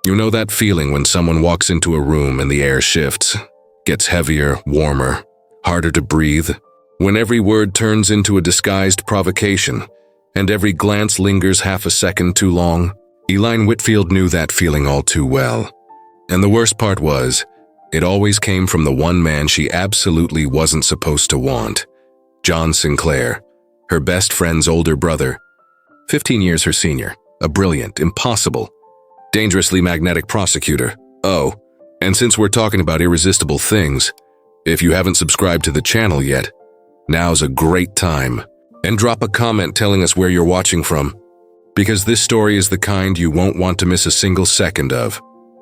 You know that feeling when someone walks into a room and the air shifts, gets heavier, warmer, harder to breathe, when every word turns into a disguised provocation, and every glance lingers half a second too long? Eline Whitfield knew that feeling all too well. And the worst part was, it always came from the one man she absolutely wasn't supposed to want. John Sinclair, her best friend's older brother, 15 years her senior, a brilliant, impossible, dangerously magnetic prosecutor. Oh, and since we're talking about irresistible things, if you haven't subscribed to the channel yet, now's a great time. And drop a comment telling us where you're watching from, because this story is the kind you won't want to miss a single second of.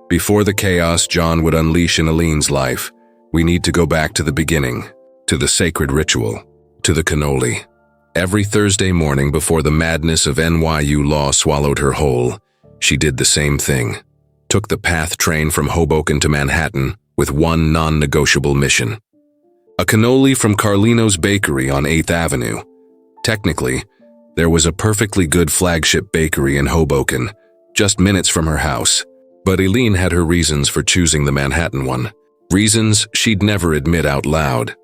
Before the chaos John would unleash in Eline's life, we need to go back to the beginning, to the sacred ritual, to the cannoli. Every Thursday morning before the madness of NYU law swallowed her whole, she did the same thing. Took the PATH train from Hoboken to Manhattan with one non-negotiable mission. A cannoli from Carlino's Bakery on 8th Avenue. Technically, there was a perfectly good flagship bakery in Hoboken, just minutes from her house. But Eline had her reasons for choosing the Manhattan one. Reasons she'd never admit out loud.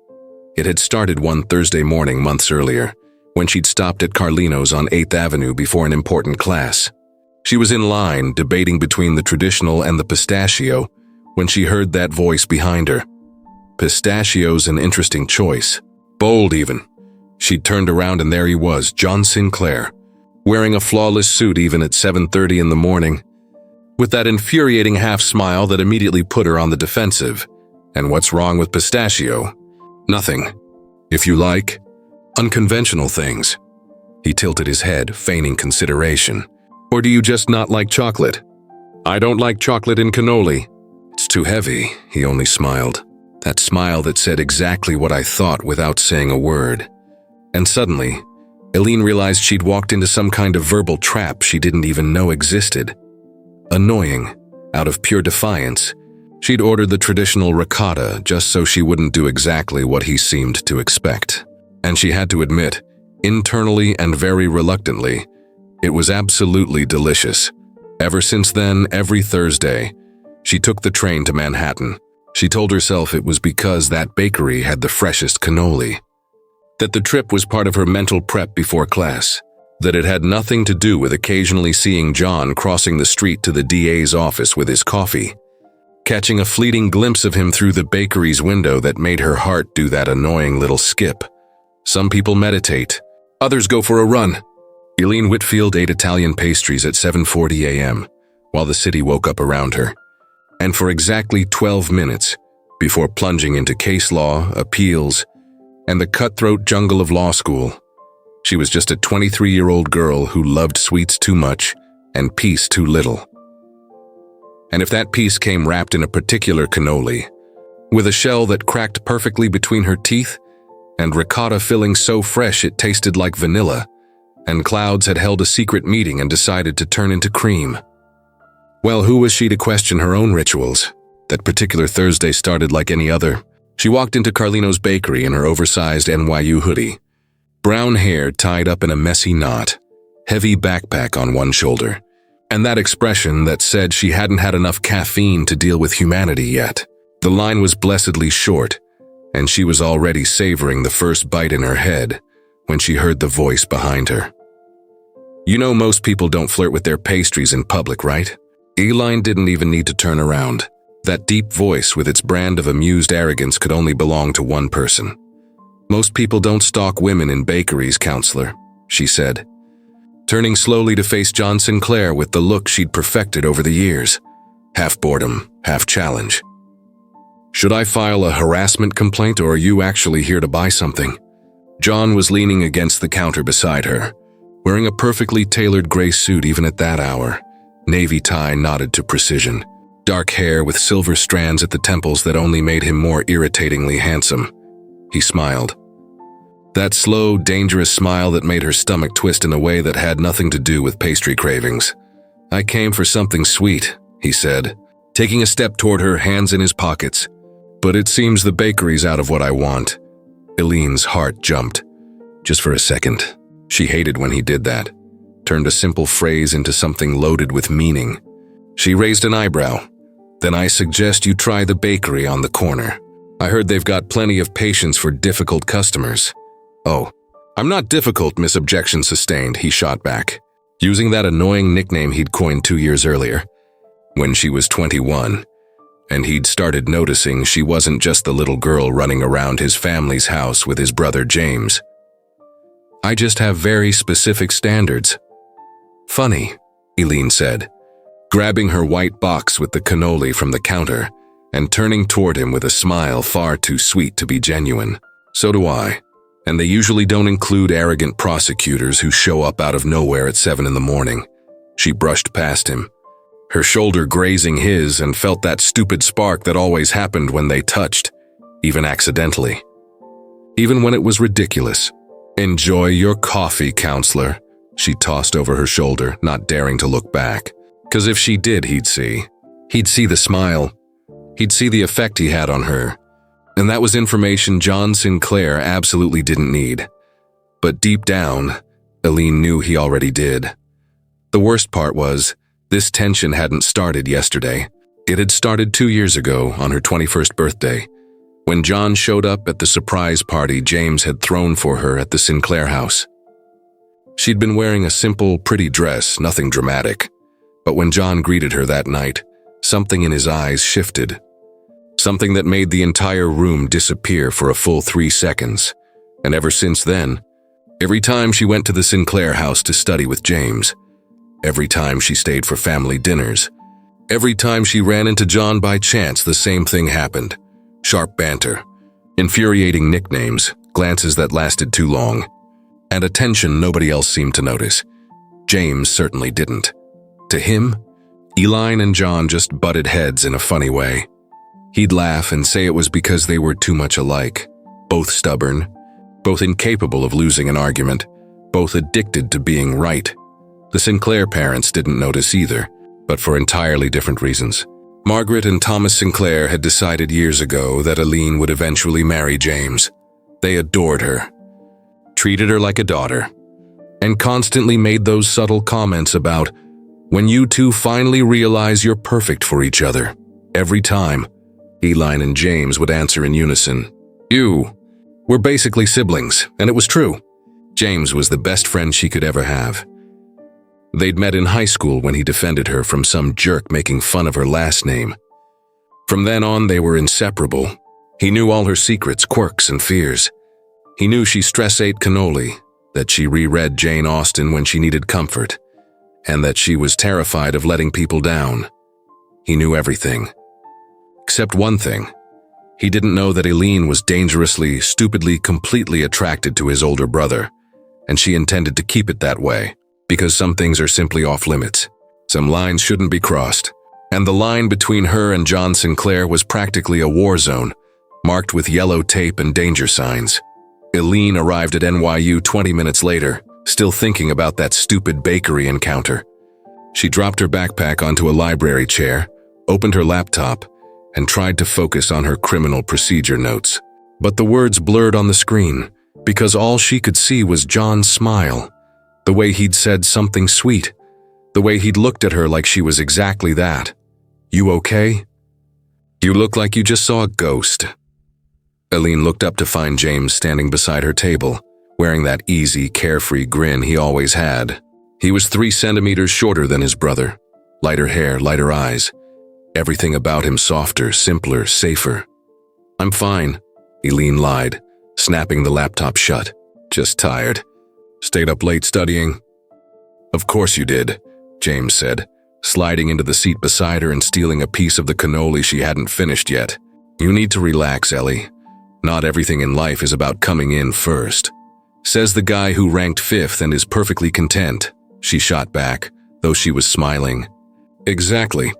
It had started one Thursday morning months earlier, when she'd stopped at Carlino's on 8th Avenue before an important class. She was in line, debating between the traditional and the pistachio, when she heard that voice behind her. Pistachio's an interesting choice. Bold, even. She'd turned around and there he was, John Sinclair, wearing a flawless suit even at 7:30 in the morning, with that infuriating half-smile that immediately put her on the defensive. And what's wrong with pistachio? Nothing. If you like unconventional things. He tilted his head, feigning consideration. Or do you just not like chocolate? I don't like chocolate in cannoli. It's too heavy, he only smiled. That smile that said exactly what I thought without saying a word. And suddenly, Eline realized she'd walked into some kind of verbal trap she didn't even know existed. Annoying, out of pure defiance, she'd ordered the traditional ricotta just so she wouldn't do exactly what he seemed to expect. And she had to admit, internally and very reluctantly, it was absolutely delicious. Ever since then, every Thursday, she took the train to Manhattan. She told herself it was because that bakery had the freshest cannoli. That the trip was part of her mental prep before class. That it had nothing to do with occasionally seeing John crossing the street to the DA's office with his coffee, catching a fleeting glimpse of him through the bakery's window that made her heart do that annoying little skip. Some people meditate, others go for a run. Eline Whitfield ate Italian pastries at 7:40 a.m. while the city woke up around her, and for exactly 12 minutes before plunging into case law, appeals, and the cutthroat jungle of law school. She was just a 23-year-old girl who loved sweets too much and peace too little. And if that peace came wrapped in a particular cannoli, with a shell that cracked perfectly between her teeth, and ricotta filling so fresh it tasted like vanilla, and clouds had held a secret meeting and decided to turn into cream. Well, who was she to question her own rituals? That particular Thursday started like any other. She walked into Carlino's Bakery in her oversized NYU hoodie. Brown hair tied up in a messy knot, heavy backpack on one shoulder, and that expression that said she hadn't had enough caffeine to deal with humanity yet. The line was blessedly short, and she was already savoring the first bite in her head when she heard the voice behind her. You know most people don't flirt with their pastries in public, right? Eline didn't even need to turn around. That deep voice with its brand of amused arrogance could only belong to one person. Most people don't stalk women in bakeries, counselor, she said, turning slowly to face John Sinclair with the look she'd perfected over the years. Half boredom, half challenge. Should I file a harassment complaint, or are you actually here to buy something? John was leaning against the counter beside her, wearing a perfectly tailored gray suit even at that hour. Navy tie knotted to precision. Dark hair with silver strands at the temples that only made him more irritatingly handsome. He smiled. That slow, dangerous smile that made her stomach twist in a way that had nothing to do with pastry cravings. I came for something sweet, he said, taking a step toward her, hands in his pockets. But it seems the bakery's out of what I want. Eline's heart jumped. Just for a second. She hated when he did that. Turned a simple phrase into something loaded with meaning. She raised an eyebrow. "Then I suggest you try the bakery on the corner. I heard they've got plenty of patience for difficult customers." "Oh, I'm not difficult, Miss Objection Sustained," he shot back, using that annoying nickname he'd coined 2 years earlier, when she was 21, and he'd started noticing she wasn't just the little girl running around his family's house with his brother James. "I just have very specific standards." "Funny," Eline said, grabbing her white box with the cannoli from the counter and turning toward him with a smile far too sweet to be genuine. "So do I. And they usually don't include arrogant prosecutors who show up out of nowhere at 7 in the morning. She brushed past him, her shoulder grazing his, and felt that stupid spark that always happened when they touched, even accidentally. Even when it was ridiculous. "Enjoy your coffee, counselor," she tossed over her shoulder, not daring to look back. 'Cause if she did, he'd see. He'd see the smile. He'd see the effect he had on her. And that was information John Sinclair absolutely didn't need. But deep down, Eline knew he already did. The worst part was, this tension hadn't started yesterday. It had started 2 years ago on her 21st birthday, when John showed up at the surprise party James had thrown for her at the Sinclair house. She'd been wearing a simple, pretty dress, nothing dramatic. But when John greeted her that night, something in his eyes shifted. Something that made the entire room disappear for a full 3 seconds. And ever since then, every time she went to the Sinclair house to study with James, every time she stayed for family dinners, every time she ran into John by chance, the same thing happened. Sharp banter, infuriating nicknames, glances that lasted too long, and a tension nobody else seemed to notice. James certainly didn't. To him, Eline and John just butted heads in a funny way. He'd laugh and say it was because they were too much alike, both stubborn, both incapable of losing an argument, both addicted to being right. The Sinclair parents didn't notice either, but for entirely different reasons. Margaret and Thomas Sinclair had decided years ago that Eline would eventually marry James. They adored her, treated her like a daughter, and constantly made those subtle comments about, "When you two finally realize you're perfect for each other." Every time, Eline and James would answer in unison, "We're basically siblings," and it was true. James was the best friend she could ever have. They'd met in high school when he defended her from some jerk making fun of her last name. From then on, they were inseparable. He knew all her secrets, quirks, and fears. He knew she stress-ate cannoli, that she reread Jane Austen when she needed comfort, and that she was terrified of letting people down. He knew everything. Except one thing. He didn't know that Eline was dangerously, stupidly, completely attracted to his older brother, and she intended to keep it that way, because some things are simply off-limits. Some lines shouldn't be crossed, and the line between her and John Sinclair was practically a war zone, marked with yellow tape and danger signs. Eline arrived at NYU 20 minutes later, still thinking about that stupid bakery encounter. She dropped her backpack onto a library chair, opened her laptop, and tried to focus on her criminal procedure notes. But the words blurred on the screen, because all she could see was John's smile, the way he'd said something sweet, the way he'd looked at her like she was exactly that. "You okay? You look like you just saw a ghost." Eline looked up to find James standing beside her table, wearing that easy, carefree grin he always had. He was 3 centimeters shorter than his brother, lighter hair, lighter eyes. Everything about him softer, simpler, safer. "I'm fine," Eline lied, snapping the laptop shut. "Just tired. Stayed up late studying." "Of course you did," James said, sliding into the seat beside her and stealing a piece of the cannoli she hadn't finished yet. "You need to relax, Ellie. Not everything in life is about coming in first. Says the guy who ranked 5th and is perfectly content," she shot back, though she was smiling. "Exactly.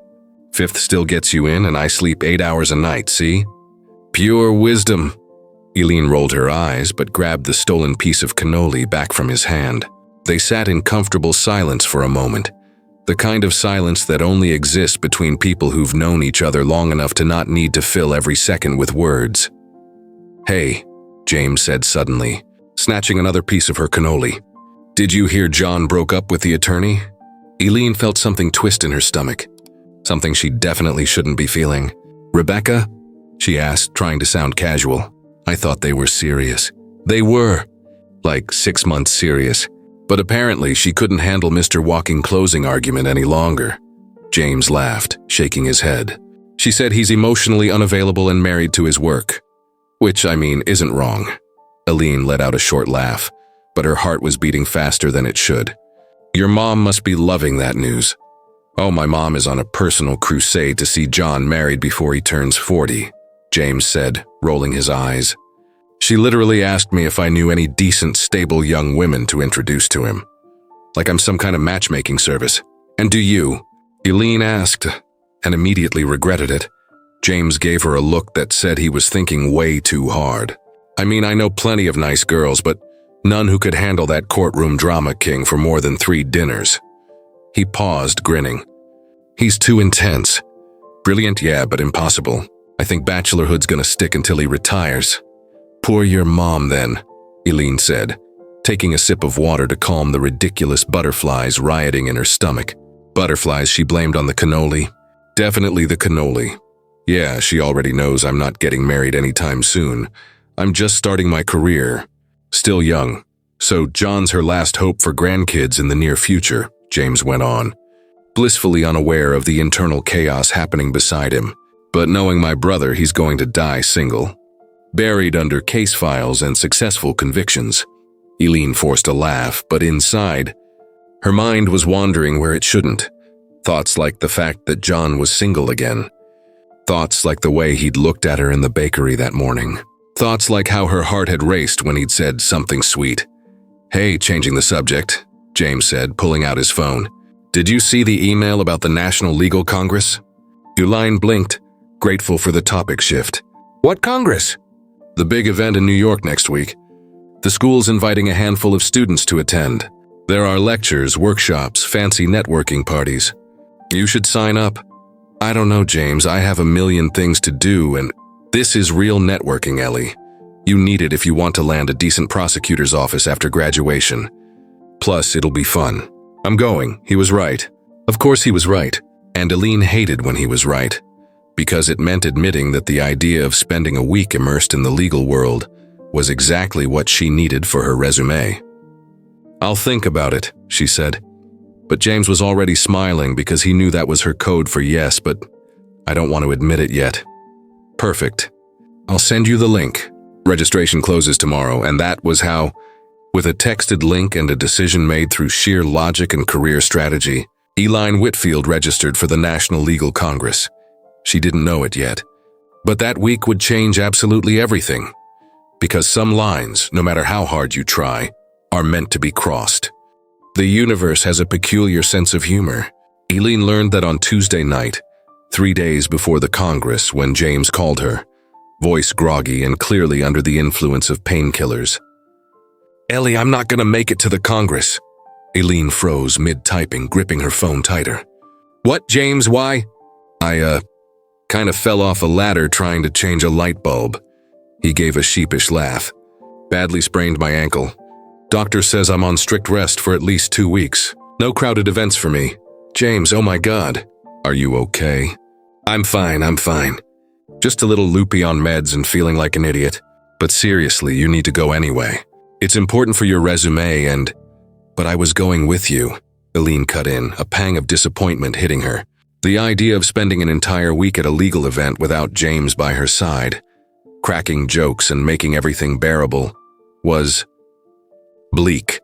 5th still gets you in, and I sleep 8 hours a night, see? Pure wisdom." Eline rolled her eyes, but grabbed the stolen piece of cannoli back from his hand. They sat in comfortable silence for a moment, the kind of silence that only exists between people who've known each other long enough to not need to fill every second with words. "Hey," James said suddenly, snatching another piece of her cannoli. "Did you hear John broke up with the attorney?" Eline felt something twist in her stomach. something she definitely shouldn't be feeling. "Rebecca?" she asked, trying to sound casual. I thought they were serious. They were. Like 6 months serious. But apparently she couldn't handle Mr. Walking closing argument any longer. James laughed, shaking his head. She said he's emotionally unavailable and married to his work. Which, I mean, isn't wrong. Eline let out a short laugh, but her heart was beating faster than it should. "Your mom must be loving that news." "Oh, my mom is on a personal crusade to see John married before he turns 40, James said, rolling his eyes. "She literally asked me if I knew any decent, stable young women to introduce to him. Like I'm some kind of matchmaking service. And do you?" Eline asked, and immediately regretted it. James gave her a look that said he was thinking way too hard. "I mean, I know plenty of nice girls, but none who could handle that courtroom drama king for more than 3 dinners. He paused, grinning. "He's too intense. Brilliant, yeah, but impossible. I think bachelorhood's gonna stick until he retires." "Poor your mom, then," Eline said, taking a sip of water to calm the ridiculous butterflies rioting in her stomach. Butterflies she blamed on the cannoli. Definitely the cannoli. "Yeah, she already knows I'm not getting married anytime soon. I'm just starting my career. Still young. So John's her last hope for grandkids in the near future," James went on, blissfully unaware of the internal chaos happening beside him. "But knowing my brother, he's going to die single. Buried under case files and successful convictions." Eline forced a laugh, but inside, her mind was wandering where it shouldn't. Thoughts like the fact that John was single again. Thoughts like the way he'd looked at her in the bakery that morning. Thoughts like how her heart had raced when he'd said something sweet. "Hey, changing the subject," James said, pulling out his phone. "Did you see the email about the National Legal Congress?" Eline blinked, grateful for the topic shift. "What Congress?" "The big event in New York next week. The school's inviting a handful of students to attend. There are lectures, workshops, fancy networking parties. You should sign up." "I don't know, James. I have a million things to do, and this is real networking, Ellie. You need it if you want to land a decent prosecutor's office after graduation. Plus, it'll be fun." "I'm going." He was right. Of course he was right. And Eline hated when he was right, because it meant admitting that the idea of spending a week immersed in the legal world was exactly what she needed for her resume. "I'll think about it," she said. But James was already smiling because he knew that was her code for yes, but I don't want to admit it yet. "Perfect. I'll send you the link. Registration closes tomorrow," and that was how, with a texted link and a decision made through sheer logic and career strategy, Eline Whitfield registered for the National Legal Congress. She didn't know it yet. But that week would change absolutely everything. Because some lines, no matter how hard you try, are meant to be crossed. The universe has a peculiar sense of humor. Eline learned that on Tuesday night, 3 days before the Congress, when James called her, voice groggy and clearly under the influence of painkillers. "Ellie, I'm not gonna make it to the Congress." Eline froze mid-typing, gripping her phone tighter. "What, James, why?" I kind of fell off a ladder trying to change a light bulb." He gave a sheepish laugh. "Badly sprained my ankle. Doctor says I'm on strict rest for at least 2 weeks. No crowded events for me." "James, oh my God. Are you okay?" I'm fine. Just a little loopy on meds and feeling like an idiot. But seriously, you need to go anyway. It's important for your resume and..." "But I was going with you," Eline cut in, a pang of disappointment hitting her. The idea of spending an entire week at a legal event without James by her side, cracking jokes and making everything bearable, was bleak.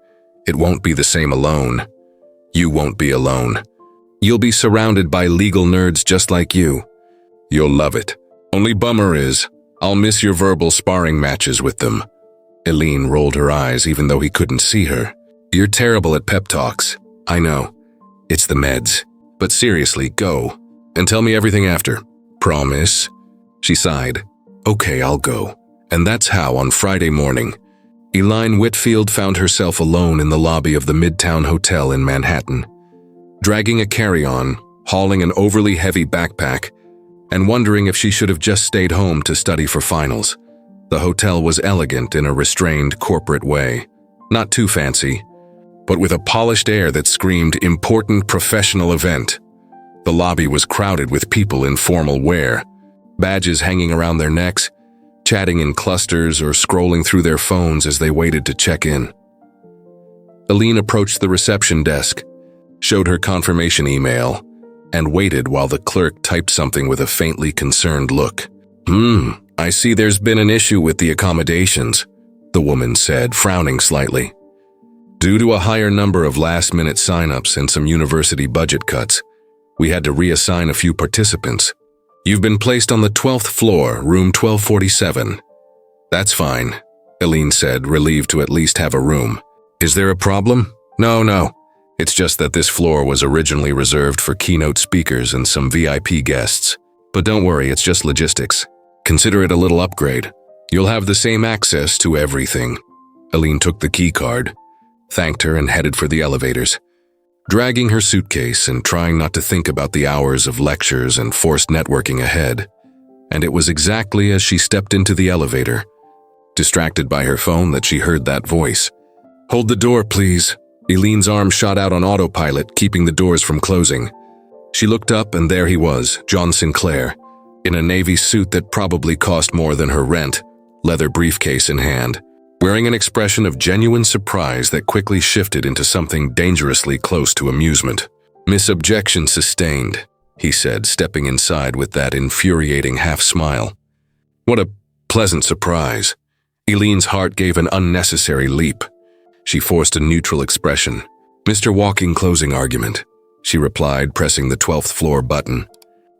It won't be the same alone. You won't be alone. You'll be surrounded by legal nerds just like you. You'll love it. Only bummer is, I'll miss your verbal sparring matches with them." Eline rolled her eyes even though he couldn't see her. "You're terrible at pep talks. I know. It's the meds. But seriously, go. And tell me everything after. Promise?" She sighed. "Okay, I'll go." And that's how, on Friday morning, Eline Whitfield found herself alone in the lobby of the Midtown Hotel in Manhattan, dragging a carry-on, hauling an overly heavy backpack, and wondering if she should have just stayed home to study for finals. The hotel was elegant in a restrained corporate way, not too fancy, but with a polished air that screamed important professional event. The lobby was crowded with people in formal wear, badges hanging around their necks, chatting in clusters or scrolling through their phones as they waited to check in. Eline approached the reception desk, showed her confirmation email, and waited while the clerk typed something with a faintly concerned look. I see there's been an issue with the accommodations," the woman said, frowning slightly. "Due to a higher number of last-minute sign-ups and some university budget cuts, we had to reassign a few participants. You've been placed on the 12th floor, room 1247. "That's fine," Eline said, relieved to at least have a room. "Is there a problem?" No. It's just that this floor was originally reserved for keynote speakers and some VIP guests. But don't worry, it's just logistics. Consider it a little upgrade. You'll have the same access to everything." Eline took the key card, thanked her, and headed for the elevators, dragging her suitcase and trying not to think about the hours of lectures and forced networking ahead. And it was exactly as she stepped into the elevator, distracted by her phone, that she heard that voice. "Hold the door, please." Eline's arm shot out on autopilot, keeping the doors from closing. She looked up, and there he was, John Sinclair, in a navy suit that probably cost more than her rent, leather briefcase in hand, wearing an expression of genuine surprise that quickly shifted into something dangerously close to amusement. "Miss Objection sustained," he said, stepping inside with that infuriating half-smile. What a pleasant surprise. Eline's heart gave an unnecessary leap. She forced a neutral expression. "Mr. Walking closing argument," she replied, pressing the 12th floor button.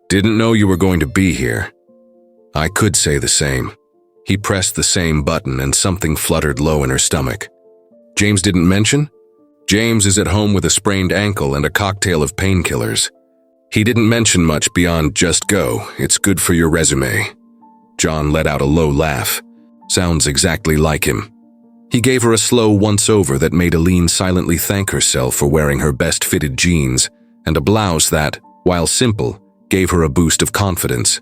"Didn't know you were going to be here." I could say the same. He pressed the same button and something fluttered low in her stomach. "James didn't mention?" "James is at home with a sprained ankle and a cocktail of painkillers. He didn't mention much beyond just go. It's good for your resume." John let out a low laugh. Sounds exactly like him. He gave her a slow once-over that made Eline silently thank herself for wearing her best-fitted jeans and a blouse that, while simple, gave her a boost of confidence.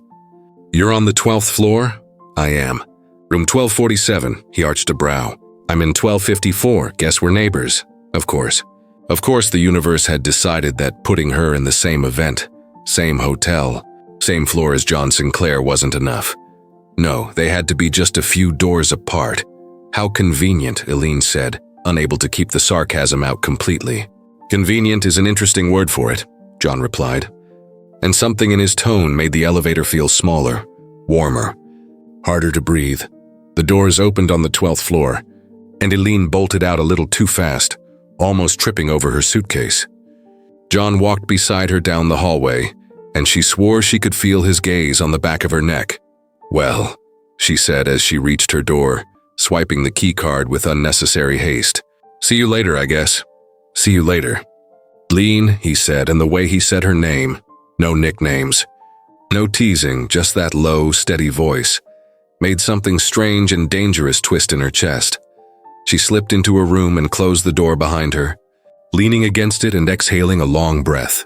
"You're on the 12th floor?" "I am." "Room 1247, he arched a brow. "I'm in 1254, guess we're neighbors." Of course. Of course the universe had decided that putting her in the same event, same hotel, same floor as John Sinclair wasn't enough. No, they had to be just a few doors apart. "How convenient," Eline said, unable to keep the sarcasm out completely. "Convenient is an interesting word for it," John replied. And something in his tone made the elevator feel smaller, warmer, harder to breathe. The doors opened on the 12th floor, and Eline bolted out a little too fast, almost tripping over her suitcase. John walked beside her down the hallway, and she swore she could feel his gaze on the back of her neck. "Well," she said as she reached her door, swiping the key card with unnecessary haste. "See you later, I guess." "See you later." "Eline," he said, and the way he said her name, no nicknames, no teasing, just that low, steady voice, made something strange and dangerous twist in her chest. She slipped into her room and closed the door behind her, leaning against it and exhaling a long breath.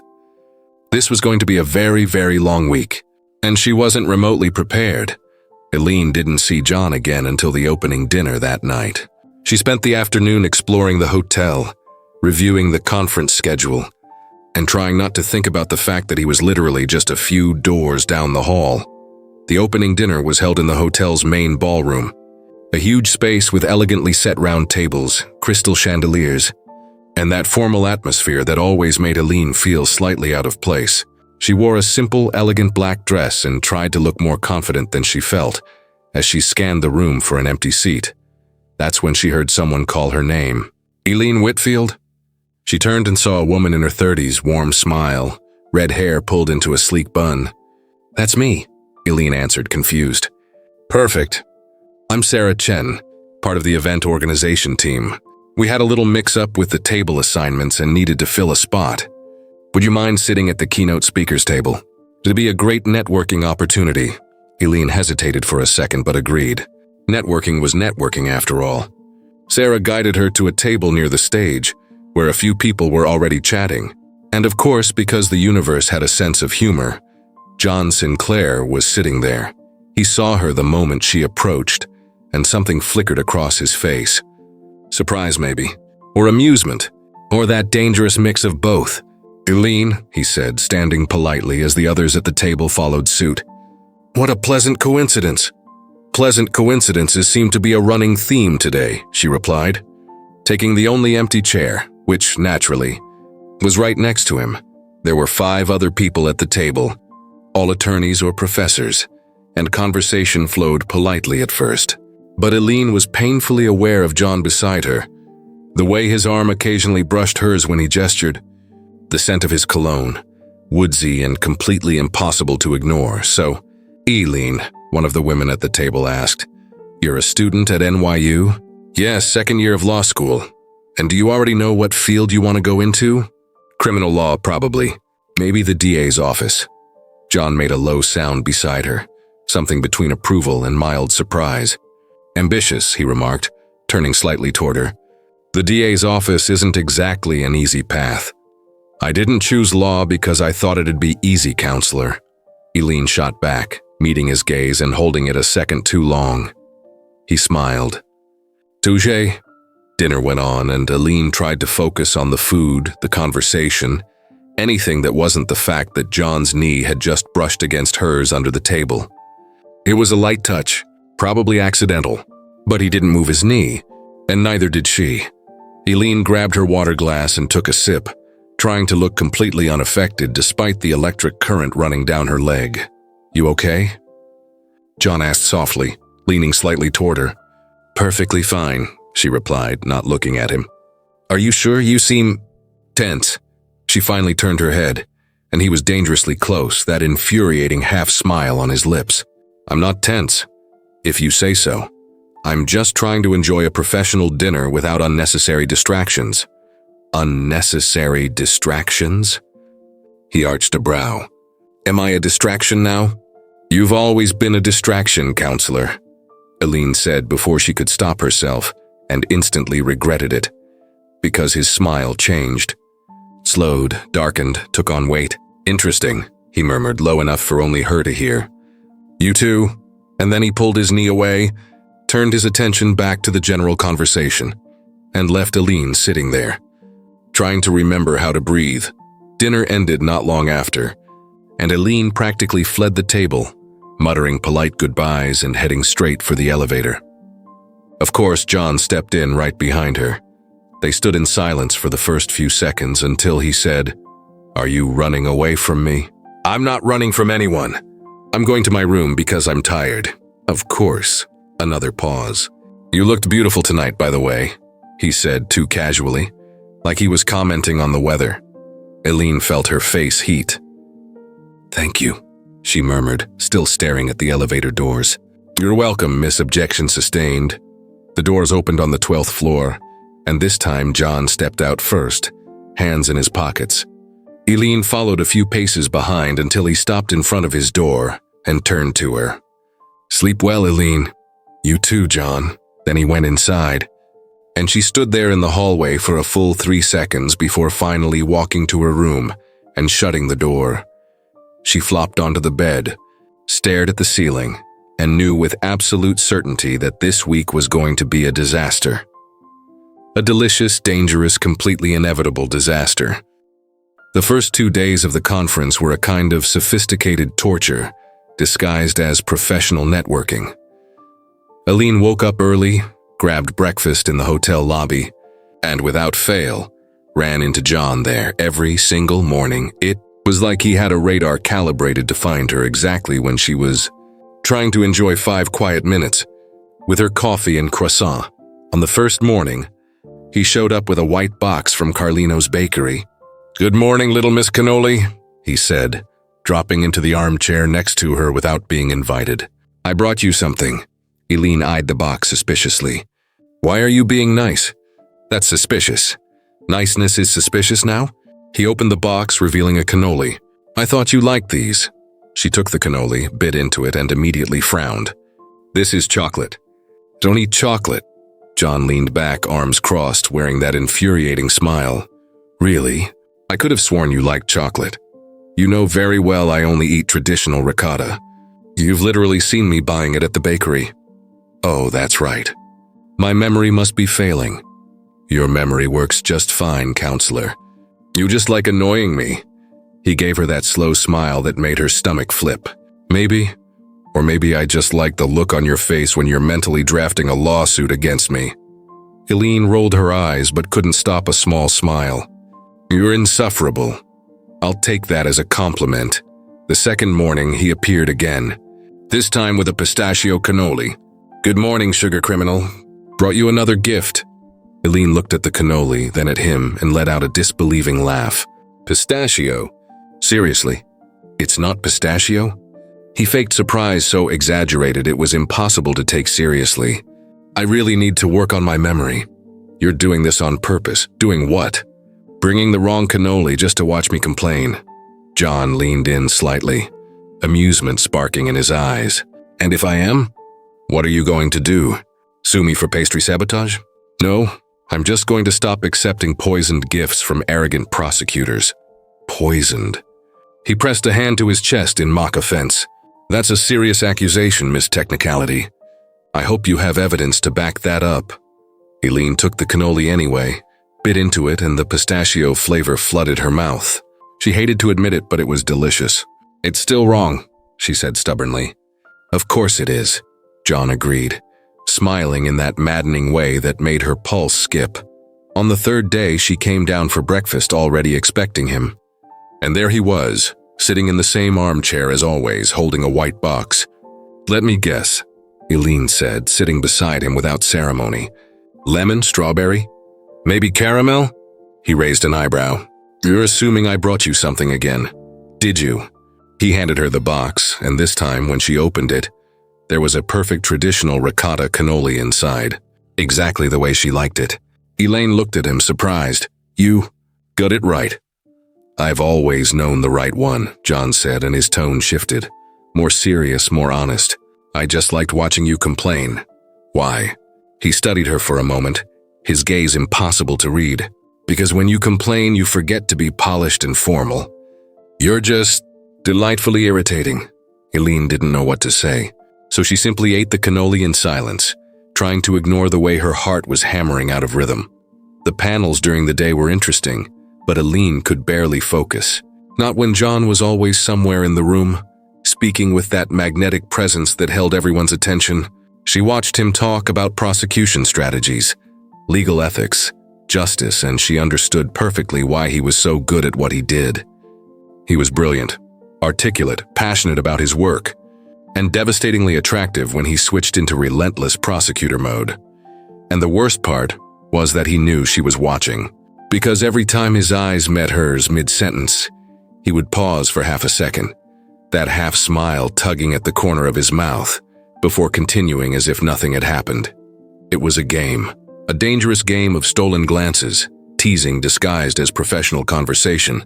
This was going to be a very, very long week, and she wasn't remotely prepared. Eline didn't see John again until the opening dinner that night. She spent the afternoon exploring the hotel, reviewing the conference schedule, and trying not to think about the fact that he was literally just a few doors down the hall. The opening dinner was held in the hotel's main ballroom, a huge space with elegantly set round tables, crystal chandeliers, and that formal atmosphere that always made Eline feel slightly out of place. She wore a simple, elegant black dress and tried to look more confident than she felt as she scanned the room for an empty seat. That's when she heard someone call her name. "Eline Whitfield?" She turned and saw a woman in her 30s, warm smile, red hair pulled into a sleek bun. "That's me," Eline answered, confused. "Perfect. I'm Sarah Chen, part of the event organization team. We had a little mix-up with the table assignments and needed to fill a spot. Would you mind sitting at the keynote speakers table? It'd be a great networking opportunity." Eline hesitated for a second but agreed. Networking was networking after all. Sarah guided her to a table near the stage, where a few people were already chatting. And of course, because the universe had a sense of humor, John Sinclair was sitting there. He saw her the moment she approached, and something flickered across his face. Surprise maybe, or amusement, or that dangerous mix of both. "Eline," he said, standing politely as the others at the table followed suit. "What a pleasant coincidence." "Pleasant coincidences seem to be a running theme today," she replied, taking the only empty chair, which, naturally, was right next to him. There were 5 other people at the table, all attorneys or professors, and conversation flowed politely at first. But Eline was painfully aware of John beside her, the way his arm occasionally brushed hers when he gestured, the scent of his cologne, woodsy and completely impossible to ignore. "So, Eline," one of the women at the table asked, "you're a student at NYU?" "Yes, 2nd year of law school. And do you already know what field you want to go into?" "Criminal law, probably. Maybe the DA's office." John made a low sound beside her, something between approval and mild surprise. "Ambitious," he remarked, turning slightly toward her. "The DA's office isn't exactly an easy path." "I didn't choose law because I thought it'd be easy, counselor." Eline shot back, meeting his gaze and holding it a second too long. He smiled. "Touche." Dinner went on, and Eline tried to focus on the food, the conversation, anything that wasn't the fact that John's knee had just brushed against hers under the table. It was a light touch, probably accidental, but he didn't move his knee, and neither did she. Eline grabbed her water glass and took a sip, trying to look completely unaffected despite the electric current running down her leg. "You okay?" John asked softly, leaning slightly toward her. "Perfectly fine," she replied, not looking at him. "Are you sure? You seem tense." She finally turned her head, and he was dangerously close, that infuriating half-smile on his lips. "I'm not tense, if you say so. I'm just trying to enjoy a professional dinner without unnecessary distractions." "Unnecessary distractions?" He arched a brow. "Am I a distraction now?" "You've always been a distraction, counselor," Eline said before she could stop herself, and instantly regretted it, because his smile changed. Slowed, darkened, took on weight. "Interesting," he murmured, low enough for only her to hear. "You too?" And then he pulled his knee away, turned his attention back to the general conversation, and left Eline sitting there, trying to remember how to breathe. Dinner ended not long after, and Eline practically fled the table, muttering polite goodbyes and heading straight for the elevator. Of course, John stepped in right behind her. They stood in silence for the first few seconds until he said, "Are you running away from me?" "I'm not running from anyone. I'm going to my room because I'm tired." "Of course." Another pause. "You looked beautiful tonight, by the way," he said too casually, like he was commenting on the weather. Eline felt her face heat. "Thank you," she murmured, still staring at the elevator doors. "You're welcome, Miss Objection Sustained." The doors opened on the 12th floor, and this time John stepped out first, hands in his pockets. Eline followed a few paces behind until he stopped in front of his door and turned to her. "Sleep well, Eline." "You too, John." Then he went inside, and she stood there in the hallway for a full 3 seconds before finally walking to her room and shutting the door. She flopped onto the bed, stared at the ceiling, and knew with absolute certainty that this week was going to be a disaster. A delicious, dangerous, completely inevitable disaster. The first 2 days of the conference were a kind of sophisticated torture, disguised as professional networking. Eline woke up early, grabbed breakfast in the hotel lobby, and without fail, ran into John there every single morning. It was like he had a radar calibrated to find her exactly when she was trying to enjoy 5 quiet minutes with her coffee and croissant. On the first morning, he showed up with a white box from Carlino's bakery. "Good morning, little Miss Cannoli," he said, dropping into the armchair next to her without being invited. "I brought you something." Eline eyed the box suspiciously. "Why are you being nice?" "That's suspicious. Niceness is suspicious now?" He opened the box, revealing a cannoli. "I thought you liked these." She took the cannoli, bit into it, and immediately frowned. "This is chocolate." "Don't eat chocolate." John leaned back, arms crossed, wearing that infuriating smile. "Really? I could have sworn you liked chocolate. You know very well I only eat traditional ricotta. You've literally seen me buying it at the bakery." "Oh, that's right. My memory must be failing." "Your memory works just fine, counselor. You just like annoying me." He gave her that slow smile that made her stomach flip. "Maybe, or maybe I just like the look on your face when you're mentally drafting a lawsuit against me." Eline rolled her eyes but couldn't stop a small smile. "You're insufferable. I'll take that as a compliment." The second morning, he appeared again, this time with a pistachio cannoli. "Good morning, sugar criminal. Brought you another gift." Eline looked at the cannoli, then at him, and let out a disbelieving laugh. "Pistachio? Seriously? It's not pistachio?" He faked surprise so exaggerated it was impossible to take seriously. "I really need to work on my memory." "You're doing this on purpose." "Doing what?" "Bringing the wrong cannoli just to watch me complain." John leaned in slightly, amusement sparking in his eyes. "And if I am? What are you going to do? Sue me for pastry sabotage?" "No, I'm just going to stop accepting poisoned gifts from arrogant prosecutors." "Poisoned?" He pressed a hand to his chest in mock offense. "That's a serious accusation, Miss Technicality. I hope you have evidence to back that up." Eline took the cannoli anyway, bit into it, and the pistachio flavor flooded her mouth. She hated to admit it, but it was delicious. "It's still wrong," she said stubbornly. "Of course it is," John agreed, smiling in that maddening way that made her pulse skip. On the third day, she came down for breakfast already expecting him. And there he was, sitting in the same armchair as always, holding a white box. "Let me guess," Eline said, sitting beside him without ceremony. "Lemon, strawberry? Maybe caramel?" He raised an eyebrow. "You're assuming I brought you something again. Did you?" He handed her the box, and this time, when she opened it, there was a perfect traditional ricotta cannoli inside, exactly the way she liked it. Eline looked at him, surprised. "You got it right." "I've always known the right one," John said, and his tone shifted. More serious, more honest. "I just liked watching you complain." "Why?" He studied her for a moment, his gaze impossible to read. "Because when you complain, you forget to be polished and formal. You're just delightfully irritating." Eline didn't know what to say, so she simply ate the cannoli in silence, trying to ignore the way her heart was hammering out of rhythm. The panels during the day were interesting, but Eline could barely focus. Not when John was always somewhere in the room, speaking with that magnetic presence that held everyone's attention. She watched him talk about prosecution strategies, legal ethics, justice, and she understood perfectly why he was so good at what he did. He was brilliant, articulate, passionate about his work, and devastatingly attractive when he switched into relentless prosecutor mode. And the worst part was that he knew she was watching, because every time his eyes met hers mid-sentence, he would pause for half a second, that half smile tugging at the corner of his mouth, before continuing as if nothing had happened. It was a game, a dangerous game of stolen glances, teasing disguised as professional conversation,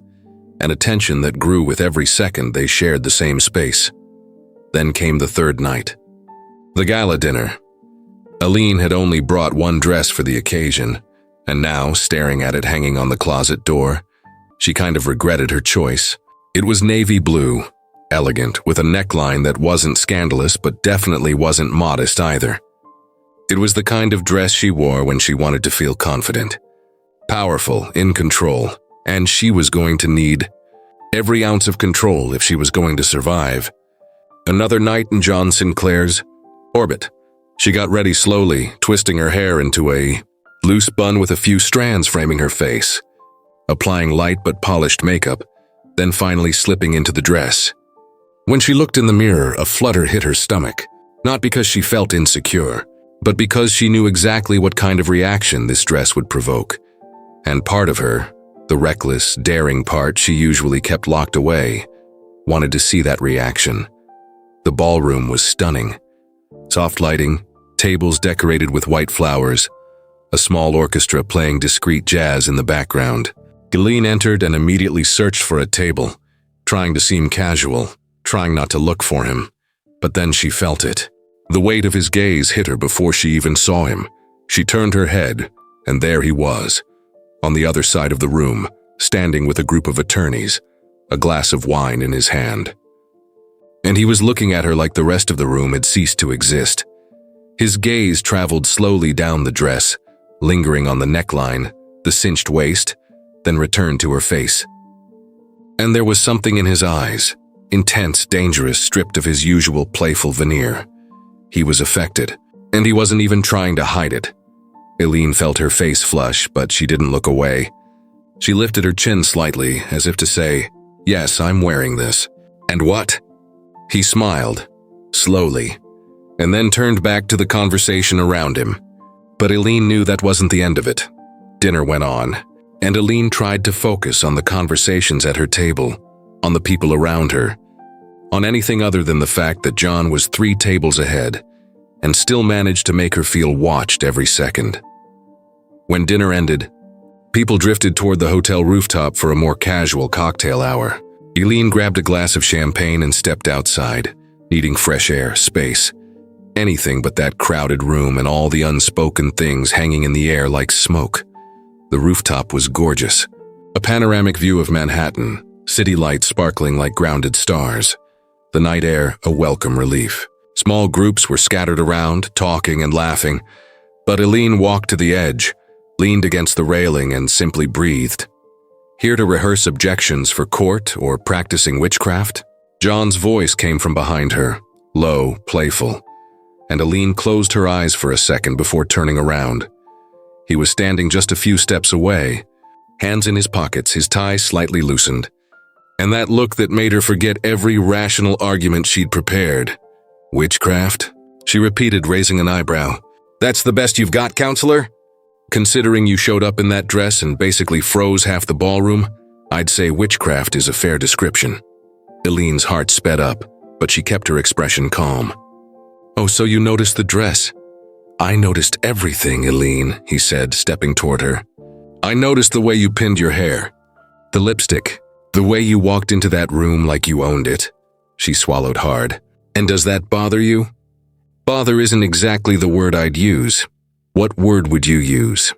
and a tension that grew with every second they shared the same space. Then came the third night. The gala dinner. Eline had only brought one dress for the occasion, and now, staring at it hanging on the closet door, she kind of regretted her choice. It was navy blue, elegant, with a neckline that wasn't scandalous but definitely wasn't modest either. It was the kind of dress she wore when she wanted to feel confident, powerful, in control, and she was going to need every ounce of control if she was going to survive. Another night in John Sinclair's orbit. She got ready slowly, twisting her hair into a loose bun with a few strands framing her face, applying light but polished makeup, then finally slipping into the dress. When she looked in the mirror, a flutter hit her stomach, not because she felt insecure, but because she knew exactly what kind of reaction this dress would provoke. And part of her, the reckless, daring part she usually kept locked away, wanted to see that reaction. The ballroom was stunning. Soft lighting, tables decorated with white flowers, a small orchestra playing discreet jazz in the background. Eline entered and immediately searched for a table, trying to seem casual, trying not to look for him. But then she felt it. The weight of his gaze hit her before she even saw him. She turned her head, and there he was, on the other side of the room, standing with a group of attorneys, a glass of wine in his hand. And he was looking at her like the rest of the room had ceased to exist. His gaze traveled slowly down the dress, lingering on the neckline, the cinched waist, then returned to her face. And there was something in his eyes, intense, dangerous, stripped of his usual playful veneer. He was affected, and he wasn't even trying to hide it. Eline felt her face flush, but she didn't look away. She lifted her chin slightly, as if to say, "Yes, I'm wearing this." "And what?" He smiled, slowly, and then turned back to the conversation around him. But Eline knew that wasn't the end of it. Dinner went on, and Eline tried to focus on the conversations at her table, on the people around her, on anything other than the fact that John was 3 tables ahead, and still managed to make her feel watched every second. When dinner ended, people drifted toward the hotel rooftop for a more casual cocktail hour. Eline grabbed a glass of champagne and stepped outside, needing fresh air, space, anything but that crowded room and all the unspoken things hanging in the air like smoke. The rooftop was gorgeous. A panoramic view of Manhattan, city lights sparkling like grounded stars. The night air, a welcome relief. Small groups were scattered around, talking and laughing, but Eline walked to the edge, leaned against the railing and simply breathed. Here to rehearse objections for court or practicing witchcraft? John's voice came from behind her, low, playful, and Eline closed her eyes for a second before turning around. He was standing just a few steps away, hands in his pockets, his tie slightly loosened, and that look that made her forget every rational argument she'd prepared. "Witchcraft?" she repeated, raising an eyebrow. "That's the best you've got, counselor? Considering you showed up in that dress and basically froze half the ballroom, I'd say witchcraft is a fair description." Eline's heart sped up, but she kept her expression calm. "Oh, so you noticed the dress?" "I noticed everything, Eline," he said, stepping toward her. "I noticed the way you pinned your hair, the lipstick, the way you walked into that room like you owned it." She swallowed hard. "And does that bother you?" "Bother isn't exactly the word I'd use. What word would you use?"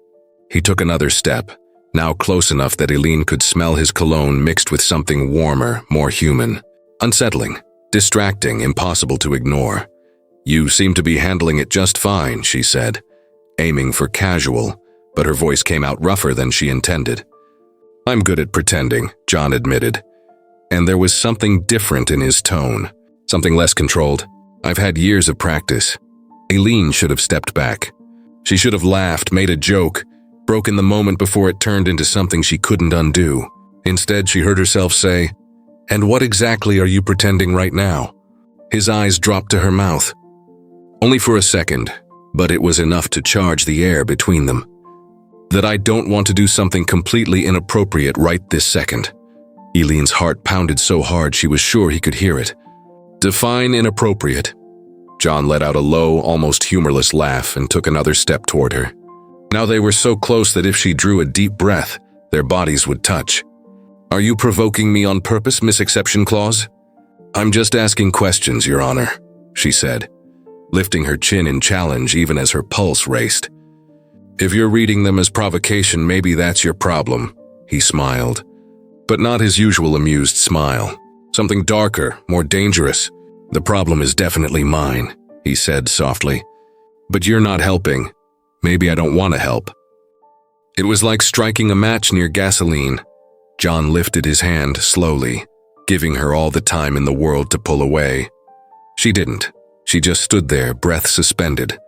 He took another step, now close enough that Eline could smell his cologne mixed with something warmer, more human. Unsettling, distracting, impossible to ignore. "You seem to be handling it just fine," she said, aiming for casual, but her voice came out rougher than she intended. "I'm good at pretending," John admitted, and there was something different in his tone, something less controlled. "I've had years of practice." Eline should have stepped back. She should have laughed, made a joke, broken the moment before it turned into something she couldn't undo. Instead, she heard herself say, "And what exactly are you pretending right now?" His eyes dropped to her mouth. Only for a second, but it was enough to charge the air between them. "That I don't want to do something completely inappropriate right this second." Eline's heart pounded so hard she was sure he could hear it. "Define inappropriate." John let out a low, almost humorless laugh and took another step toward her. Now they were so close that if she drew a deep breath, their bodies would touch. "Are you provoking me on purpose, Miss Exception Clause?" "I'm just asking questions, Your Honor," she said, lifting her chin in challenge even as her pulse raced. "If you're reading them as provocation, maybe that's your problem," he smiled, but not his usual amused smile. "Something darker, more dangerous. The problem is definitely mine," he said softly. "But you're not helping. Maybe I don't want to help." It was like striking a match near gasoline. John lifted his hand slowly, giving her all the time in the world to pull away. She didn't. She just stood there, breath suspended,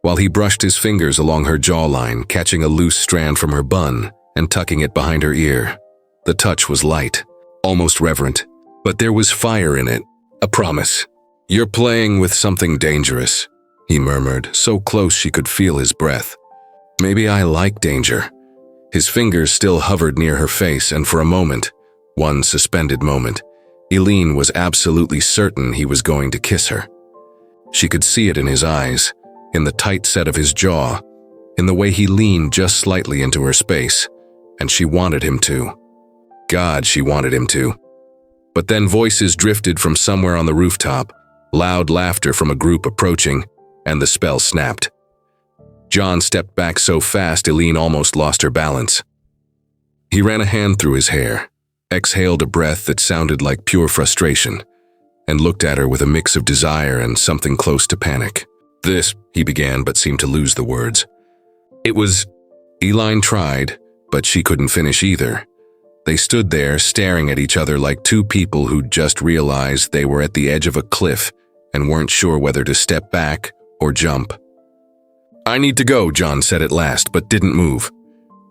while he brushed his fingers along her jawline, catching a loose strand from her bun and tucking it behind her ear. The touch was light, almost reverent, but there was fire in it, a promise. "You're playing with something dangerous," he murmured, so close she could feel his breath. "Maybe I like danger." His fingers still hovered near her face, and for a moment, one suspended moment, Eline was absolutely certain he was going to kiss her. She could see it in his eyes, in the tight set of his jaw, in the way he leaned just slightly into her space, and she wanted him to. God, she wanted him to. But then voices drifted from somewhere on the rooftop, loud laughter from a group approaching, and the spell snapped. John stepped back so fast Eline almost lost her balance. He ran a hand through his hair, exhaled a breath that sounded like pure frustration, and looked at her with a mix of desire and something close to panic. "This," he began, but seemed to lose the words. "It was..." Eline tried, but she couldn't finish either. They stood there staring at each other like two people who'd just realized they were at the edge of a cliff and weren't sure whether to step back or jump. "I need to go," John said at last, but didn't move.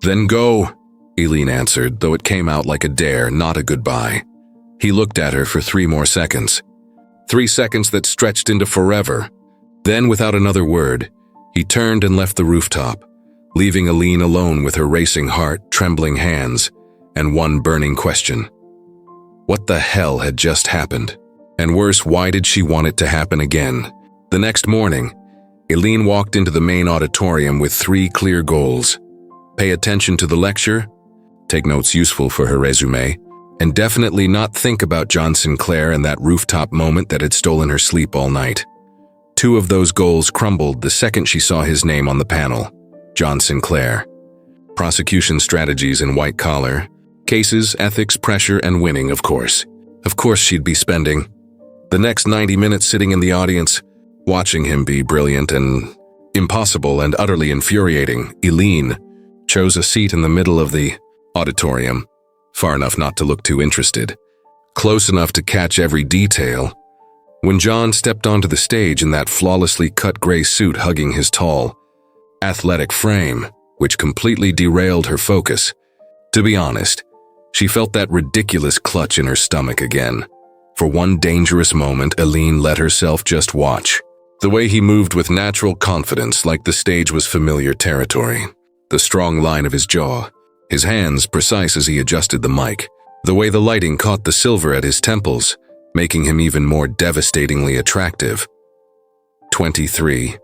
"Then go," Eline answered, though it came out like a dare, not a goodbye. He looked at her for 3 more seconds. 3 seconds that stretched into forever. Then, without another word, he turned and left the rooftop, leaving Eline alone with her racing heart, trembling hands, and one burning question. What the hell had just happened? And worse, why did she want it to happen again? The next morning, Eline walked into the main auditorium with 3 clear goals. Pay attention to the lecture, take notes useful for her resume, and definitely not think about John Sinclair and that rooftop moment that had stolen her sleep all night. 2 of those goals crumbled the second she saw his name on the panel, John Sinclair. Prosecution strategies in white collar, cases, ethics, pressure, and winning, of course. Of course she'd be spending the next 90 minutes sitting in the audience, watching him be brilliant and impossible and utterly infuriating. Eline chose a seat in the middle of the auditorium, far enough not to look too interested, close enough to catch every detail. When John stepped onto the stage in that flawlessly cut gray suit hugging his tall, athletic frame, which completely derailed her focus. To be honest, she felt that ridiculous clutch in her stomach again. For one dangerous moment, Eline let herself just watch. The way he moved with natural confidence, like the stage was familiar territory. The strong line of his jaw, his hands precise as he adjusted the mic. The way the lighting caught the silver at his temples, making him even more devastatingly attractive. 23.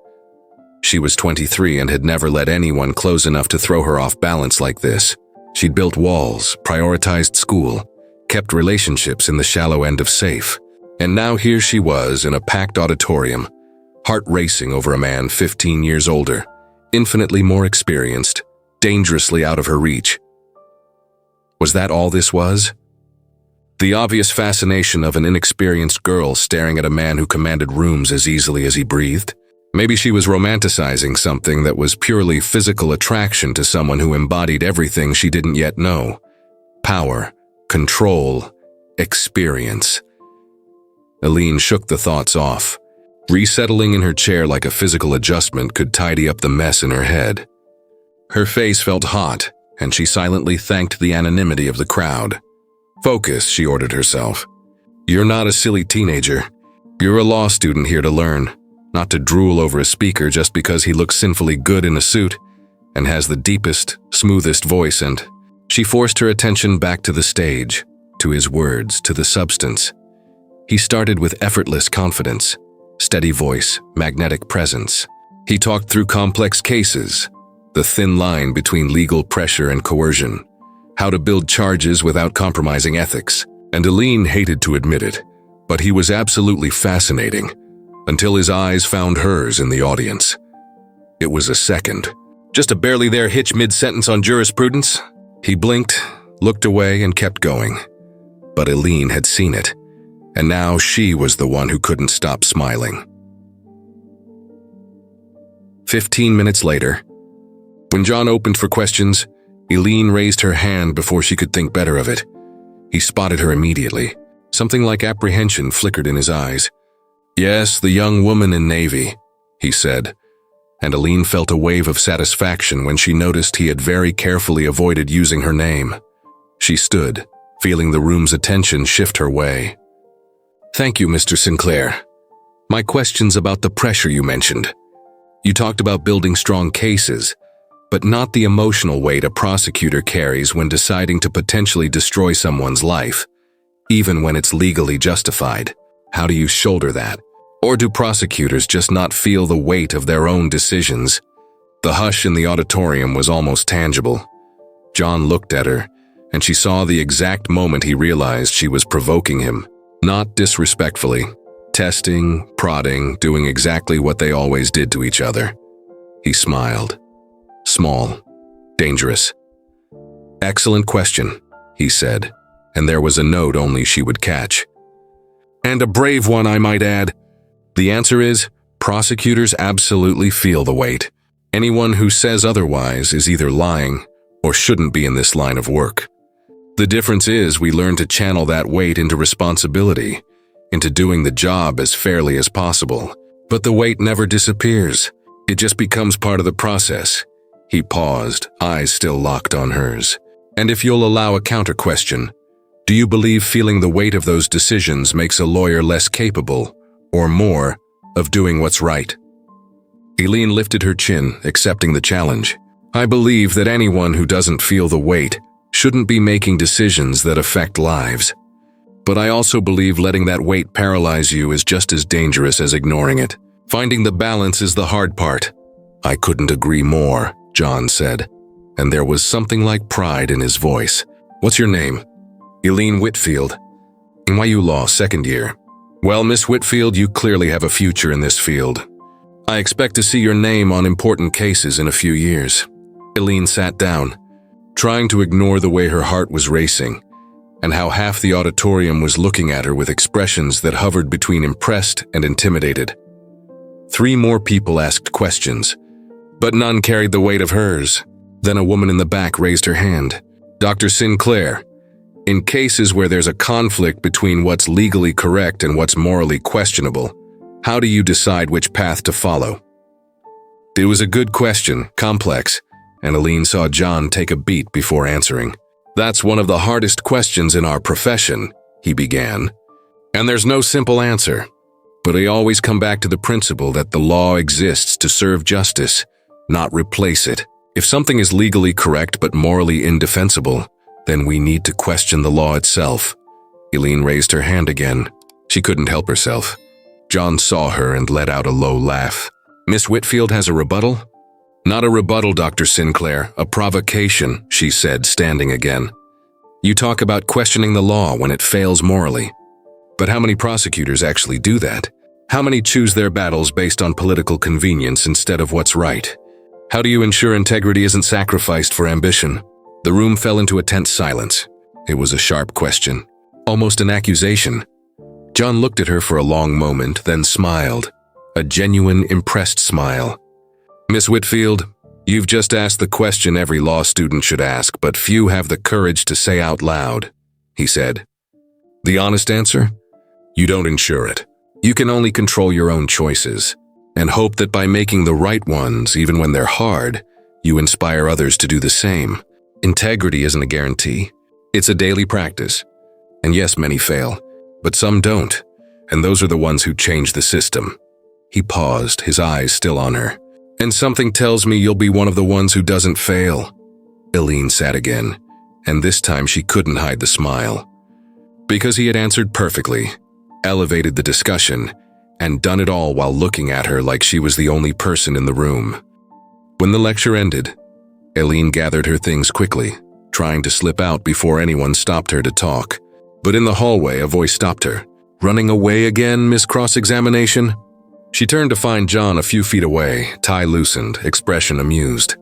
She was 23 and had never let anyone close enough to throw her off balance like this. She'd built walls, prioritized school, kept relationships in the shallow end of safe. And now here she was in a packed auditorium, heart racing over a man 15 years older, infinitely more experienced, dangerously out of her reach. Was that all this was? The obvious fascination of an inexperienced girl staring at a man who commanded rooms as easily as he breathed? Maybe she was romanticizing something that was purely physical attraction to someone who embodied everything she didn't yet know. Power, control, experience. Eline shook the thoughts off. Resettling in her chair like a physical adjustment could tidy up the mess in her head. Her face felt hot, and she silently thanked the anonymity of the crowd. "Focus," she ordered herself. "You're not a silly teenager. You're a law student here to learn, not to drool over a speaker just because he looks sinfully good in a suit and has the deepest, smoothest voice." And she forced her attention back to the stage, to his words, to the substance. He started with effortless confidence, steady voice, magnetic presence. He talked through complex cases, the thin line between legal pressure and coercion, how to build charges without compromising ethics. And Eline hated to admit it, but he was absolutely fascinating, until his eyes found hers in the audience. It was a second. Just a barely there hitch mid-sentence on jurisprudence. He blinked, looked away, and kept going. But Eline had seen it, and now she was the one who couldn't stop smiling. 15 minutes later, when John opened for questions, Eline raised her hand before she could think better of it. He spotted her immediately. Something like apprehension flickered in his eyes. "Yes, the young woman in navy," he said, and Eline felt a wave of satisfaction when she noticed he had very carefully avoided using her name. She stood, feeling the room's attention shift her way. "Thank you, Mr. Sinclair. My question's about the pressure you mentioned. You talked about building strong cases, but not the emotional weight a prosecutor carries when deciding to potentially destroy someone's life, even when it's legally justified. How do you shoulder that? Or do prosecutors just not feel the weight of their own decisions?" The hush in the auditorium was almost tangible. John looked at her, and she saw the exact moment he realized she was provoking him, not disrespectfully, testing, prodding, doing exactly what they always did to each other. He smiled. Small, dangerous. "Excellent question," he said, and there was a note only she would catch. "And a brave one, I might add. The answer is, prosecutors absolutely feel the weight. Anyone who says otherwise is either lying or shouldn't be in this line of work." The difference is we learn to channel that weight into responsibility, into doing the job as fairly as possible. But the weight never disappears. It just becomes part of the process. He paused, eyes still locked on hers. And if you'll allow a counter question, do you believe feeling the weight of those decisions makes a lawyer less capable, or more, of doing what's right? Eline lifted her chin, accepting the challenge. I believe that anyone who doesn't feel the weight shouldn't be making decisions that affect lives. But I also believe letting that weight paralyze you is just as dangerous as ignoring it. Finding the balance is the hard part. I couldn't agree more, John said, and there was something like pride in his voice. What's your name? Eline Whitfield. NYU Law, second year. Well, Miss Whitfield, you clearly have a future in this field. I expect to see your name on important cases in a few years. Eline sat down, trying to ignore the way her heart was racing, and how half the auditorium was looking at her with expressions that hovered between impressed and intimidated. 3 more people asked questions, but none carried the weight of hers. Then a woman in the back raised her hand. Dr. Sinclair, in cases where there's a conflict between what's legally correct and what's morally questionable, how do you decide which path to follow? It was a good question, complex, and Eline saw John take a beat before answering. That's one of the hardest questions in our profession, he began. And there's no simple answer, but I always come back to the principle that the law exists to serve justice, not replace it. If something is legally correct but morally indefensible, then we need to question the law itself. Eline raised her hand again. She couldn't help herself. John saw her and let out a low laugh. Miss Whitfield has a rebuttal? Not a rebuttal, Dr. Sinclair, a provocation, she said, standing again. You talk about questioning the law when it fails morally. But how many prosecutors actually do that? How many choose their battles based on political convenience instead of what's right? How do you ensure integrity isn't sacrificed for ambition? The room fell into a tense silence. It was a sharp question, almost an accusation. John looked at her for a long moment, then smiled, a genuine, impressed smile. Miss Whitfield, you've just asked the question every law student should ask, but few have the courage to say out loud, he said. The honest answer? You don't ensure it. You can only control your own choices, and hope that by making the right ones, even when they're hard, you inspire others to do the same. Integrity isn't a guarantee. It's a daily practice. And yes, many fail, but some don't, and those are the ones who change the system. He paused, his eyes still on her. And something tells me you'll be one of the ones who doesn't fail. Eline sat again, and this time she couldn't hide the smile. Because he had answered perfectly, elevated the discussion, and done it all while looking at her like she was the only person in the room. When the lecture ended, Eline gathered her things quickly, trying to slip out before anyone stopped her to talk. But in the hallway, a voice stopped her. Running away again, Miss Cross-Examination? She turned to find John a few feet away, tie loosened, expression amused.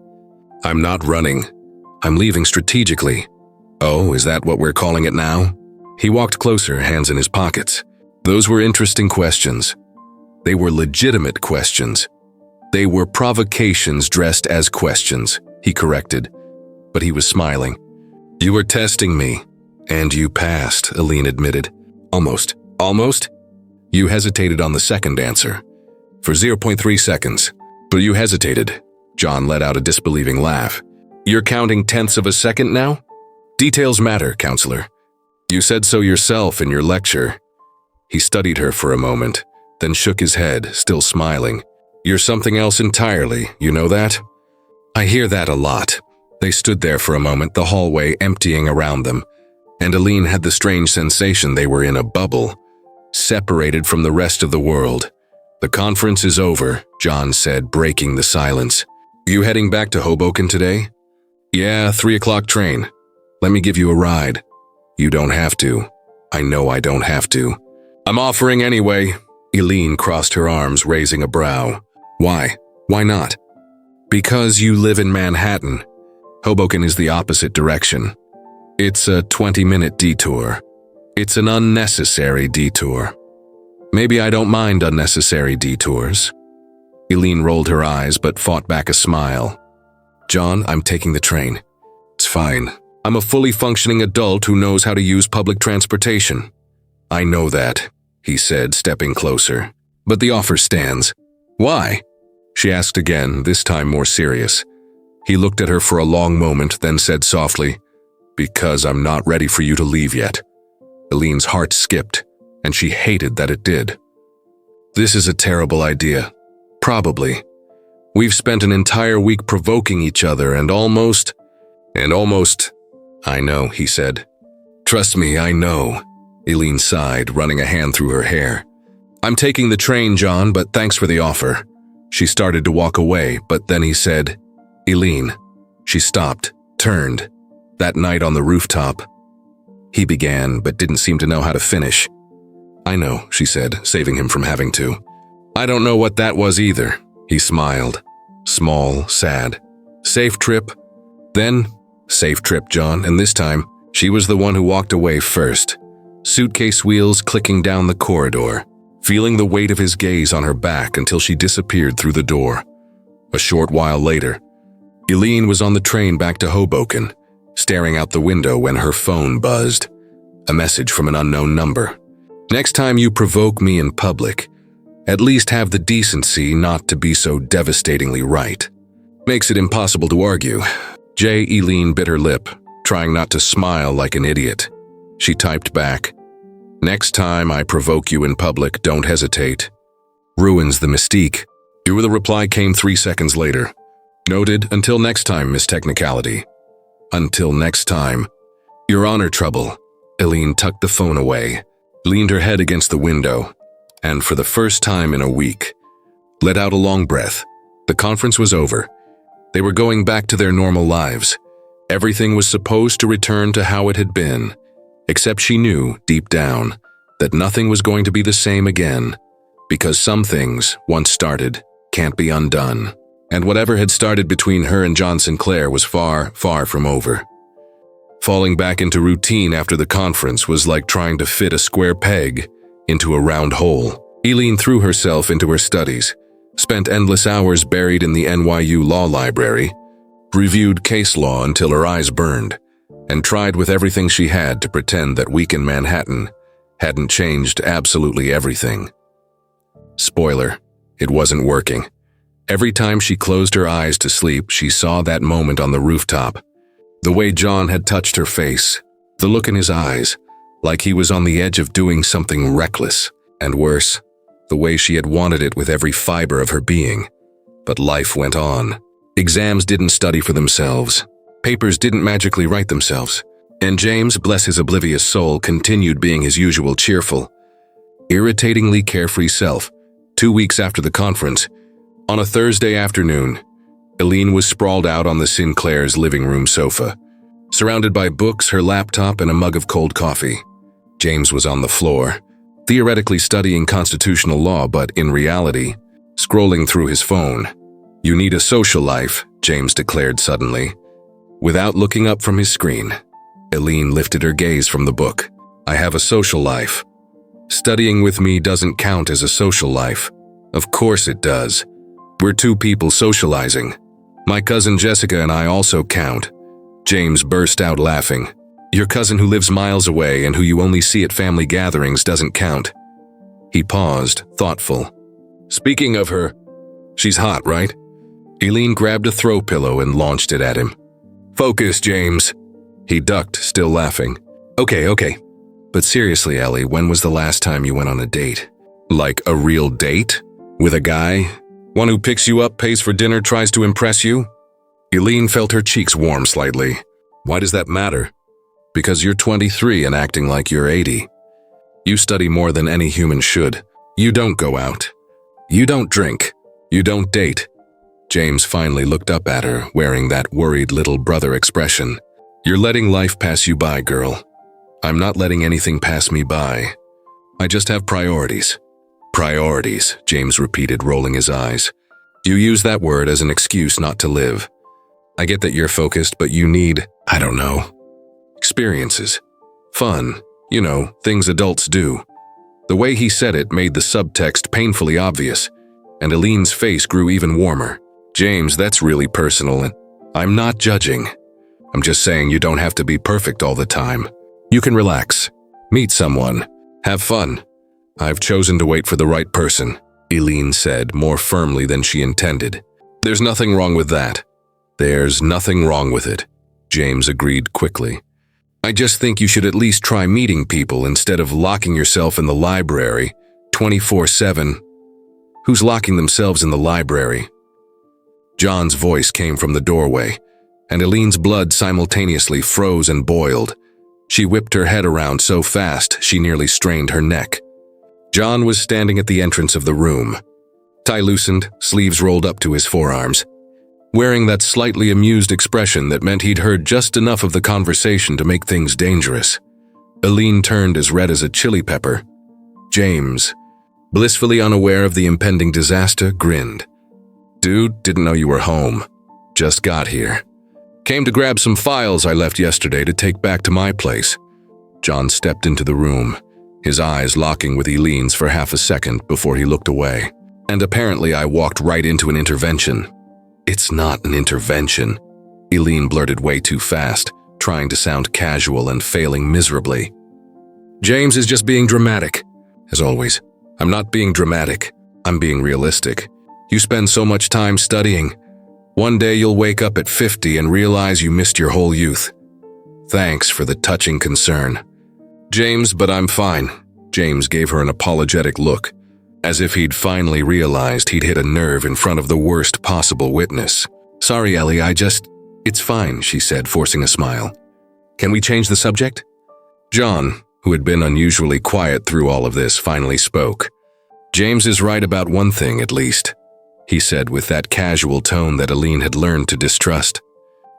I'm not running. I'm leaving strategically. Oh, is that what we're calling it now? He walked closer, hands in his pockets. Those were interesting questions. They were legitimate questions. They were provocations dressed as questions, he corrected, but he was smiling. You were testing me, and you passed, Eline admitted. Almost. Almost? You hesitated on the second answer. For 0.3 seconds. But you hesitated. John let out a disbelieving laugh. You're counting tenths of a second now? Details matter, counselor. You said so yourself in your lecture. He studied her for a moment, then shook his head, still smiling. You're something else entirely, you know that? I hear that a lot. They stood there for a moment, the hallway emptying around them, and Eline had the strange sensation they were in a bubble, separated from the rest of the world. The conference is over, John said, breaking the silence. You heading back to Hoboken today? Yeah, 3 o'clock train. Let me give you a ride. You don't have to. I know I don't have to. I'm offering anyway. Eline crossed her arms, raising a brow. Why? Why not? Because you live in Manhattan. Hoboken is the opposite direction. It's a 20-minute detour. It's an unnecessary detour. Maybe I don't mind unnecessary detours. Eline rolled her eyes but fought back a smile. John, I'm taking the train. It's fine. I'm a fully functioning adult who knows how to use public transportation. I know that, he said, stepping closer. But the offer stands. Why? She asked again, this time more serious. He looked at her for a long moment, then said softly, because I'm not ready for you to leave yet. Eline's heart skipped, and she hated that it did. This is a terrible idea. Probably. We've spent an entire week provoking each other and almost… I know, he said. Trust me, I know. Eline sighed, running a hand through her hair. I'm taking the train, John, but thanks for the offer. She started to walk away, but then he said, Eline. She stopped, turned. That night on the rooftop. He began, but didn't seem to know how to finish. I know, she said, saving him from having to. I don't know what that was either. He smiled. Small, sad. Safe trip? Then, safe trip, John, and this time, she was the one who walked away first. Suitcase wheels clicking down the corridor, feeling the weight of his gaze on her back until she disappeared through the door. A short while later, Eline was on the train back to Hoboken, staring out the window when her phone buzzed. A message from an unknown number. Next time you provoke me in public, at least have the decency not to be so devastatingly right. Makes it impossible to argue. Eline bit her lip, trying not to smile like an idiot. She typed back, next time I provoke you in public, don't hesitate. Ruins the mystique. The reply came 3 seconds later. Noted, until next time, Miss Technicality. Until next time. Your honor, trouble. Eline tucked the phone away, leaned her head against the window, and for the first time in a week, let out a long breath. The conference was over. They were going back to their normal lives. Everything was supposed to return to how it had been, except she knew, deep down, that nothing was going to be the same again, because some things, once started, can't be undone. And whatever had started between her and John Sinclair was far, far from over. Falling back into routine after the conference was like trying to fit a square peg into a round hole. Eline threw herself into her studies, spent endless hours buried in the NYU Law Library, reviewed case law until her eyes burned, and tried with everything she had to pretend that week in Manhattan hadn't changed absolutely everything. Spoiler, it wasn't working. Every time she closed her eyes to sleep, she saw that moment on the rooftop. The way John had touched her face, the look in his eyes, like he was on the edge of doing something reckless, and worse, the way she had wanted it with every fiber of her being. But life went on. Exams didn't study for themselves. Papers didn't magically write themselves. And James, bless his oblivious soul, continued being his usual cheerful, irritatingly carefree self. 2 weeks after the conference, on a Thursday afternoon, Eline was sprawled out on the Sinclairs' living room sofa, surrounded by books, her laptop, and a mug of cold coffee. James was on the floor, theoretically studying constitutional law, but in reality, scrolling through his phone. You need a social life, James declared suddenly. Without looking up from his screen, Eline lifted her gaze from the book. I have a social life. Studying with me doesn't count as a social life. Of course it does. We're two people socializing. My cousin Jessica and I also count. James burst out laughing. Your cousin who lives miles away and who you only see at family gatherings doesn't count. He paused, thoughtful. Speaking of her, she's hot, right? Eline grabbed a throw pillow and launched it at him. Focus, James. He ducked, still laughing. Okay. But seriously, Ellie, when was the last time you went on a date? Like a real date? With a guy? One who picks you up, pays for dinner, tries to impress you? Eline felt her cheeks warm slightly. Why does that matter? Because you're 23 and acting like you're 80. You study more than any human should. You don't go out. You don't drink. You don't date. James finally looked up at her, wearing that worried little brother expression. You're letting life pass you by, girl. I'm not letting anything pass me by. I just have priorities. Priorities, James repeated, rolling his eyes. You use that word as an excuse not to live. I get that you're focused, but you need, I don't know, experiences. Fun, things adults do. The way he said it made the subtext painfully obvious, and Eline's face grew even warmer. James, that's really personal, and I'm not judging. I'm just saying you don't have to be perfect all the time. You can relax, meet someone, have fun. I've chosen to wait for the right person, Eline said more firmly than she intended. There's nothing wrong with that. There's nothing wrong with it, James agreed quickly. I just think you should at least try meeting people instead of locking yourself in the library 24/7. Who's locking themselves in the library? John's voice came from the doorway, and Eline's blood simultaneously froze and boiled. She whipped her head around so fast she nearly strained her neck. John was standing at the entrance of the room, tie loosened, sleeves rolled up to his forearms, wearing that slightly amused expression that meant he'd heard just enough of the conversation to make things dangerous. Eline turned as red as a chili pepper. James, blissfully unaware of the impending disaster, grinned. Dude, didn't know you were home. Just got here. Came to grab some files I left yesterday to take back to my place. John stepped into the room, his eyes locking with Eline's for half a second before he looked away. And apparently I walked right into an intervention. It's not an intervention, Eline blurted way too fast, trying to sound casual and failing miserably. James is just being dramatic. As always, I'm not being dramatic. I'm being realistic. You spend so much time studying. One day you'll wake up at 50 and realize you missed your whole youth. Thanks for the touching concern. James, but I'm fine. James gave her an apologetic look, as if he'd finally realized he'd hit a nerve in front of the worst possible witness. Sorry, Ellie, It's fine, she said, forcing a smile. Can we change the subject? John, who had been unusually quiet through all of this, finally spoke. James is right about one thing, at least, he said with that casual tone that Eline had learned to distrust.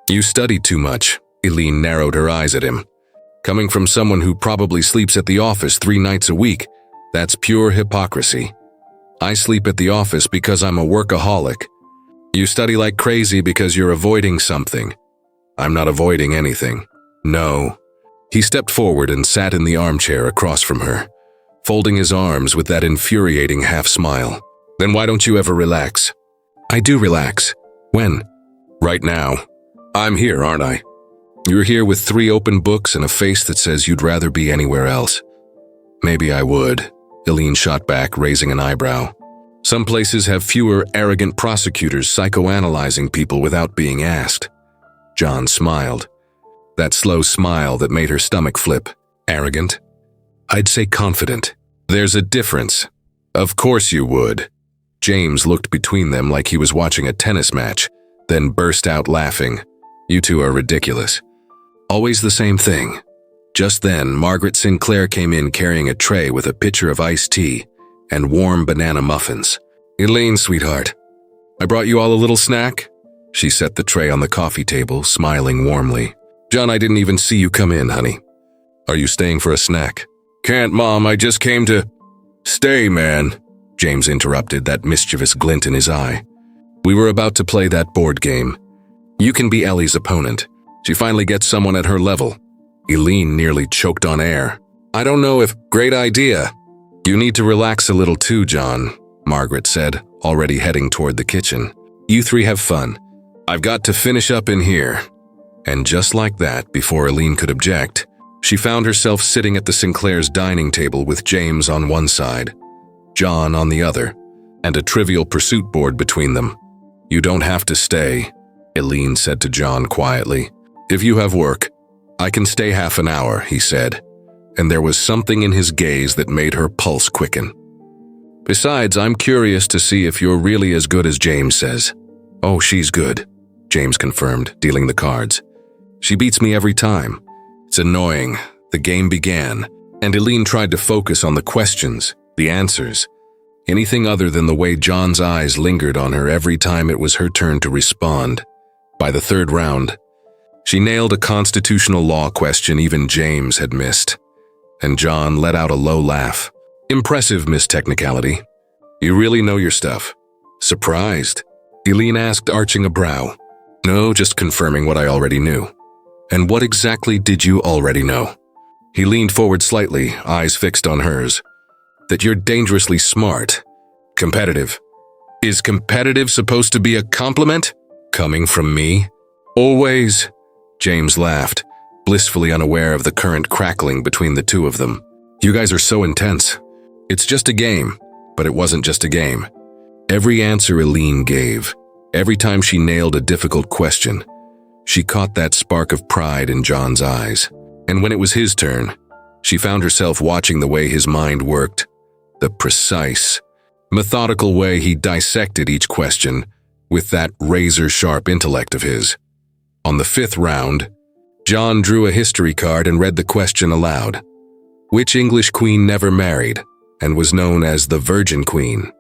You study too much, Eline narrowed her eyes at him. Coming from someone who probably sleeps at the office 3 nights a week, that's pure hypocrisy. I sleep at the office because I'm a workaholic. You study like crazy because you're avoiding something. I'm not avoiding anything. No. He stepped forward and sat in the armchair across from her, folding his arms with that infuriating half-smile. Then why don't you ever relax? I do relax. When? Right now. I'm here, aren't I? You're here with 3 open books and a face that says you'd rather be anywhere else. Maybe I would, Eline shot back, raising an eyebrow. Some places have fewer arrogant prosecutors psychoanalyzing people without being asked. John smiled. That slow smile that made her stomach flip. Arrogant? I'd say confident. There's a difference. Of course you would. James looked between them like he was watching a tennis match, then burst out laughing. You two are ridiculous. Always the same thing. Just then, Margaret Sinclair came in carrying a tray with a pitcher of iced tea and warm banana muffins. Eline, sweetheart, I brought you all a little snack? She set the tray on the coffee table, smiling warmly. John, I didn't even see you come in, honey. Are you staying for a snack? Can't, Mom, I just came to… Stay, man, James interrupted, that mischievous glint in his eye. We were about to play that board game. You can be Ellie's opponent. She finally gets someone at her level. Eline nearly choked on air. I don't know if… Great idea. You need to relax a little too, John, Margaret said, already heading toward the kitchen. You 3 have fun. I've got to finish up in here. And just like that, before Eline could object, she found herself sitting at the Sinclair's dining table with James on one side, John on the other, and a Trivial Pursuit board between them. You don't have to stay, Eline said to John quietly. If you have work, I can stay half an hour, he said, and there was something in his gaze that made her pulse quicken. Besides, I'm curious to see if you're really as good as James says. Oh, she's good, James confirmed, dealing the cards. She beats me every time. It's annoying. The game began, and Eline tried to focus on the questions, the answers, anything other than the way John's eyes lingered on her every time it was her turn to respond. By the 3rd round, she nailed a constitutional law question even James had missed, and John let out a low laugh. Impressive, Miss Technicality. You really know your stuff. Surprised? Eline asked, arching a brow. No, just confirming what I already knew. And what exactly did you already know? He leaned forward slightly, eyes fixed on hers. That you're dangerously smart. Competitive. Is competitive supposed to be a compliment? Coming from me? Always. James laughed, blissfully unaware of the current crackling between the two of them. You guys are so intense. It's just a game, but it wasn't just a game. Every answer Eline gave, every time she nailed a difficult question, she caught that spark of pride in John's eyes. And when it was his turn, she found herself watching the way his mind worked, the precise, methodical way he dissected each question with that razor-sharp intellect of his. On the 5th round, John drew a history card and read the question aloud. Which English queen never married and was known as the Virgin Queen?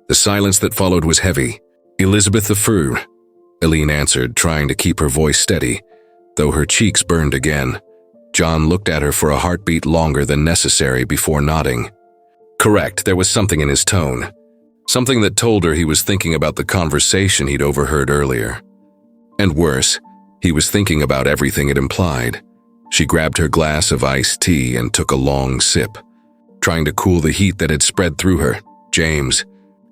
The silence that followed was heavy. Elizabeth I, Eline answered, trying to keep her voice steady, though her cheeks burned again. John looked at her for a heartbeat longer than necessary before nodding. Correct, there was something in his tone. Something that told her he was thinking about the conversation he'd overheard earlier. And worse, he was thinking about everything it implied. She grabbed her glass of iced tea and took a long sip, trying to cool the heat that had spread through her. James,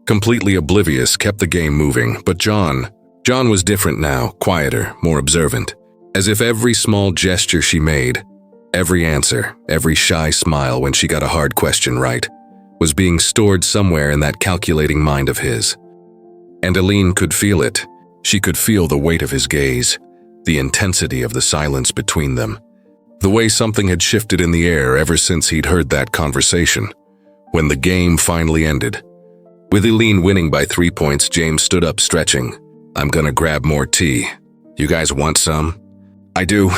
completely oblivious, kept the game moving, but John was different now, quieter, more observant. As if every small gesture she made, every answer, every shy smile when she got a hard question right, was being stored somewhere in that calculating mind of his. And Eline could feel it. She could feel the weight of his gaze, the intensity of the silence between them, the way something had shifted in the air ever since he'd heard that conversation. When the game finally ended, with Eline winning by 3 points, James stood up, stretching. I'm gonna grab more tea. You guys want some? I do,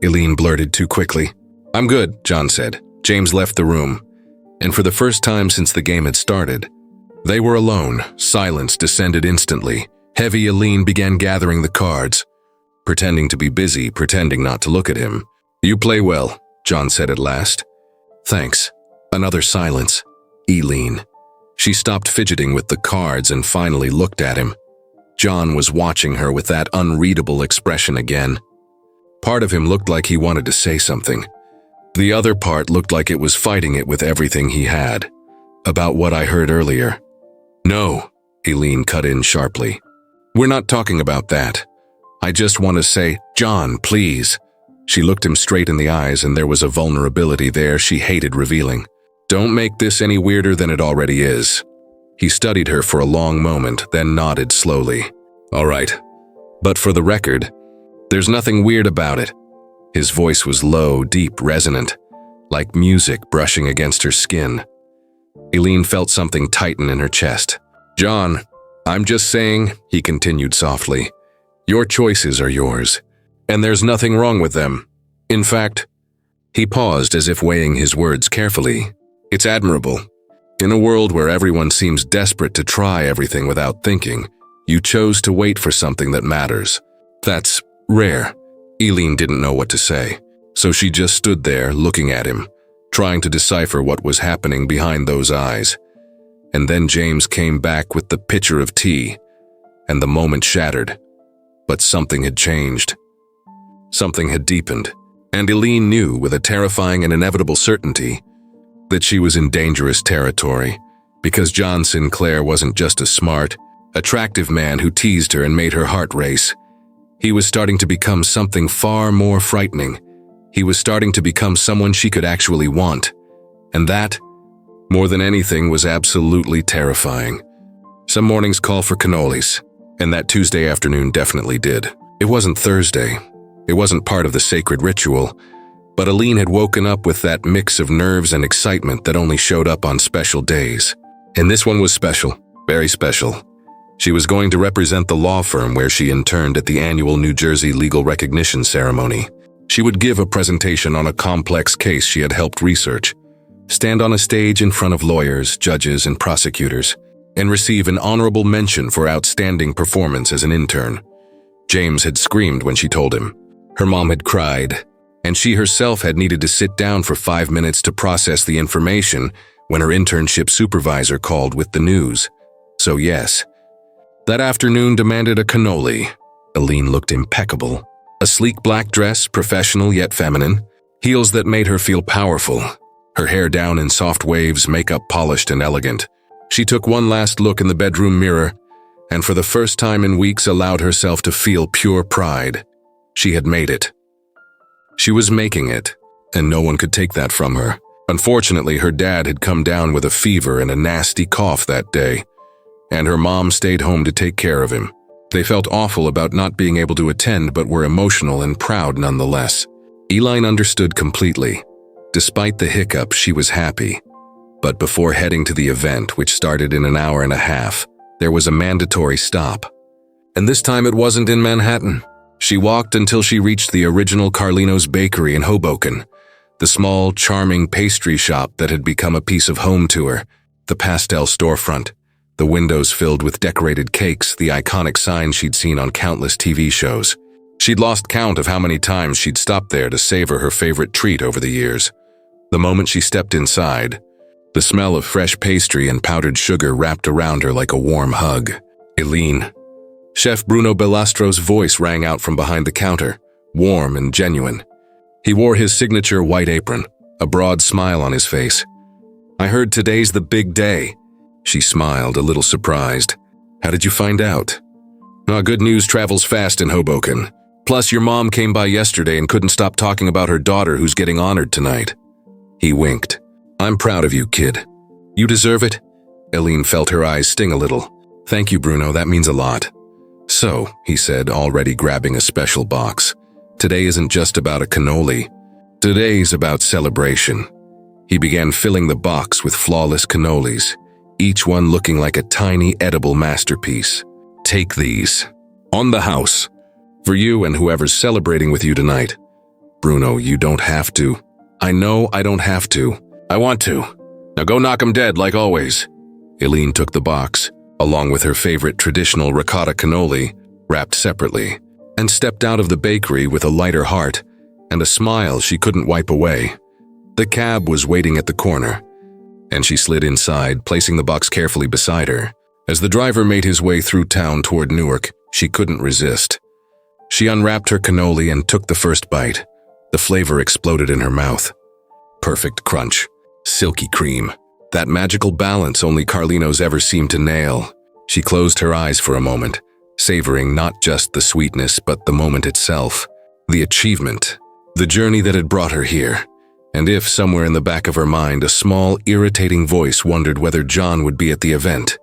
Eline blurted too quickly. I'm good, John said. James left the room, and for the first time since the game had started, they were alone. Silence descended instantly. Heavy Eline began gathering the cards, pretending to be busy, pretending not to look at him. You play well, John said at last. Thanks. Another silence. Eline. She stopped fidgeting with the cards and finally looked at him. John was watching her with that unreadable expression again. Part of him looked like he wanted to say something. The other part looked like it was fighting it with everything he had. About what I heard earlier. No, Eline cut in sharply. We're not talking about that. I just want to say, John, please. She looked him straight in the eyes, and there was a vulnerability there she hated revealing. Don't make this any weirder than it already is. He studied her for a long moment, then nodded slowly. All right. But for the record, there's nothing weird about it. His voice was low, deep, resonant, like music brushing against her skin. Eline felt something tighten in her chest. John, I'm just saying, he continued softly, your choices are yours, and there's nothing wrong with them. In fact, he paused as if weighing his words carefully. It's admirable. In a world where everyone seems desperate to try everything without thinking, you chose to wait for something that matters. That's rare. Eline didn't know what to say, so she just stood there looking at him, trying to decipher what was happening behind those eyes. And then James came back with the pitcher of tea, and the moment shattered. But something had changed. Something had deepened, and Eline knew with a terrifying and inevitable certainty that she was in dangerous territory, because John Sinclair wasn't just a smart, attractive man who teased her and made her heart race. He was starting to become something far more frightening. He was starting to become someone she could actually want. And that, more than anything, was absolutely terrifying. Some mornings call for cannolis, and that Tuesday afternoon definitely did. It wasn't Thursday. It wasn't part of the sacred ritual, but Eline had woken up with that mix of nerves and excitement that only showed up on special days. And this one was special, very special. She was going to represent the law firm where she interned at the annual New Jersey legal recognition ceremony. She would give a presentation on a complex case she had helped research, stand on a stage in front of lawyers, judges, and prosecutors, and receive an honorable mention for outstanding performance as an intern. James had screamed when she told him. Her mom had cried, and she herself had needed to sit down for 5 minutes to process the information when her internship supervisor called with the news. So yes, that afternoon demanded a cannoli. Eline looked impeccable. A sleek black dress, professional yet feminine, heels that made her feel powerful, her hair down in soft waves, makeup polished and elegant. She took one last look in the bedroom mirror, and for the first time in weeks allowed herself to feel pure pride. She had made it. She was making it, and no one could take that from her. Unfortunately, her dad had come down with a fever and a nasty cough that day, and her mom stayed home to take care of him. They felt awful about not being able to attend, but were emotional and proud nonetheless. Eline understood completely. Despite the hiccup, she was happy. But before heading to the event, which started in an hour and a half, there was a mandatory stop. And this time it wasn't in Manhattan. She walked until she reached the original Carlino's Bakery in Hoboken, the small, charming pastry shop that had become a piece of home to her, the pastel storefront, the windows filled with decorated cakes, the iconic signs she'd seen on countless TV shows. She'd lost count of how many times she'd stopped there to savor her favorite treat over the years. The moment she stepped inside, the smell of fresh pastry and powdered sugar wrapped around her like a warm hug. Eline. Chef Bruno Bellastro's voice rang out from behind the counter, warm and genuine. He wore his signature white apron, a broad smile on his face. "I heard today's the big day." She smiled, a little surprised. "How did you find out?" "Good news travels fast in Hoboken. Plus, your mom came by yesterday and couldn't stop talking about her daughter who's getting honored tonight." He winked. "I'm proud of you, kid. You deserve it." Eline felt her eyes sting a little. "Thank you, Bruno, that means a lot." "So," he said, already grabbing a special box, "today isn't just about a cannoli. Today's about celebration." He began filling the box with flawless cannolis, each one looking like a tiny edible masterpiece. "Take these. On the house. For you and whoever's celebrating with you tonight." "Bruno, you don't have to." "I know I don't have to. I want to. Now go knock 'em dead like always." Eline took the box, along with her favorite traditional ricotta cannoli, wrapped separately, and stepped out of the bakery with a lighter heart and a smile she couldn't wipe away. The cab was waiting at the corner, and she slid inside, placing the box carefully beside her. As the driver made his way through town toward Newark, she couldn't resist. She unwrapped her cannoli and took the first bite. The flavor exploded in her mouth. Perfect crunch, silky cream, that magical balance only Carlino's ever seemed to nail. She closed her eyes for a moment, savoring not just the sweetness but the moment itself, the achievement, the journey that had brought her here. And if, somewhere in the back of her mind, a small, irritating voice wondered whether John would be at the event.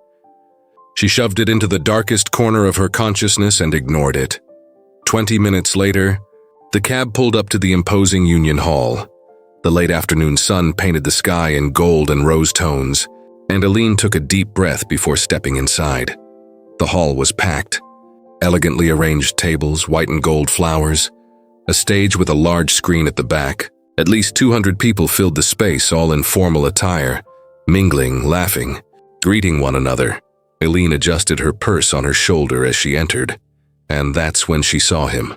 She shoved it into the darkest corner of her consciousness and ignored it. 20 minutes later, the cab pulled up to the imposing Union Hall. The late afternoon sun painted the sky in gold and rose tones, and Eline took a deep breath before stepping inside. The hall was packed. Elegantly arranged tables, white and gold flowers, a stage with a large screen at the back. At least 200 people filled the space, all in formal attire, mingling, laughing, greeting one another. Eline adjusted her purse on her shoulder as she entered, and that's when she saw him.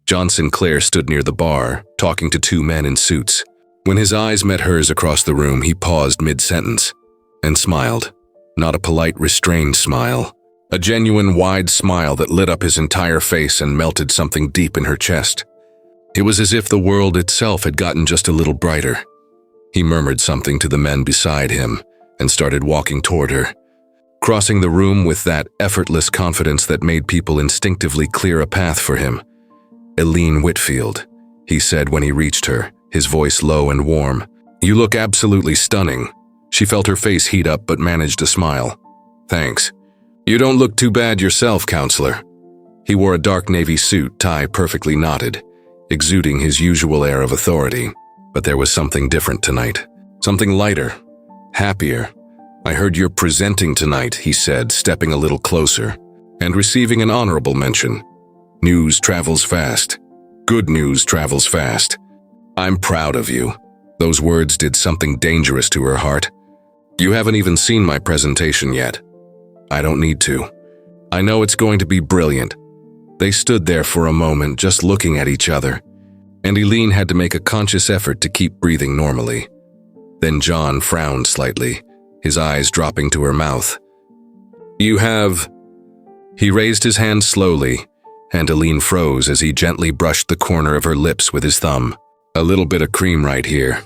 John Sinclair stood near the bar, talking to two men in suits. When his eyes met hers across the room, he paused mid-sentence and smiled. Not a polite, restrained smile. A genuine, wide smile that lit up his entire face and melted something deep in her chest. It was as if the world itself had gotten just a little brighter. He murmured something to the men beside him and started walking toward her, crossing the room with that effortless confidence that made people instinctively clear a path for him. "Eline Whitfield," he said when he reached her, his voice low and warm. "You look absolutely stunning." She felt her face heat up but managed a smile. "Thanks. You don't look too bad yourself, counselor." He wore a dark navy suit, tie perfectly knotted, exuding his usual air of authority. But there was something different tonight. Something lighter, happier. "I heard you're presenting tonight," he said, stepping a little closer, "and receiving an honorable mention. News travels fast. Good news travels fast. I'm proud of you." Those words did something dangerous to her heart. "You haven't even seen my presentation yet." "I don't need to. I know it's going to be brilliant." They stood there for a moment, just looking at each other, and Eline had to make a conscious effort to keep breathing normally. Then John frowned slightly, his eyes dropping to her mouth. "You have..." He raised his hand slowly, and Eline froze as he gently brushed the corner of her lips with his thumb. "A little bit of cream right here."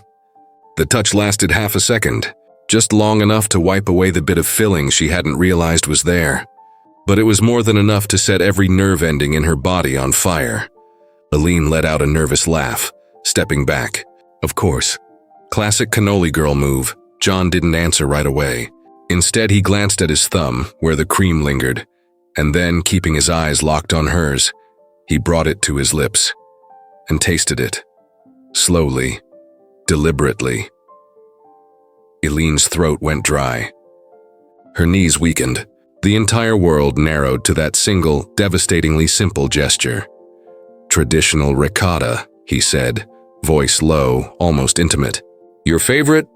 The touch lasted half a second, just long enough to wipe away the bit of filling she hadn't realized was there. But it was more than enough to set every nerve ending in her body on fire. Eline let out a nervous laugh, stepping back. Of course. Classic cannoli girl move. John didn't answer right away. Instead, he glanced at his thumb, where the cream lingered, and then, keeping his eyes locked on hers, he brought it to his lips and tasted it. Slowly, deliberately. Eline's throat went dry. Her knees weakened. The entire world narrowed to that single, devastatingly simple gesture. "Traditional ricotta," he said, voice low, almost intimate. "Your favorite?"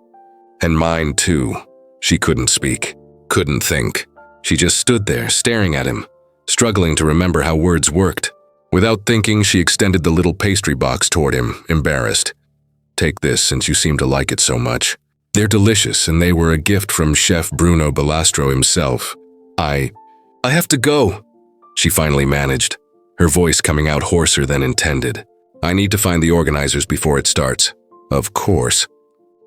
"And mine too." She couldn't speak, couldn't think. She just stood there, staring at him, struggling to remember how words worked. Without thinking, she extended the little pastry box toward him, embarrassed. "Take this since you seem to like it so much. They're delicious, and they were a gift from Chef Bruno Balastro himself. I have to go," she finally managed, her voice coming out hoarser than intended. "I need to find the organizers before it starts." "Of course."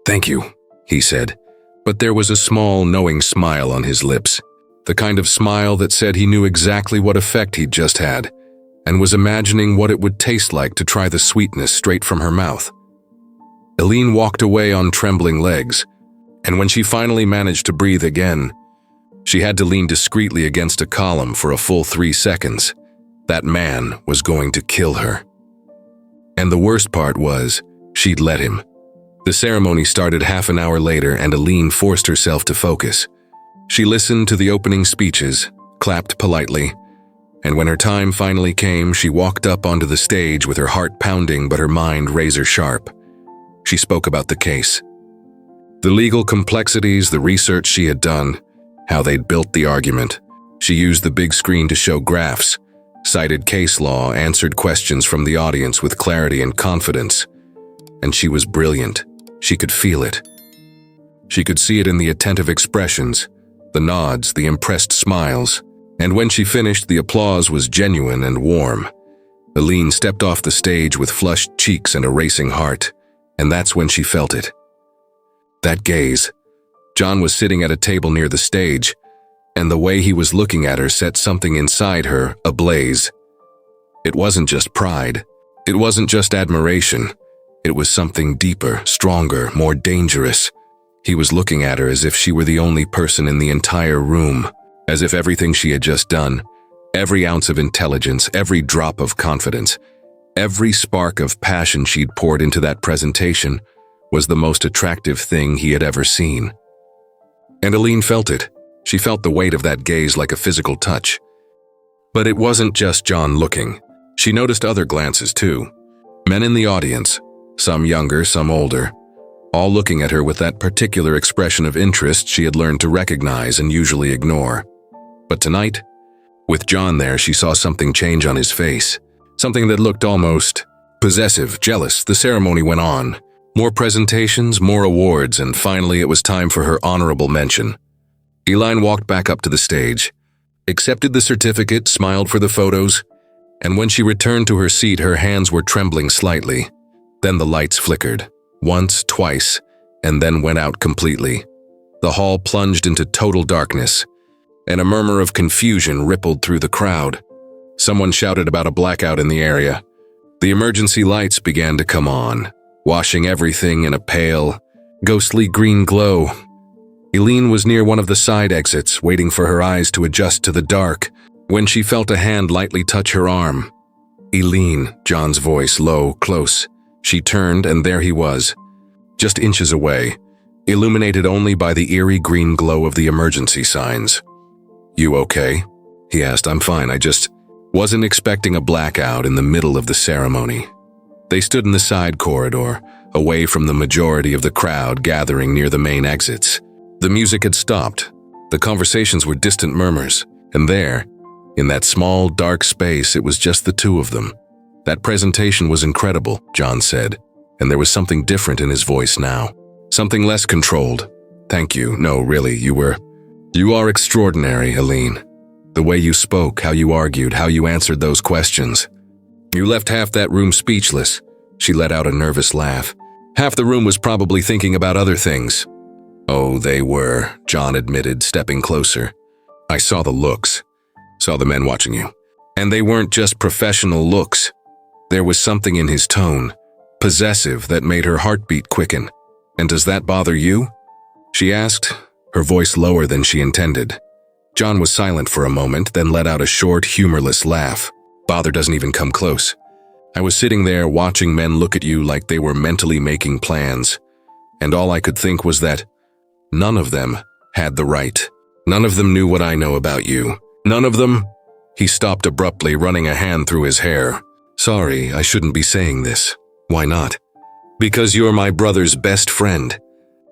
"Thank you," he said, but there was a small, knowing smile on his lips, the kind of smile that said he knew exactly what effect he'd just had, and was imagining what it would taste like to try the sweetness straight from her mouth. Eline walked away on trembling legs, and when she finally managed to breathe again, she had to lean discreetly against a column for a full 3 seconds. That man was going to kill her. And the worst part was, she'd let him. The ceremony started half an hour later, and Eline forced herself to focus. She listened to the opening speeches, clapped politely, and when her time finally came, she walked up onto the stage with her heart pounding but her mind razor sharp. She spoke about the case. The legal complexities, the research she had done, how they'd built the argument. She used the big screen to show graphs, cited case law, answered questions from the audience with clarity and confidence. And she was brilliant. She could feel it. She could see it in the attentive expressions, the nods, the impressed smiles. And when she finished, the applause was genuine and warm. Eline stepped off the stage with flushed cheeks and a racing heart, and that's when she felt it. That gaze. John was sitting at a table near the stage, and the way he was looking at her set something inside her ablaze. It wasn't just pride. It wasn't just admiration. It was something deeper, stronger, more dangerous. He was looking at her as if she were the only person in the entire room, as if everything she had just done, every ounce of intelligence, every drop of confidence, every spark of passion she'd poured into that presentation was the most attractive thing he had ever seen. And Eline felt it. She felt the weight of that gaze like a physical touch. But it wasn't just John looking. She noticed other glances too. Men in the audience, some younger, some older, all looking at her with that particular expression of interest she had learned to recognize and usually ignore. But tonight, with John there, she saw something change on his face. Something that looked almost possessive, jealous. The ceremony went on. More presentations, more awards, and finally it was time for her honorable mention. Eline walked back up to the stage, accepted the certificate, smiled for the photos, and when she returned to her seat, her hands were trembling slightly. Then the lights flickered, once, twice, and then went out completely. The hall plunged into total darkness, and a murmur of confusion rippled through the crowd. Someone shouted about a blackout in the area. The emergency lights began to come on, washing everything in a pale, ghostly green glow. Eline was near one of the side exits, waiting for her eyes to adjust to the dark, when she felt a hand lightly touch her arm. "Eline," John's voice, low, close. She turned, and there he was, just inches away, illuminated only by the eerie green glow of the emergency signs. "You okay?" he asked. "I'm fine. I just wasn't expecting a blackout in the middle of the ceremony." They stood in the side corridor, away from the majority of the crowd gathering near the main exits. The music had stopped. The conversations were distant murmurs, and there, in that small, dark space, it was just the two of them. "That presentation was incredible," John said, and there was something different in his voice now. Something less controlled. "Thank you. No, really, you are extraordinary, Eline. The way you spoke, how you argued, how you answered those questions. You left half that room speechless." She let out a nervous laugh. "Half the room was probably thinking about other things." "Oh, they were," John admitted, stepping closer. "I saw the looks. Saw the men watching you. And they weren't just professional looks. There was something in his tone, possessive, that made her heartbeat quicken. "And does that bother you?" she asked, her voice lower than she intended. John was silent for a moment, then let out a short, humorless laugh. "Bother doesn't even come close. I was sitting there watching men look at you like they were mentally making plans, and all I could think was that none of them had the right. None of them knew what I know about you. None of them—" He stopped abruptly, running a hand through his hair. "Sorry, I shouldn't be saying this." "Why not?" "Because you're my brother's best friend.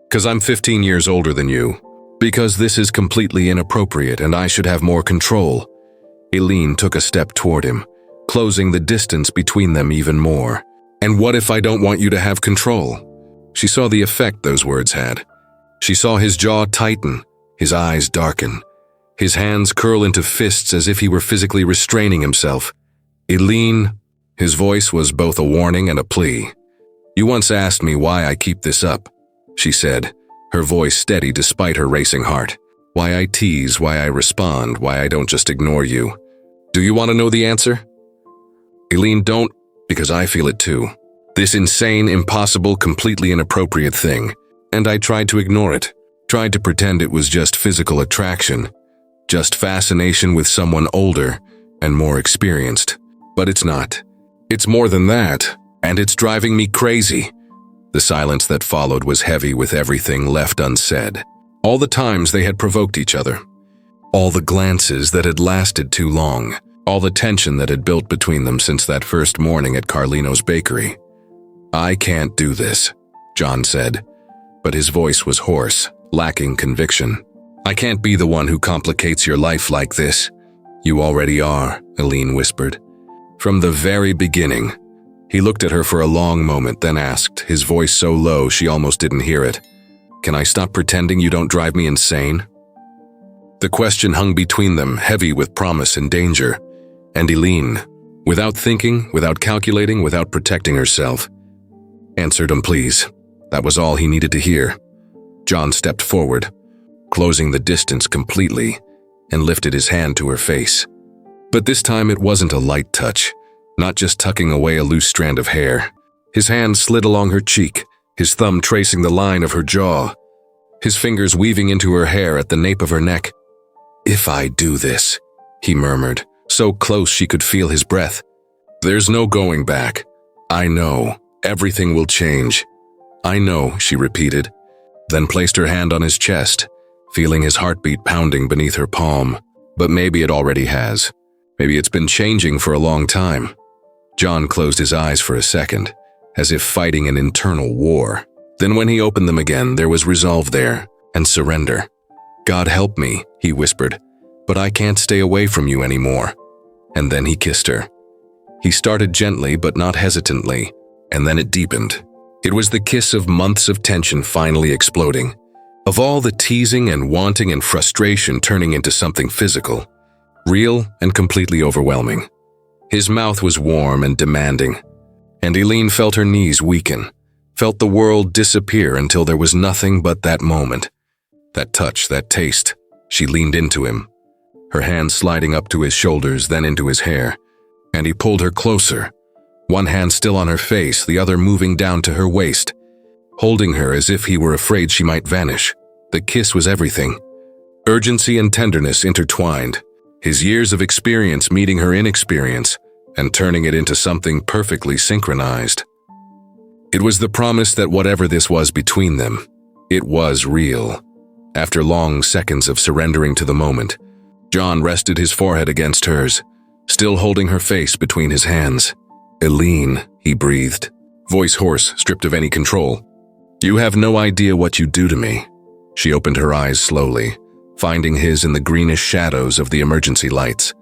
Because I'm 15 years older than you. Because this is completely inappropriate and I should have more control." Eline took a step toward him, closing the distance between them even more. "And what if I don't want you to have control?" She saw the effect those words had. She saw his jaw tighten, his eyes darken, his hands curl into fists as if he were physically restraining himself. "Eline," his voice was both a warning and a plea. "You once asked me why I keep this up," she said, her voice steady despite her racing heart. "Why I tease, why I respond, why I don't just ignore you. Do you want to know the answer?" "Eline, don't, because I feel it too. This insane, impossible, completely inappropriate thing. And I tried to ignore it, tried to pretend it was just physical attraction, just fascination with someone older and more experienced. But it's not. It's more than that, and it's driving me crazy." The silence that followed was heavy with everything left unsaid. All the times they had provoked each other. All the glances that had lasted too long. All the tension that had built between them since that first morning at Carlino's bakery. "I can't do this," John said, but his voice was hoarse, lacking conviction. "I can't be the one who complicates your life like this." "You already are," Eline whispered. "From the very beginning." He looked at her for a long moment, then asked, his voice so low she almost didn't hear it, "Can I stop pretending you don't drive me insane?" The question hung between them, heavy with promise and danger. And Eline, without thinking, without calculating, without protecting herself, answered him, "Please." That was all he needed to hear. John stepped forward, closing the distance completely, and lifted his hand to her face. But this time it wasn't a light touch, not just tucking away a loose strand of hair. His hand slid along her cheek, his thumb tracing the line of her jaw, his fingers weaving into her hair at the nape of her neck. "If I do this," he murmured, so close she could feel his breath. "There's no going back. I know. Everything will change." "I know," she repeated, then placed her hand on his chest, feeling his heartbeat pounding beneath her palm. But maybe it already has. Maybe it's been changing for a long time. John closed his eyes for a second, as if fighting an internal war. Then when he opened them again, there was resolve there, and surrender. "God help me," he whispered, "but I can't stay away from you anymore." And then he kissed her. He started gently but not hesitantly, and then it deepened. It was the kiss of months of tension finally exploding, of all the teasing and wanting and frustration turning into something physical, real and completely overwhelming. His mouth was warm and demanding, and Eline felt her knees weaken, felt the world disappear until there was nothing but that moment. That touch, that taste. She leaned into him, her hands sliding up to his shoulders, then into his hair, and he pulled her closer, one hand still on her face, the other moving down to her waist, holding her as if he were afraid she might vanish. The kiss was everything. Urgency and tenderness intertwined, his years of experience meeting her inexperience and turning it into something perfectly synchronized. It was the promise that whatever this was between them, it was real. After long seconds of surrendering to the moment, John rested his forehead against hers, still holding her face between his hands. "Eline," he breathed, voice hoarse, stripped of any control. "You have no idea what you do to me." She opened her eyes slowly, finding his in the greenish shadows of the emergency lights.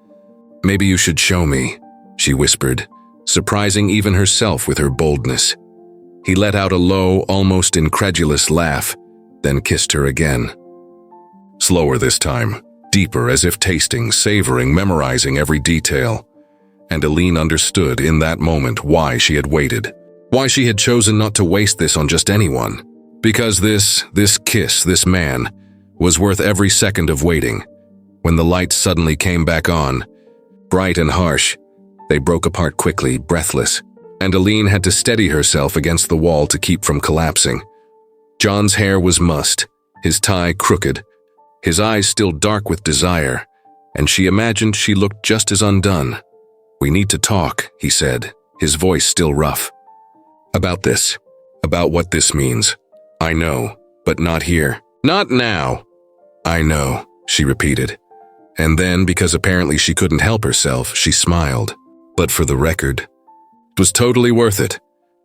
"Maybe you should show me," she whispered, surprising even herself with her boldness. He let out a low, almost incredulous laugh, then kissed her again. Slower this time, deeper, as if tasting, savoring, memorizing every detail. And Eline understood in that moment why she had waited, why she had chosen not to waste this on just anyone. Because this kiss, this man, was worth every second of waiting. When the lights suddenly came back on, bright and harsh, They broke apart quickly, breathless, and Eline had to steady herself against the wall to keep from collapsing. John's hair was mussed, his tie crooked, his eyes still dark with desire, and she imagined she looked just as undone. "We need to talk," he said, his voice still rough. "About this. About what this means. I know, but not here. Not now." "I know," she repeated. And then, because apparently she couldn't help herself, she smiled. "But for the record, it was totally worth it."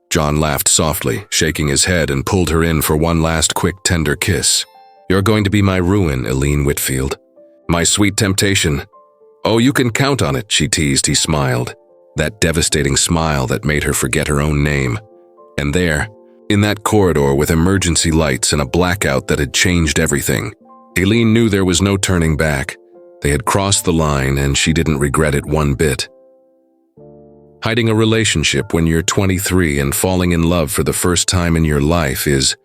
John laughed softly, shaking his head, and pulled her in for one last quick, tender kiss. "You're going to be my ruin, Eline Whitfield. My sweet temptation. Oh, you can count on it," she teased. He smiled. That devastating smile that made her forget her own name. And there, in that corridor with emergency lights and a blackout that had changed everything, Eline knew there was no turning back. They had crossed the line, and she didn't regret it one bit. Hiding a relationship when you're 23 and falling in love for the first time in your life is,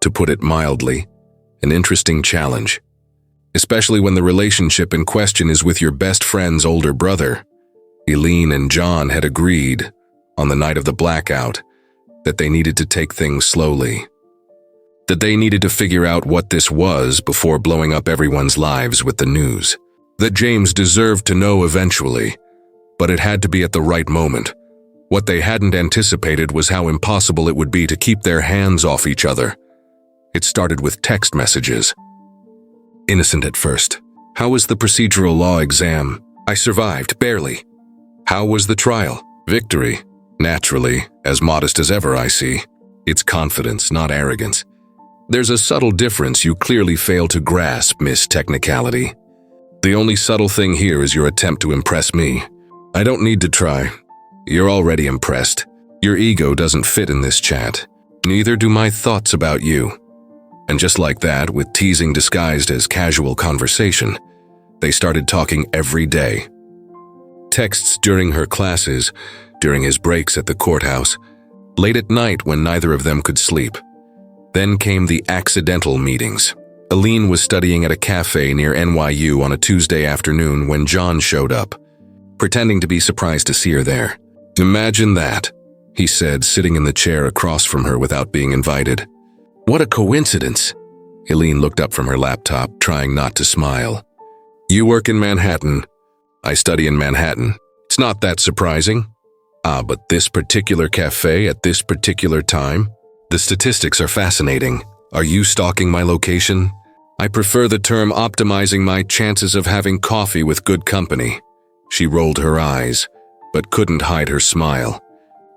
to put it mildly, an interesting challenge. Especially when the relationship in question is with your best friend's older brother. Eline and John had agreed, on the night of the blackout, that they needed to take things slowly. That they needed to figure out what this was before blowing up everyone's lives with the news. That James deserved to know eventually, but it had to be at the right moment. What they hadn't anticipated was how impossible it would be to keep their hands off each other. It started with text messages. Innocent at first. "How was the procedural law exam? I survived, barely. How was the trial? Victory. Naturally, as modest as ever, I see. It's confidence, not arrogance. There's a subtle difference you clearly fail to grasp, Miss Technicality. The only subtle thing here is your attempt to impress me. I don't need to try. You're already impressed. Your ego doesn't fit in this chat. Neither do my thoughts about you." And just like that, with teasing disguised as casual conversation, they started talking every day. Texts during her classes, during his breaks at the courthouse, late at night when neither of them could sleep. Then came the accidental meetings. Eline was studying at a cafe near NYU on a Tuesday afternoon when John showed up, pretending to be surprised to see her there. "Imagine that," he said, sitting in the chair across from her without being invited. "What a coincidence." Eline looked up from her laptop, trying not to smile. "You work in Manhattan. I study in Manhattan. It's not that surprising. But this particular cafe at this particular time? The statistics are fascinating. Are you stalking my location? I prefer the term optimizing my chances of having coffee with good company." She rolled her eyes, but couldn't hide her smile.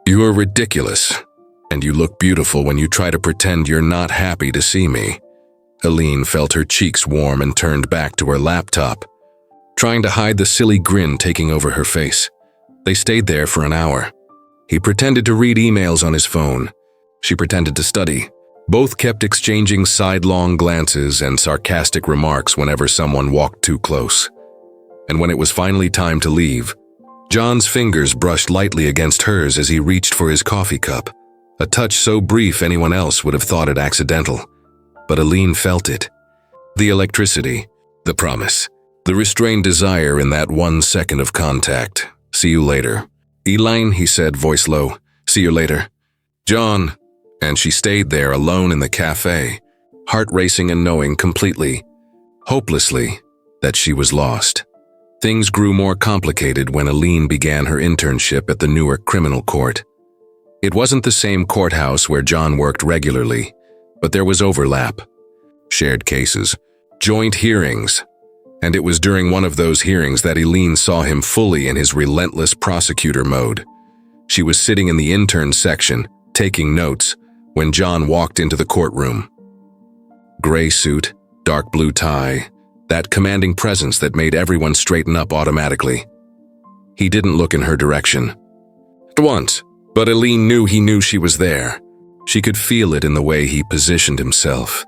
"You are ridiculous, and you look beautiful when you try to pretend you're not happy to see me." Eline felt her cheeks warm and turned back to her laptop, trying to hide the silly grin taking over her face. They stayed there for an hour. He pretended to read emails on his phone. She pretended to study. Both kept exchanging sidelong glances and sarcastic remarks whenever someone walked too close. And when it was finally time to leave, John's fingers brushed lightly against hers as he reached for his coffee cup, a touch so brief anyone else would have thought it accidental. But Eline felt it. The electricity, the promise, the restrained desire in that 1 second of contact. "See you later." "Eline," he said, voice low. "See you later." "John." And she stayed there alone in the cafe, heart racing and knowing completely, hopelessly, that she was lost. Things grew more complicated when Eline began her internship at the Newark Criminal Court. It wasn't the same courthouse where John worked regularly, but there was overlap. Shared cases, joint hearings, and it was during one of those hearings that Eline saw him fully in his relentless prosecutor mode. She was sitting in the intern section, taking notes, when John walked into the courtroom. Gray suit, dark blue tie, that commanding presence that made everyone straighten up automatically. He didn't look in her direction. At once, but Eline knew he knew she was there. She could feel it in the way he positioned himself,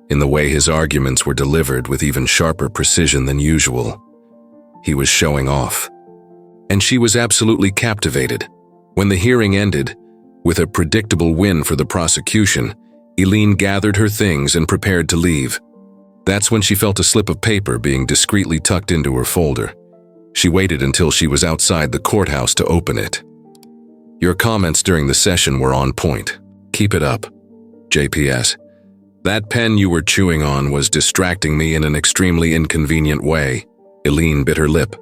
in the way his arguments were delivered with even sharper precision than usual. He was showing off. And she was absolutely captivated. When the hearing ended, with a predictable win for the prosecution, Eline gathered her things and prepared to leave. That's when she felt a slip of paper being discreetly tucked into her folder. She waited until she was outside the courthouse to open it. Your comments during the session were on point. Keep it up. JPS. That pen you were chewing on was distracting me in an extremely inconvenient way. Eline bit her lip.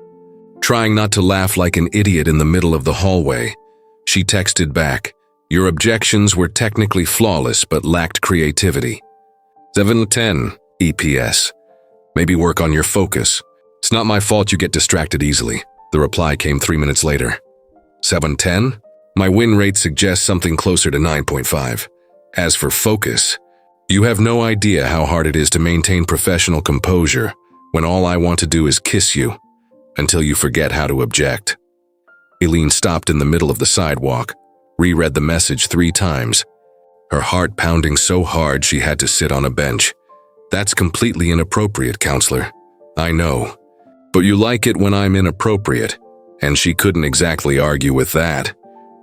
Trying not to laugh like an idiot in the middle of the hallway, she texted back, your objections were technically flawless but lacked creativity. 710, EPS. Maybe work on your focus. It's not my fault you get distracted easily. The reply came 3 minutes later. 710? My win rate suggests something closer to 9.5. As for focus, you have no idea how hard it is to maintain professional composure when all I want to do is kiss you until you forget how to object. Eline stopped in the middle of the sidewalk, reread the message 3 times, her heart pounding so hard she had to sit on a bench. That's completely inappropriate, counselor. I know. But you like it when I'm inappropriate, and she couldn't exactly argue with that.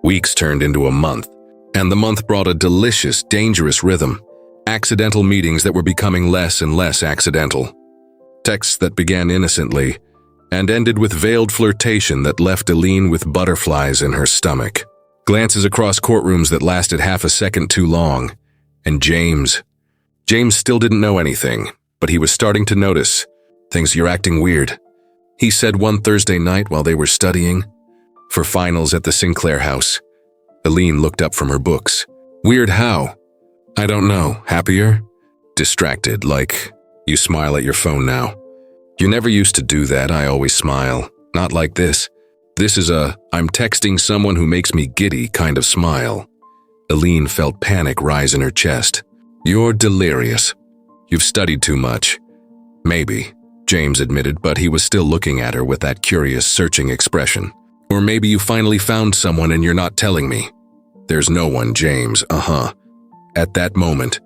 Weeks turned into a month, and the month brought a delicious, dangerous rhythm. Accidental meetings that were becoming less and less accidental. Texts that began innocently and ended with veiled flirtation that left Eline with butterflies in her stomach. Glances across courtrooms that lasted half a second too long. And James still didn't know anything, but he was starting to notice. Things, you're acting weird. He said one Thursday night while they were studying for finals at the Sinclair house. Eline looked up from her books. Weird how? I don't know. Happier? Distracted, like you smile at your phone now. You never used to do that. I always smile. Not like this. This is a I'm texting someone who makes me giddy kind of smile. Eline felt panic rise in her chest. You're delirious. You've studied too much. Maybe, James admitted, but he was still looking at her with that curious, searching expression. Or maybe you finally found someone and you're not telling me. There's no one, James, At that moment,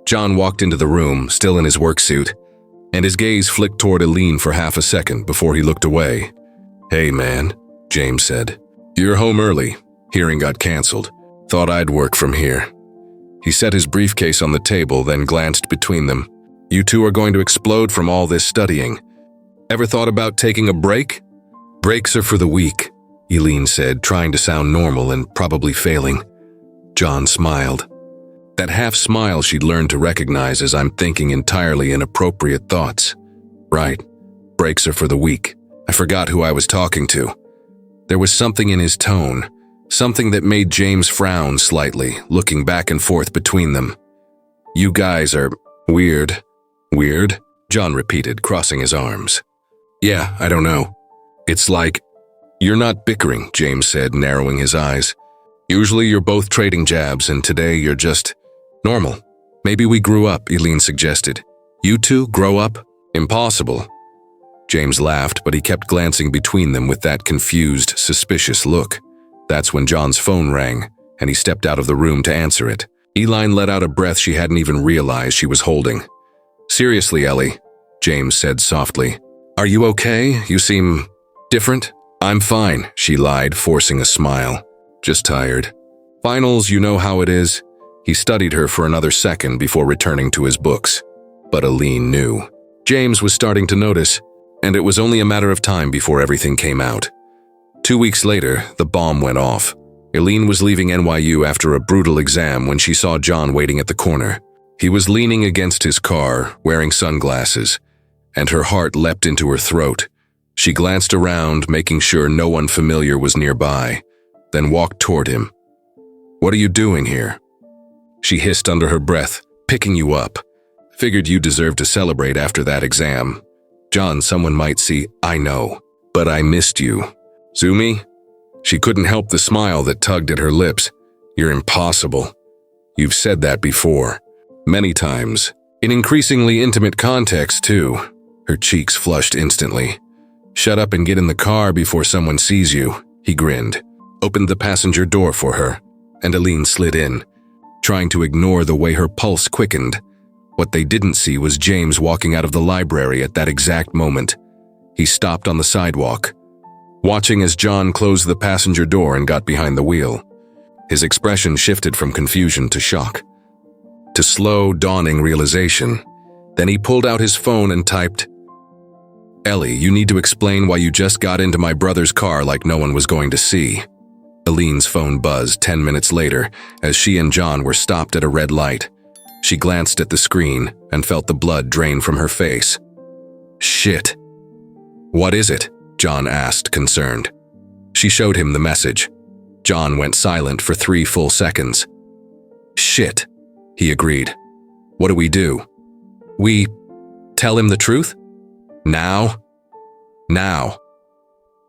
John walked into the room, still in his work suit, and his gaze flicked toward Eline for half a second before he looked away. Hey, man, James said. You're home early. Hearing got canceled. Thought I'd work from here. He set his briefcase on the table, then glanced between them. You two are going to explode from all this studying. Ever thought about taking a break? Breaks are for the weak, Eline said, trying to sound normal and probably failing. John smiled. That half smile she'd learned to recognize as I'm thinking entirely inappropriate thoughts. Right, breaks are for the weak. I forgot who I was talking to. There was something in his tone, something that made James frown slightly, looking back and forth between them. You guys are weird. Weird? John repeated, crossing his arms. Yeah, I don't know. It's like, you're not bickering, James said, narrowing his eyes. Usually you're both trading jabs, and today you're just normal. Maybe we grew up, Eline suggested. You two grow up? Impossible. James laughed, but he kept glancing between them with that confused, suspicious look. That's when John's phone rang, and he stepped out of the room to answer it. Eline let out a breath she hadn't even realized she was holding. Seriously, Ellie, James said softly. Are you okay? You seem different? I'm fine, she lied, forcing a smile. Just tired. Finals, you know how it is. He studied her for another second before returning to his books. But Eline knew. James was starting to notice, and it was only a matter of time before everything came out. 2 weeks later, the bomb went off. Eline was leaving NYU after a brutal exam when she saw John waiting at the corner. He was leaning against his car, wearing sunglasses, and her heart leapt into her throat. She glanced around, making sure no one familiar was nearby, then walked toward him. What are you doing here? She hissed under her breath, picking you up. Figured you deserved to celebrate after that exam. John, someone might see, I know, but I missed you. Zumi? She couldn't help the smile that tugged at her lips. You're impossible. You've said that before. Many times. In increasingly intimate contexts, too. Her cheeks flushed instantly. Shut up and get in the car before someone sees you, he grinned. Opened the passenger door for her, and Eline slid in, trying to ignore the way her pulse quickened. What they didn't see was James walking out of the library at that exact moment. He stopped on the sidewalk, watching as John closed the passenger door and got behind the wheel. His expression shifted from confusion to shock, to slow, dawning realization. Then he pulled out his phone and typed, Ellie, you need to explain why you just got into my brother's car like no one was going to see. Eline's phone buzzed 10 minutes later as she and John were stopped at a red light. She glanced at the screen and felt the blood drain from her face. Shit. What is it? John asked, concerned. She showed him the message. John went silent for 3 full seconds. Shit, he agreed. What do we do? We tell him the truth? Now? Now.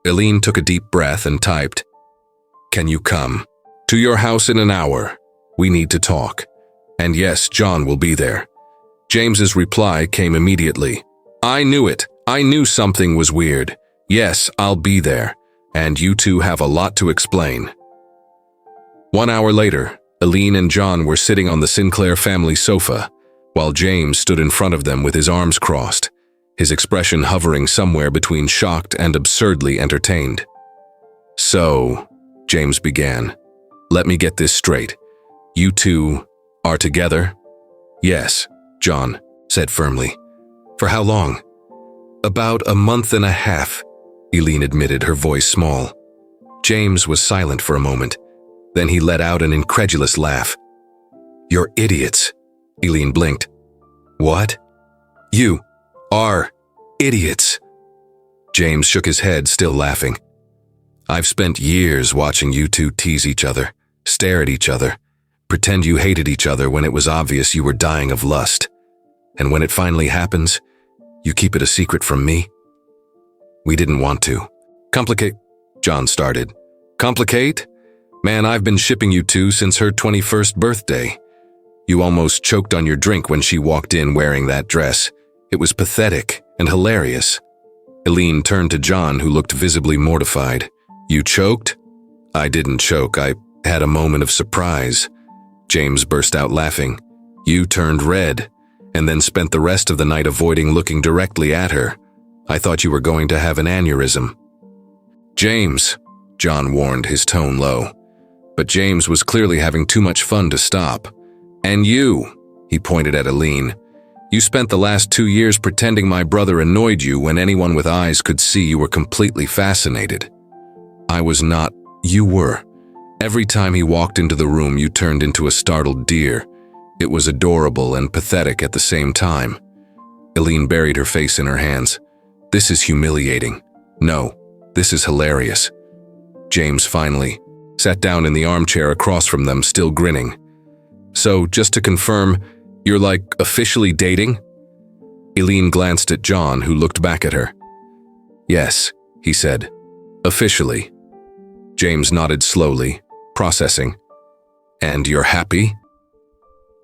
Eline took a deep breath and typed, "Can you come to your house in an hour? We need to talk. And yes, John will be there." James's reply came immediately. "I knew it. I knew something was weird. Yes, I'll be there. And you two have a lot to explain." 1 hour later, Eline and John were sitting on the Sinclair family sofa, while James stood in front of them with his arms crossed, his expression hovering somewhere between shocked and absurdly entertained. "So," James began, "let me get this straight. You two are together?" "Yes," John said firmly. "For how long?" "About a month and a half," Eline admitted, her voice small. James was silent for a moment. Then he let out an incredulous laugh. "You're idiots," Eline blinked. "What?" "You are idiots." James shook his head, still laughing. "I've spent years watching you two tease each other, stare at each other, pretend you hated each other when it was obvious you were dying of lust. And when it finally happens, you keep it a secret from me?" "We didn't want to." "Complicate," John started. "Complicate? Man, I've been shipping you two since her 21st birthday. You almost choked on your drink when she walked in wearing that dress. It was pathetic and hilarious." Eline turned to John, who looked visibly mortified. "You choked?" "I didn't choke. I had a moment of surprise." James burst out laughing. "You turned red, and then spent the rest of the night avoiding looking directly at her. I thought you were going to have an aneurysm." "James," John warned, his tone low. But James was clearly having too much fun to stop. "And you," he pointed at Eline, "you spent the last 2 years pretending my brother annoyed you when anyone with eyes could see you were completely fascinated." "I was not. You were. Every time he walked into the room, you turned into a startled deer. It was adorable and pathetic at the same time." Eline buried her face in her hands. "This is humiliating. No, this is hilarious." James finally sat down in the armchair across from them, still grinning. "So, just to confirm, you're like officially dating?" Eline glanced at John, who looked back at her. "Yes," he said, "officially." James nodded slowly, processing. "And you're happy?"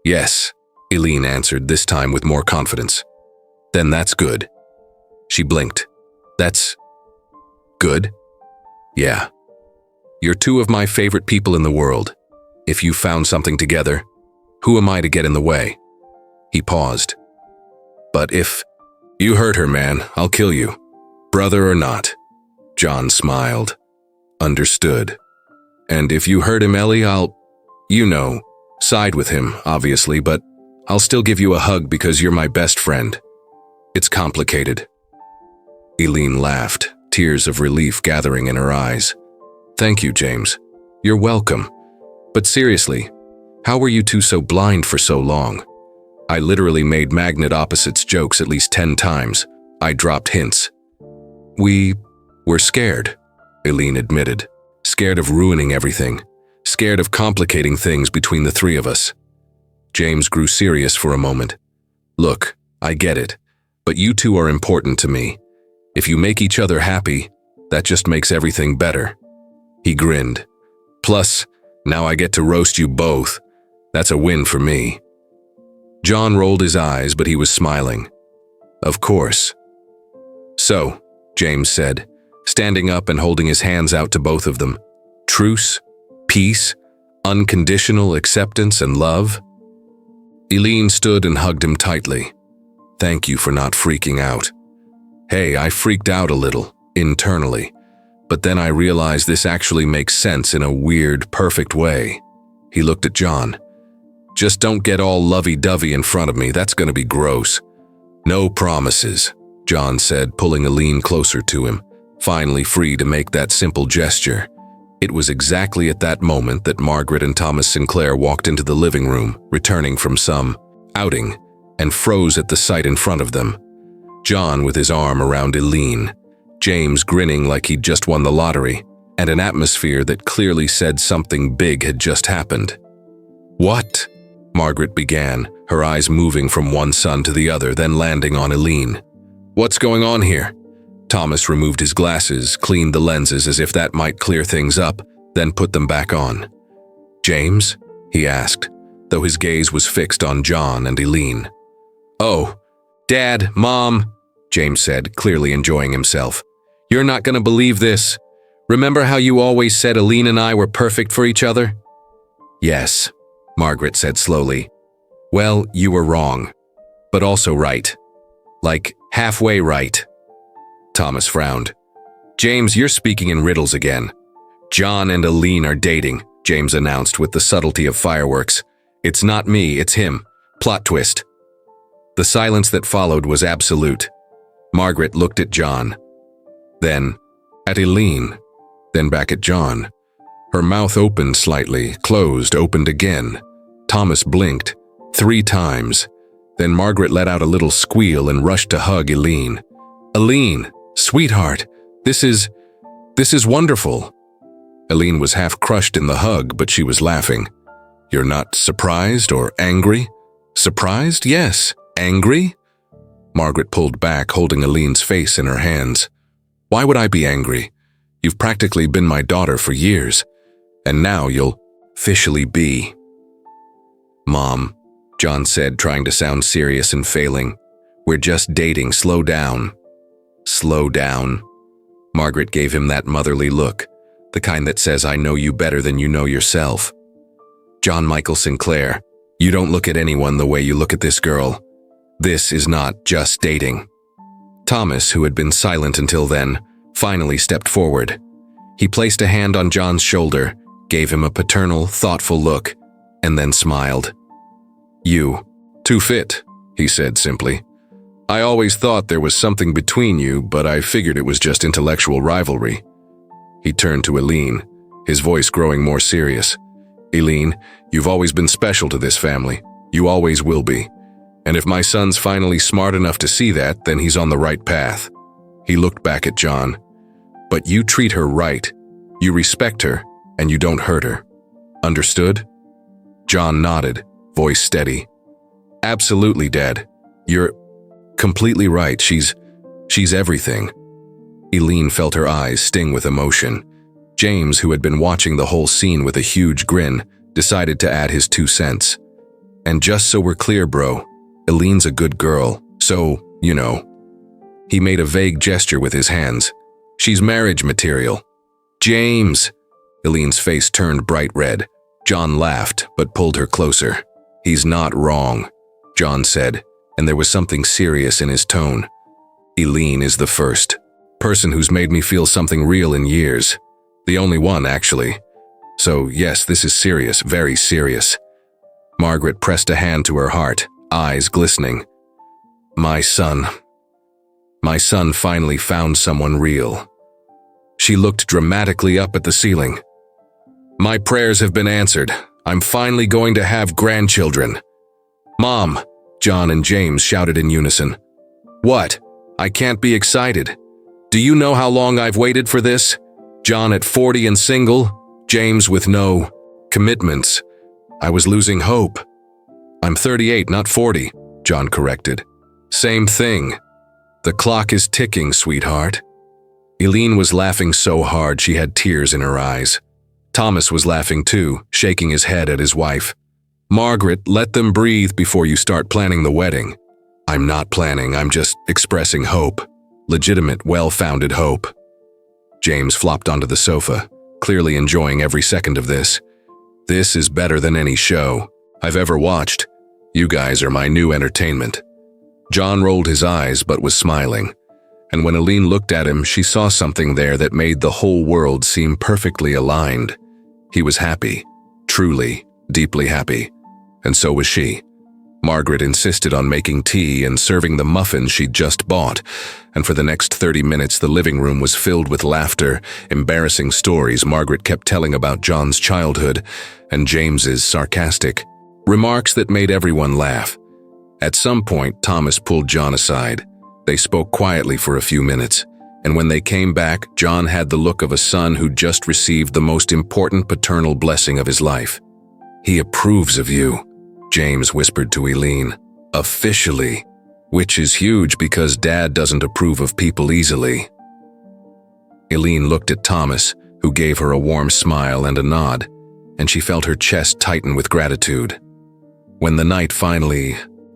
"Yes," Eline answered, this time with more confidence. "Then that's good." She blinked. "That's good?" "Yeah. You're two of my favorite people in the world. If you found something together, who am I to get in the way?" He paused. "But if you hurt her, man, I'll kill you. Brother or not." John smiled. "Understood. And if you hurt him, Ellie, I'll, side with him, obviously, but I'll still give you a hug because you're my best friend. It's complicated." Eline laughed, tears of relief gathering in her eyes. "Thank you, James. You're welcome. But seriously, how were you two so blind for so long? I literally made magnet opposites jokes at least 10 times. I dropped hints." "We were scared," Eline admitted. "Scared of ruining everything. Scared of complicating things between the 3 of us." James grew serious for a moment. "Look, I get it, but you two are important to me. If you make each other happy, that just makes everything better." He grinned. "Plus, now I get to roast you both. That's a win for me." John rolled his eyes, but he was smiling. "Of course." "So," James said, standing up and holding his hands out to both of them. "Truce, peace, unconditional acceptance and love?" Eline stood and hugged him tightly. "Thank you for not freaking out." "Hey, I freaked out a little, internally. But then I realized this actually makes sense in a weird, perfect way." He looked at John. "Just don't get all lovey-dovey in front of me, that's gonna be gross." "No promises," John said, pulling Eline closer to him, finally free to make that simple gesture. It was exactly at that moment that Margaret and Thomas Sinclair walked into the living room, returning from some outing, and froze at the sight in front of them. John with his arm around Eline, James grinning like he'd just won the lottery, and an atmosphere that clearly said something big had just happened. "What?" Margaret began, her eyes moving from one son to the other, then landing on Eline. "What's going on here?" Thomas removed his glasses, cleaned the lenses as if that might clear things up, then put them back on. "James?" he asked, though his gaze was fixed on John and Eline. "Oh, Dad, Mom," James said, clearly enjoying himself. "You're not going to believe this. Remember how you always said Eline and I were perfect for each other?" "Yes," Margaret said slowly. "Well, you were wrong, but also right. Like, halfway right." Thomas frowned. "James, you're speaking in riddles again. John and Eline are dating," James announced with the subtlety of fireworks. "It's not me, it's him. Plot twist." The silence that followed was absolute. Margaret looked at John, then at Eline, then back at John. Her mouth opened slightly, closed, opened again. Thomas blinked 3 times. Then Margaret let out a little squeal and rushed to hug Eline. "Eline, sweetheart, this is wonderful." Eline was half crushed in the hug, but she was laughing. "You're not surprised or angry?" "Surprised, yes. Angry?" Margaret pulled back, holding Eline's face in her hands. "Why would I be angry? You've practically been my daughter for years, and now you'll officially be." "Mom," John said, trying to sound serious and failing. "We're just dating. Slow down." "Slow down." Margaret gave him that motherly look, the kind that says, "I know you better than you know yourself." "John Michael Sinclair, you don't look at anyone the way you look at this girl. This is not just dating." Thomas, who had been silent until then, finally stepped forward. He placed a hand on John's shoulder, gave him a paternal, thoughtful look, and then smiled. "You, too fit," he said simply. "I always thought there was something between you, but I figured it was just intellectual rivalry." He turned to Eline, his voice growing more serious. "Eline, you've always been special to this family. You always will be. And if my son's finally smart enough to see that, then he's on the right path." He looked back at John. "But you treat her right. You respect her, and you don't hurt her. Understood?" John nodded, voice steady. "Absolutely, Dad. You're completely right. She's everything." Eline felt her eyes sting with emotion. James, who had been watching the whole scene with a huge grin, decided to add his 2 cents. "And just so we're clear, bro, Eline's a good girl, so, you know." He made a vague gesture with his hands. "She's marriage material." "James!" Eline's face turned bright red. John laughed, but pulled her closer. "He's not wrong," John said, and there was something serious in his tone. "Eline is the first person who's made me feel something real in years. The only one, actually. So, yes, this is serious, very serious." Margaret pressed a hand to her heart, eyes glistening. My son finally found someone real." She looked dramatically up at the ceiling. "My prayers have been answered. I'm finally going to have grandchildren." "Mom," John and James shouted in unison. "What? I can't be excited. Do you know how long I've waited for this? John at 40 and single, James with no commitments. I was losing hope." "I'm 38, not 40, John corrected. "Same thing. The clock is ticking, sweetheart." Eline was laughing so hard she had tears in her eyes. Thomas was laughing too, shaking his head at his wife. "Margaret, let them breathe before you start planning the wedding." "I'm not planning, I'm just expressing hope. Legitimate, well-founded hope." James flopped onto the sofa, clearly enjoying every second of this. "This is better than any show I've ever watched. You guys are my new entertainment." John rolled his eyes but was smiling, and when Eline looked at him, she saw something there that made the whole world seem perfectly aligned. He was happy, truly, deeply happy, and so was she. Margaret insisted on making tea and serving the muffins she'd just bought, and for the next 30 minutes the living room was filled with laughter, embarrassing stories Margaret kept telling about John's childhood, and James's sarcastic remarks that made everyone laugh. At some point, Thomas pulled John aside. They spoke quietly for a few minutes, and when they came back, John had the look of a son who'd just received the most important paternal blessing of his life. "He approves of you," James whispered to Eline. "Officially," which is huge because Dad doesn't approve of people easily. Eline looked at Thomas, who gave her a warm smile and a nod, and she felt her chest tighten with gratitude. When the night finally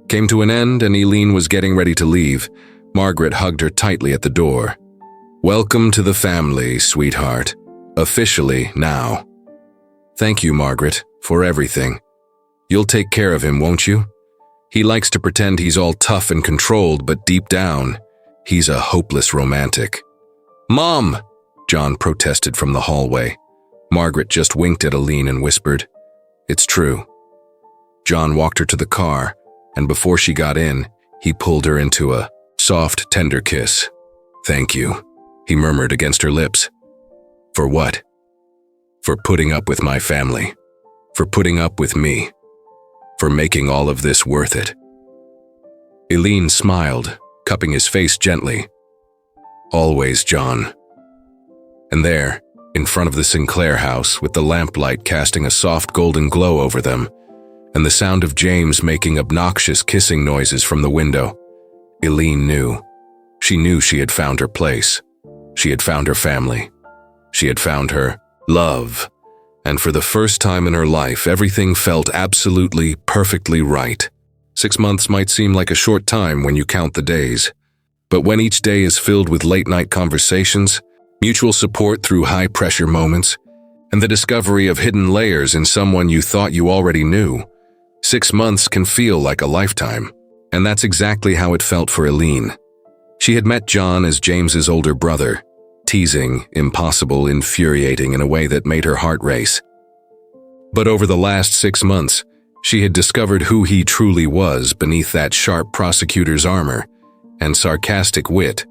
came to an end and Eline was getting ready to leave, Margaret hugged her tightly at the door. "Welcome to the family, sweetheart. Officially now." "Thank you, Margaret, for everything. You'll take care of him, won't you? He likes to pretend he's all tough and controlled, but deep down, he's a hopeless romantic." "Mom!" John protested from the hallway. Margaret just winked at Eline and whispered, "It's true." John walked her to the car, and before she got in, he pulled her into a soft, tender kiss. "Thank you," he murmured against her lips. "For what?" "For putting up with my family. For putting up with me. For making all of this worth it." Eline smiled, cupping his face gently. "Always, John." And there, in front of the Sinclair house, with the lamplight casting a soft golden glow over them, and the sound of James making obnoxious kissing noises from the window, Eline knew. She knew she had found her place. She had found her family. She had found her love. And for the first time in her life, everything felt absolutely, perfectly right. 6 months might seem like a short time when you count the days. But when each day is filled with late-night conversations, mutual support through high-pressure moments, and the discovery of hidden layers in someone you thought you already knew, 6 months can feel like a lifetime. And that's exactly how it felt for Eline. She had met John as James's older brother, teasing, impossible, infuriating in a way that made her heart race. But over the last 6 months, she had discovered who he truly was beneath that sharp prosecutor's armor and sarcastic wit.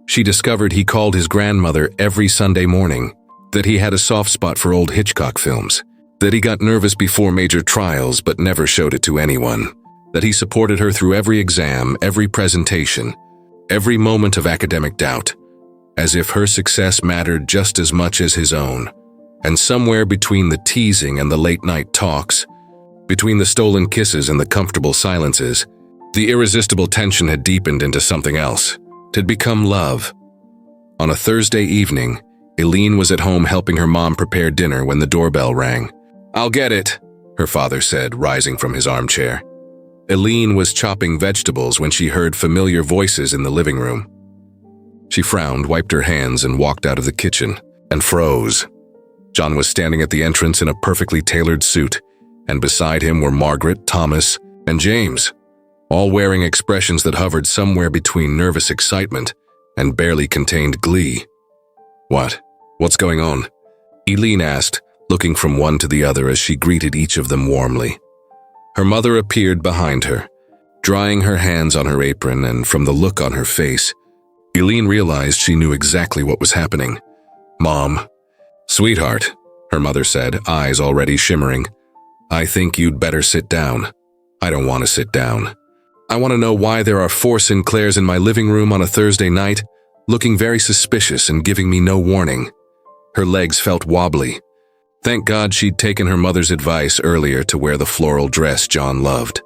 She discovered he called his grandmother every Sunday morning, that he had a soft spot for old Hitchcock films, that he got nervous before major trials but never showed it to anyone, that he supported her through every exam, every presentation, every moment of academic doubt, as if her success mattered just as much as his own. And somewhere between the teasing and the late-night talks, between the stolen kisses and the comfortable silences, the irresistible tension had deepened into something else. It had become love. On a Thursday evening, Eline was at home helping her mom prepare dinner when the doorbell rang. "I'll get it," her father said, rising from his armchair. Eline was chopping vegetables when she heard familiar voices in the living room. She frowned, wiped her hands, and walked out of the kitchen, and froze. John was standing at the entrance in a perfectly tailored suit, and beside him were Margaret, Thomas, and James, all wearing expressions that hovered somewhere between nervous excitement and barely contained glee. What's going on?" Eline asked, looking from one to the other as she greeted each of them warmly. Her mother appeared behind her, drying her hands on her apron, and from the look on her face, Eline realized she knew exactly what was happening. "Mom." "Sweetheart," her mother said, eyes already shimmering, "I think you'd better sit down." "I don't want to sit down. I want to know why there are 4 Sinclairs in my living room on a Thursday night, looking very suspicious and giving me no warning." Her legs felt wobbly. Thank God she'd taken her mother's advice earlier to wear the floral dress John loved.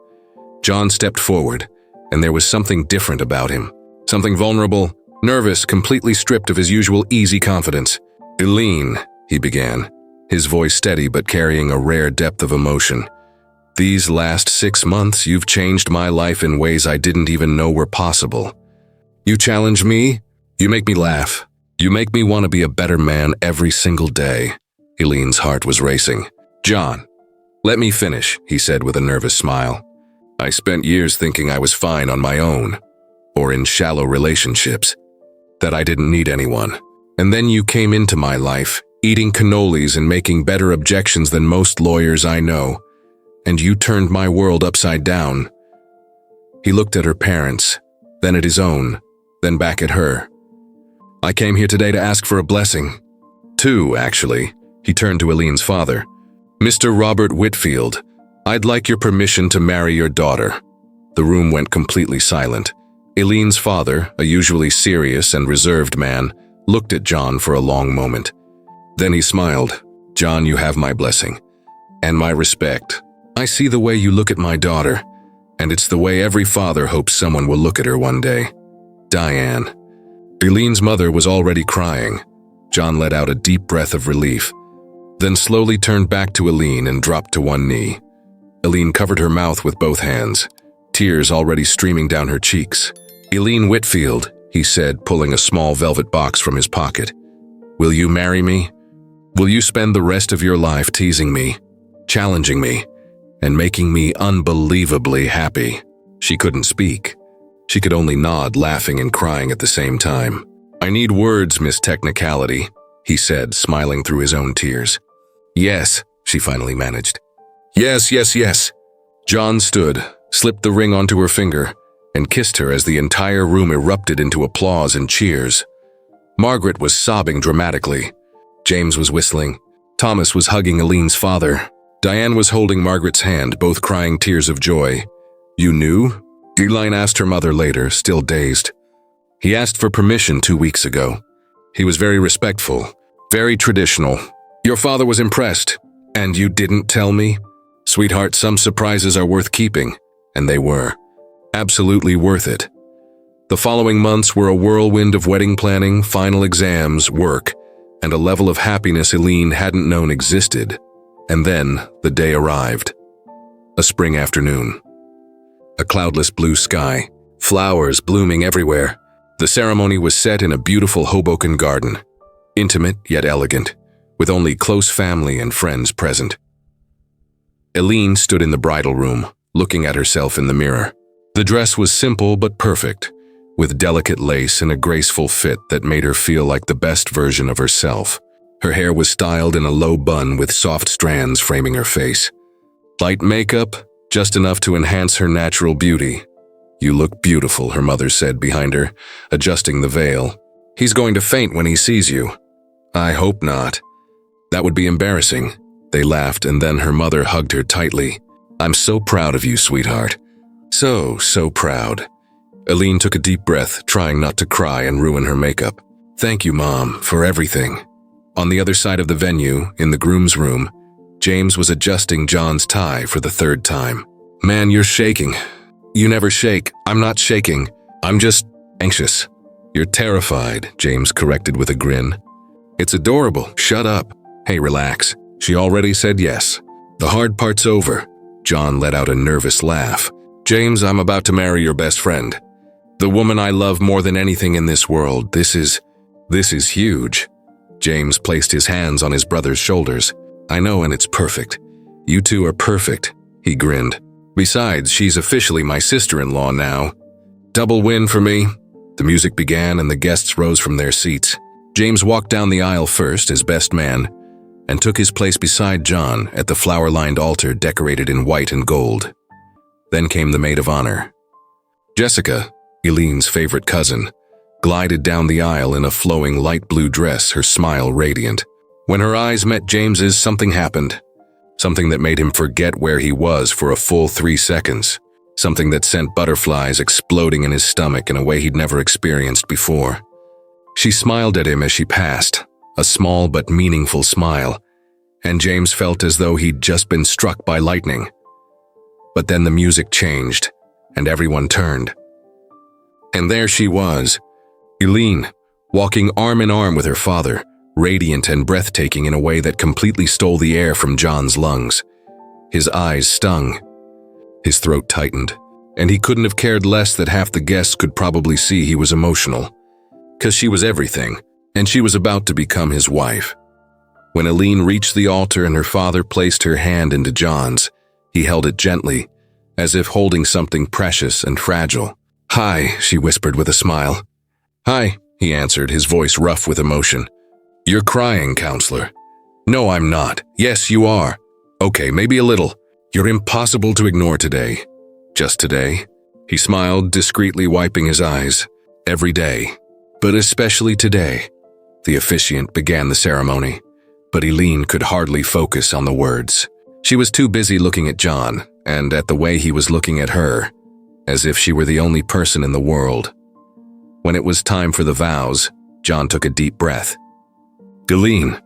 John stepped forward, and there was something different about him. Something vulnerable, nervous, completely stripped of his usual easy confidence. "Eline," he began, his voice steady but carrying a rare depth of emotion. "These last 6 months, you've changed my life in ways I didn't even know were possible. You challenge me. You make me laugh. You make me want to be a better man every single day." Eline's heart was racing. "John, let me finish," he said with a nervous smile. "I spent years thinking I was fine on my own, or in shallow relationships, that I didn't need anyone. And then you came into my life, eating cannolis and making better objections than most lawyers I know. and you turned my world upside down." He looked at her parents, then at his own, then back at her. "I came here today to ask for a blessing. Two, actually." He turned to Eline's father. "Mr. Robert Whitfield, I'd like your permission to marry your daughter." The room went completely silent. Eline's father, a usually serious and reserved man, looked at John for a long moment. Then he smiled. "John, you have my blessing. And my respect. I see the way you look at my daughter, and it's the way every father hopes someone will look at her one day. Diane." Eline's mother was already crying. John let out a deep breath of relief, then slowly turned back to Eline and dropped to one knee. Eline covered her mouth with both hands, tears already streaming down her cheeks. "Eline Whitfield," he said, pulling a small velvet box from his pocket. "Will you marry me? Will you spend the rest of your life teasing me, challenging me, and making me unbelievably happy?" She couldn't speak. She could only nod, laughing and crying at the same time. "I need words, Miss Technicality," he said, smiling through his own tears. "Yes," she finally managed. "Yes, yes, yes." John stood, slipped the ring onto her finger, and kissed her as the entire room erupted into applause and cheers. Margaret was sobbing dramatically. James was whistling. Thomas was hugging Eline's father. Diane was holding Margaret's hand, both crying tears of joy. "You knew?" Eline asked her mother later, still dazed. "He asked for permission 2 weeks ago. He was very respectful, very traditional. Your father was impressed. And you didn't tell me? Sweetheart, some surprises are worth keeping." And they were. Absolutely worth it. The following months were a whirlwind of wedding planning, final exams, work, and a level of happiness Eline hadn't known existed. And then the day arrived. A spring afternoon. A cloudless blue sky, flowers blooming everywhere. The ceremony was set in a beautiful Hoboken garden, intimate yet elegant, with only close family and friends present. Eline stood in the bridal room, looking at herself in the mirror. The dress was simple but perfect, with delicate lace and a graceful fit that made her feel like the best version of herself. Her hair was styled in a low bun with soft strands framing her face. Light makeup, just enough to enhance her natural beauty. "You look beautiful," her mother said behind her, adjusting the veil. "He's going to faint when he sees you." "I hope not. That would be embarrassing." They laughed, and then her mother hugged her tightly. "I'm so proud of you, sweetheart. So proud." Eline took a deep breath, trying not to cry and ruin her makeup. "Thank you, Mom, for everything." On the other side of the venue, in the groom's room, James was adjusting John's tie for the 3rd time. "Man, you're shaking." "You never shake." "I'm not shaking. I'm just anxious." "You're terrified," James corrected with a grin. "It's adorable. Shut up." "Hey, relax. She already said yes. The hard part's over." John let out a nervous laugh. "James, I'm about to marry your best friend. The woman I love more than anything in this world. This is huge." James placed his hands on his brother's shoulders. "I know, and it's perfect. You two are perfect," he grinned. "Besides, she's officially my sister-in-law now. Double win for me." The music began and the guests rose from their seats. James walked down the aisle first as best man and took his place beside John at the flower-lined altar decorated in white and gold. Then came the maid of honor. Jessica, Eline's favorite cousin, glided down the aisle in a flowing light blue dress, her smile radiant. When her eyes met James's, something happened. Something that made him forget where he was for a full 3 seconds. Something that sent butterflies exploding in his stomach in a way he'd never experienced before. She smiled at him as she passed, a small but meaningful smile, and James felt as though he'd just been struck by lightning. But then the music changed, and everyone turned. And there she was, Eline, walking arm in arm with her father, radiant and breathtaking in a way that completely stole the air from John's lungs. His eyes stung. His throat tightened, and he couldn't have cared less that half the guests could probably see he was emotional. 'Cause she was everything, and she was about to become his wife. When Eline reached the altar and her father placed her hand into John's, he held it gently, as if holding something precious and fragile. "Hi," she whispered with a smile. "Hi," he answered, his voice rough with emotion. "You're crying, counselor." "No, I'm not." "Yes, you are." "Okay, maybe a little." You're impossible to ignore today. Just today? He smiled, discreetly wiping his eyes. Every day, but especially today. The officiant began the ceremony, but Eline could hardly focus on the words. She was too busy looking at John, and at the way he was looking at her, as if she were the only person in the world. When it was time for the vows, John took a deep breath. Eline,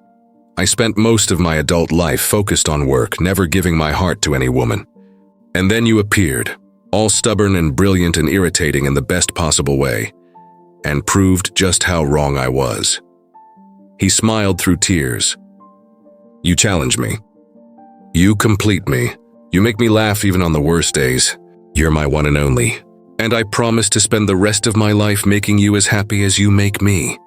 I spent most of my adult life focused on work, never giving my heart to any woman. And then you appeared, all stubborn and brilliant and irritating in the best possible way, and proved just how wrong I was. He smiled through tears. You challenge me. You complete me. You make me laugh even on the worst days. You're my one and only. And I promise to spend the rest of my life making you as happy as you make me.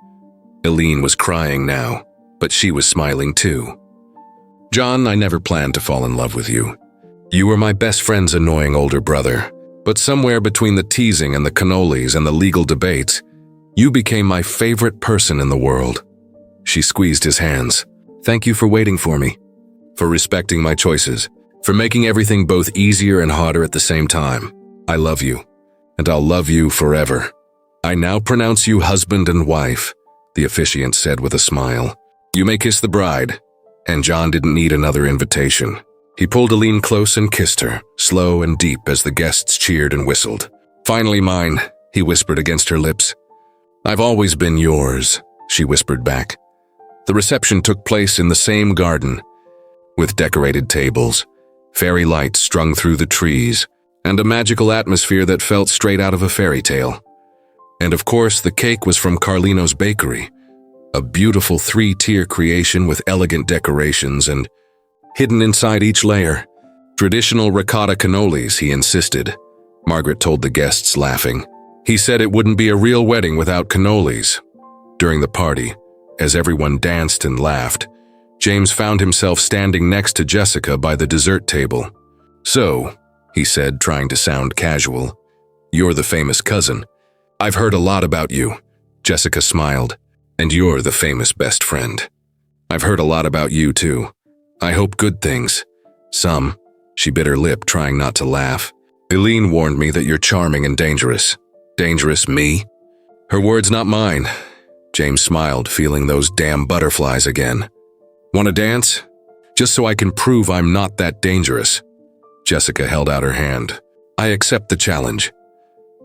Eline was crying now, but she was smiling too. John, I never planned to fall in love with you. You were my best friend's annoying older brother, but somewhere between the teasing and the cannolis and the legal debates, you became my favorite person in the world. She squeezed his hands. Thank you for waiting for me, for respecting my choices, for making everything both easier and harder at the same time. I love you, and I'll love you forever. I now pronounce you husband and wife, the officiant said with a smile. You may kiss the bride. And John didn't need another invitation. He pulled Eline close and kissed her, slow and deep as the guests cheered and whistled. Finally mine, he whispered against her lips. I've always been yours, she whispered back. The reception took place in the same garden, with decorated tables, fairy lights strung through the trees, and a magical atmosphere that felt straight out of a fairy tale. And of course, the cake was from Carlino's bakery, a beautiful 3-tier creation with elegant decorations and, hidden inside each layer, traditional ricotta cannolis, he insisted. Margaret told the guests, laughing. He said it wouldn't be a real wedding without cannolis. During the party, as everyone danced and laughed, James found himself standing next to Jessica by the dessert table. So, he said, trying to sound casual, you're the famous cousin. I've heard a lot about you. Jessica smiled. And you're the famous best friend. I've heard a lot about you too. I hope good things. Some. She bit her lip, trying not to laugh. Eline warned me that you're charming and dangerous. Dangerous, me? Her words, not mine. James smiled, feeling those damn butterflies again. Want to dance? Just so I can prove I'm not that dangerous. Jessica held out her hand. I accept the challenge.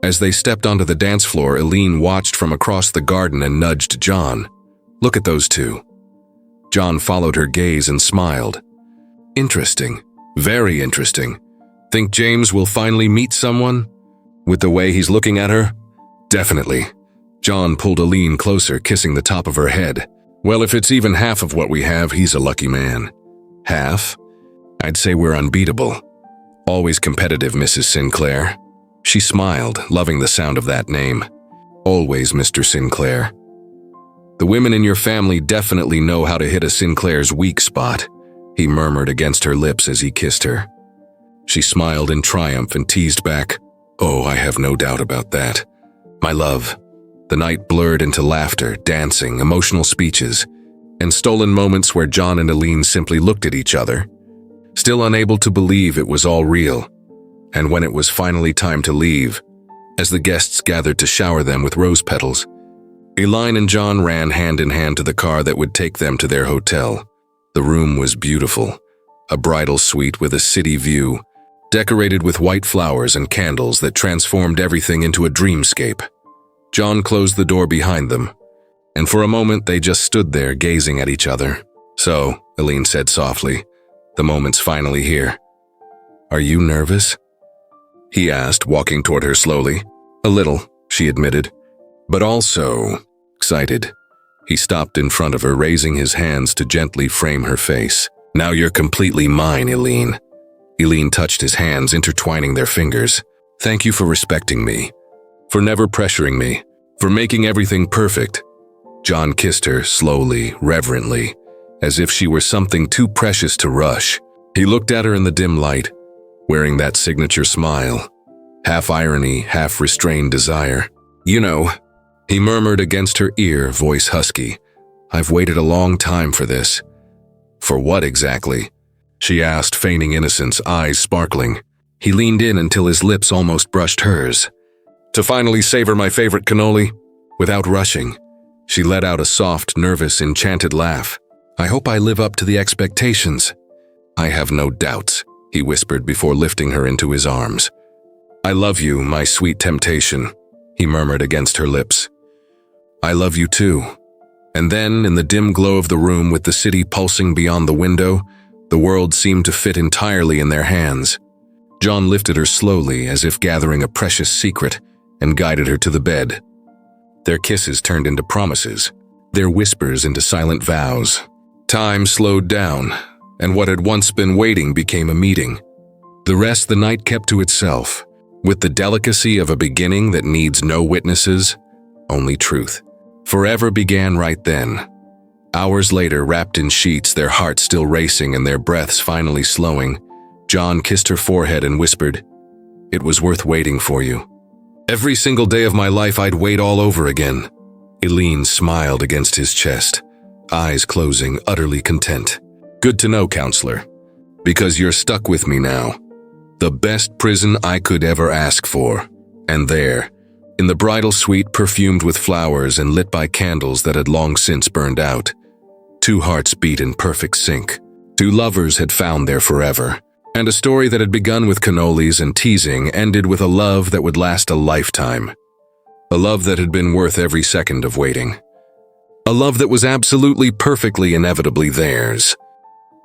As they stepped onto the dance floor, Eline watched from across the garden and nudged John. Look at those two. John followed her gaze and smiled. Interesting. Very interesting. Think James will finally meet someone? With the way he's looking at her? Definitely. John pulled Eline closer, kissing the top of her head. Well, if it's even half of what we have, he's a lucky man. Half? I'd say we're unbeatable. Always competitive, Mrs. Sinclair. She smiled, loving the sound of that name. Always, Mr. Sinclair. The women in your family definitely know how to hit a Sinclair's weak spot, he murmured against her lips as he kissed her. She smiled in triumph and teased back, Oh, I have no doubt about that. My love. The night blurred into laughter, dancing, emotional speeches, and stolen moments where John and Eline simply looked at each other, still unable to believe it was all real. And when it was finally time to leave, as the guests gathered to shower them with rose petals, Eline and John ran hand in hand to the car that would take them to their hotel. The room was beautiful, a bridal suite with a city view, decorated with white flowers and candles that transformed everything into a dreamscape. John closed the door behind them, and for a moment they just stood there gazing at each other. So, Eline said softly, the moment's finally here. Are you nervous? He asked, walking toward her slowly. A little, she admitted, but also excited. He stopped in front of her, raising his hands to gently frame her face. Now you're completely mine, Eline. Eline touched his hands, intertwining their fingers. Thank you for respecting me, for never pressuring me, for making everything perfect. John kissed her slowly, reverently, as if she were something too precious to rush. He looked at her in the dim light, wearing that signature smile, half irony, half restrained desire. You know, he murmured against her ear, voice husky. I've waited a long time for this. For what exactly? she asked, feigning innocence, eyes sparkling. He leaned in until his lips almost brushed hers. To finally savor my favorite cannoli, without rushing, she let out a soft, nervous, enchanted laugh. I hope I live up to the expectations. I have no doubts, he whispered before lifting her into his arms. I love you, my sweet temptation, he murmured against her lips. I love you too. And then, in the dim glow of the room with the city pulsing beyond the window, the world seemed to fit entirely in their hands. John lifted her slowly, as if gathering a precious secret, and guided her to the bed. Their kisses turned into promises, their whispers into silent vows. Time slowed down, and what had once been waiting became a meeting. The rest the night kept to itself, with the delicacy of a beginning that needs no witnesses, only truth. Forever began right then. Hours later, wrapped in sheets, their hearts still racing and their breaths finally slowing, John kissed her forehead and whispered, "It was worth waiting for you. Every single day of my life I'd wait all over again." Eline smiled against his chest, eyes closing, utterly content. "Good to know, counselor, because you're stuck with me now. The best prison I could ever ask for. And there, in the bridal suite perfumed with flowers and lit by candles that had long since burned out, two hearts beat in perfect sync. Two lovers had found their forever. And a story that had begun with cannolis and teasing ended with a love that would last a lifetime. A love that had been worth every second of waiting. A love that was absolutely perfectly inevitably theirs.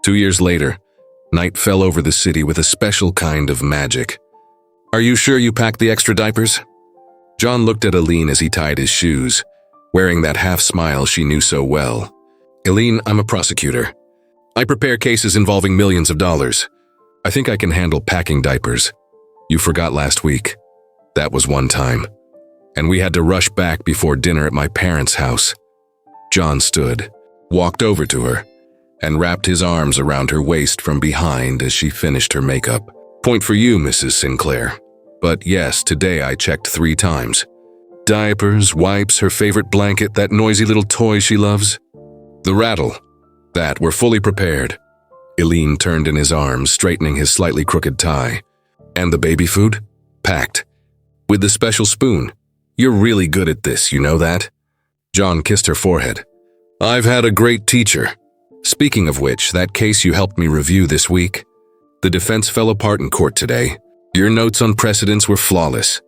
2 years later, night fell over the city with a special kind of magic. "Are you sure you packed the extra diapers?" John looked at Eline as he tied his shoes, wearing that half-smile she knew so well. "Eline, I'm a prosecutor. I prepare cases involving millions of dollars. I think I can handle packing diapers. You forgot last week. That was one time. And we had to rush back before dinner at my parents' house." John stood, walked over to her, and wrapped his arms around her waist from behind as she finished her makeup. "Point for you, Mrs. Sinclair. But yes, today I checked 3 times. Diapers, wipes, her favorite blanket, that noisy little toy she loves. The rattle. That, we're fully prepared." Eline turned in his arms, straightening his slightly crooked tie. "And the baby food? Packed. With the special spoon. You're really good at this, you know that?" John kissed her forehead. "I've had a great teacher. Speaking of which, that case you helped me review this week. The defense fell apart in court today. Your notes on precedents were flawless."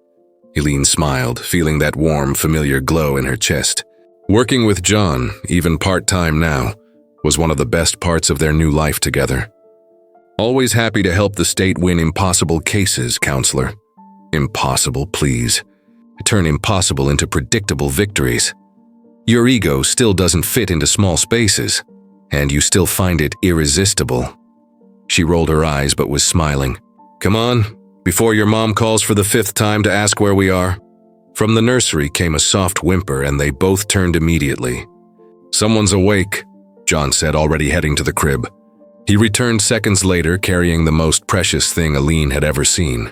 Eline smiled, feeling that warm, familiar glow in her chest. Working with John, even part-time now, was one of the best parts of their new life together. "Always happy to help the state win impossible cases, counselor." "Impossible, please. Turn impossible into predictable victories. Your ego still doesn't fit into small spaces, and you still find it irresistible." She rolled her eyes but was smiling. "Come on, before your mom calls for the 5th time to ask where we are." From the nursery came a soft whimper and they both turned immediately. "Someone's awake," John said, already heading to the crib. He returned seconds later carrying the most precious thing Eline had ever seen.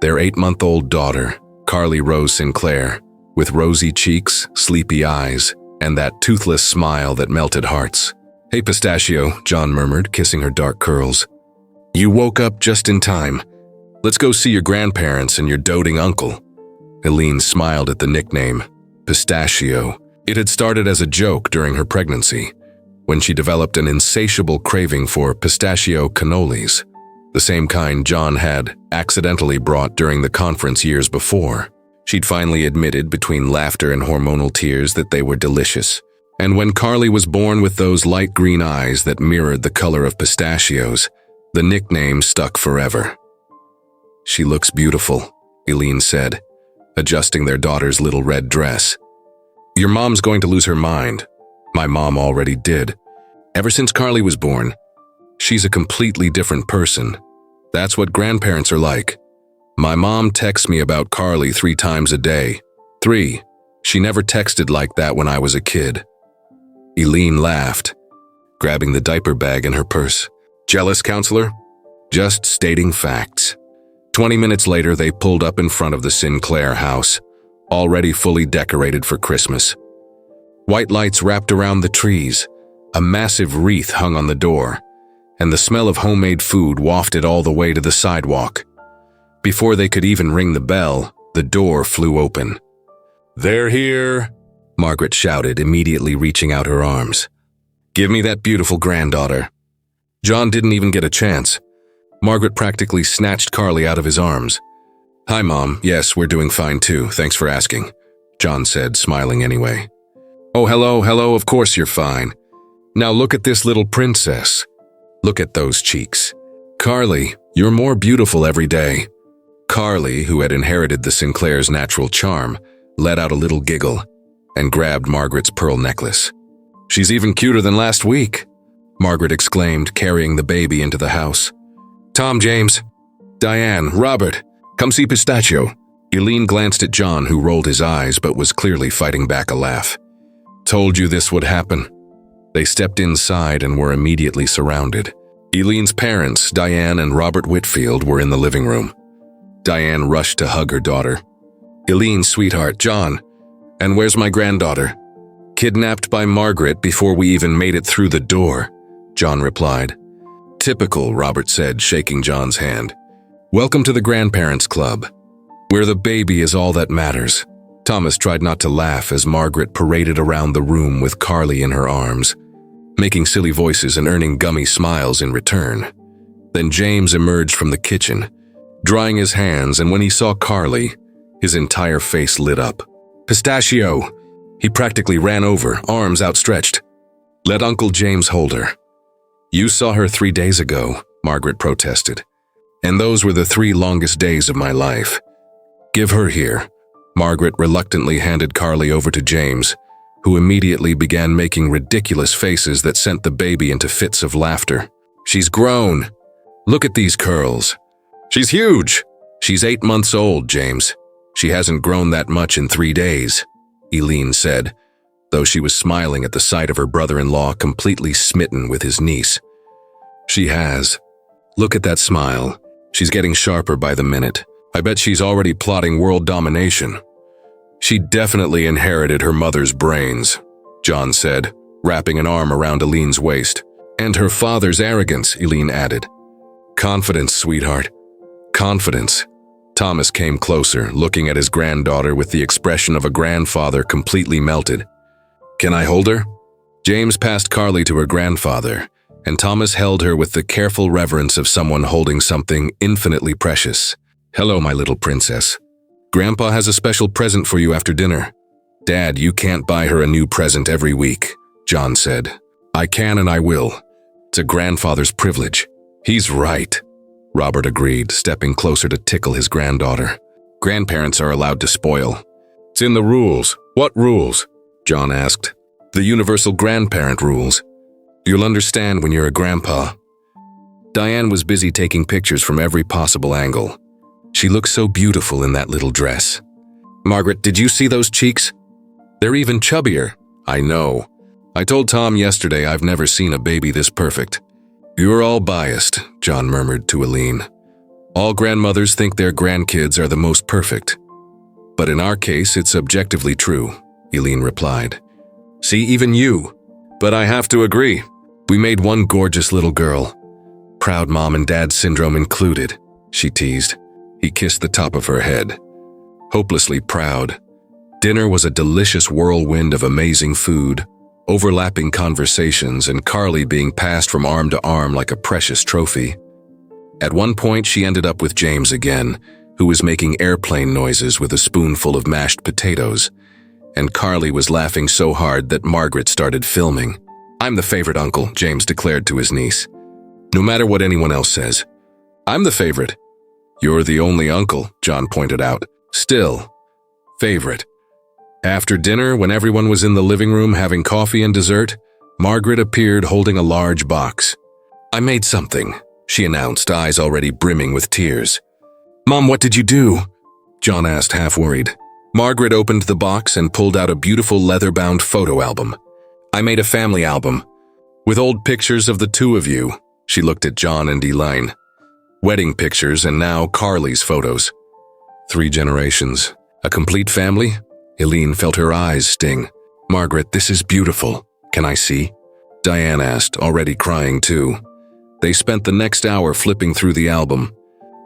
Their 8-month-old daughter, Carly Rose Sinclair, with rosy cheeks, sleepy eyes, and that toothless smile that melted hearts. "Hey, Pistachio," John murmured, kissing her dark curls. "You woke up just in time. Let's go see your grandparents and your doting uncle." Eline smiled at the nickname, Pistachio. It had started as a joke during her pregnancy, when she developed an insatiable craving for pistachio cannolis, the same kind John had accidentally brought during the conference years before. She'd finally admitted between laughter and hormonal tears that they were delicious. And when Carly was born with those light green eyes that mirrored the color of pistachios, the nickname stuck forever. "She looks beautiful," Eline said, adjusting their daughter's little red dress. "Your mom's going to lose her mind. My mom already did. Ever since Carly was born, she's a completely different person. That's what grandparents are like. My mom texts me about Carly 3 times a day. 3. She never texted like that when I was a kid." Eline laughed, grabbing the diaper bag in her purse. "Jealous, counselor? Just stating facts." 20 minutes later, they pulled up in front of the Sinclair house, already fully decorated for Christmas. White lights wrapped around the trees, a massive wreath hung on the door, and the smell of homemade food wafted all the way to the sidewalk. Before they could even ring the bell, the door flew open. "They're here," Margaret shouted, immediately reaching out her arms. "Give me that beautiful granddaughter." John didn't even get a chance. Margaret practically snatched Carly out of his arms. "Hi, Mom. Yes, we're doing fine too. Thanks for asking," John said, smiling anyway. "Oh, hello, of course you're fine. Now look at this little princess. Look at those cheeks. Carly, you're more beautiful every day." Carly, who had inherited the Sinclair's natural charm, let out a little giggle and grabbed Margaret's pearl necklace. "She's even cuter than last week," Margaret exclaimed, carrying the baby into the house. "Tom, James, Diane, Robert, come see Pistachio." Eline glanced at John, who rolled his eyes but was clearly fighting back a laugh. "Told you this would happen." They stepped inside and were immediately surrounded. Eline's parents, Diane and Robert Whitfield, were in the living room. Diane rushed to hug her daughter. "Eline, sweetheart, John, and where's my granddaughter?" "Kidnapped by Margaret before we even made it through the door," John replied. "Typical," Robert said, shaking John's hand. "Welcome to the Grandparents Club, where the baby is all that matters." Thomas tried not to laugh as Margaret paraded around the room with Carly in her arms, making silly voices and earning gummy smiles in return. Then James emerged from the kitchen, drying his hands, and when he saw Carly, his entire face lit up. "Pistachio!" He practically ran over, arms outstretched. "Let Uncle James hold her." "You saw her 3 days ago," Margaret protested. "And those were the 3 longest days of my life. Give her here." Margaret reluctantly handed Carly over to James, who immediately began making ridiculous faces that sent the baby into fits of laughter. "She's grown. Look at these curls. She's huge. She's 8 months old, James. She hasn't grown that much in 3 days," Eline said, though she was smiling at the sight of her brother-in-law completely smitten with his niece. "She has. Look at that smile. She's getting sharper by the minute. I bet she's already plotting world domination." "She definitely inherited her mother's brains," John said, wrapping an arm around Eline's waist. "And her father's arrogance," Eline added. "Confidence, sweetheart. Confidence." Thomas came closer, looking at his granddaughter with the expression of a grandfather completely melted. "Can I hold her?" James passed Carly to her grandfather, and Thomas held her with the careful reverence of someone holding something infinitely precious. "Hello, my little princess. Grandpa has a special present for you after dinner." "Dad, you can't buy her a new present every week," John said. "I can and I will. It's a grandfather's privilege." "He's right," Robert agreed, stepping closer to tickle his granddaughter. "Grandparents are allowed to spoil. It's in the rules." "What rules?" John asked. "The universal grandparent rules. You'll understand when you're a grandpa." Diane was busy taking pictures from every possible angle. She looked so beautiful in that little dress. "Margaret, did you see those cheeks? They're even chubbier." "I know. I told Tom yesterday I've never seen a baby this perfect." "You're all biased," John murmured to Eline. "All grandmothers think their grandkids are the most perfect. But in our case, it's objectively true," Eline replied. "See, even you." "But I have to agree. We made one gorgeous little girl. Proud mom and dad syndrome included," she teased. He kissed the top of her head. Hopelessly proud. Dinner was a delicious whirlwind of amazing food, overlapping conversations, and Carly being passed from arm to arm like a precious trophy. At one point, she ended up with James again, who was making airplane noises with a spoonful of mashed potatoes, and Carly was laughing so hard that Margaret started filming. "I'm the favorite uncle," James declared to his niece. "No matter what anyone else says. I'm the favorite." "You're the only uncle," John pointed out. "Still, favorite." After dinner, when everyone was in the living room having coffee and dessert, Margaret appeared holding a large box. "I made something," she announced, eyes already brimming with tears. "Mom, what did you do?" John asked, half worried. Margaret opened the box and pulled out a beautiful leather-bound photo album. "I made a family album, with old pictures of the 2 of you." She looked at John and Eline. "Wedding pictures and now Carly's photos. 3 generations. A complete family?" Eline felt her eyes sting. "Margaret, this is beautiful. Can I see?" Diane asked, already crying too. They spent the next hour flipping through the album,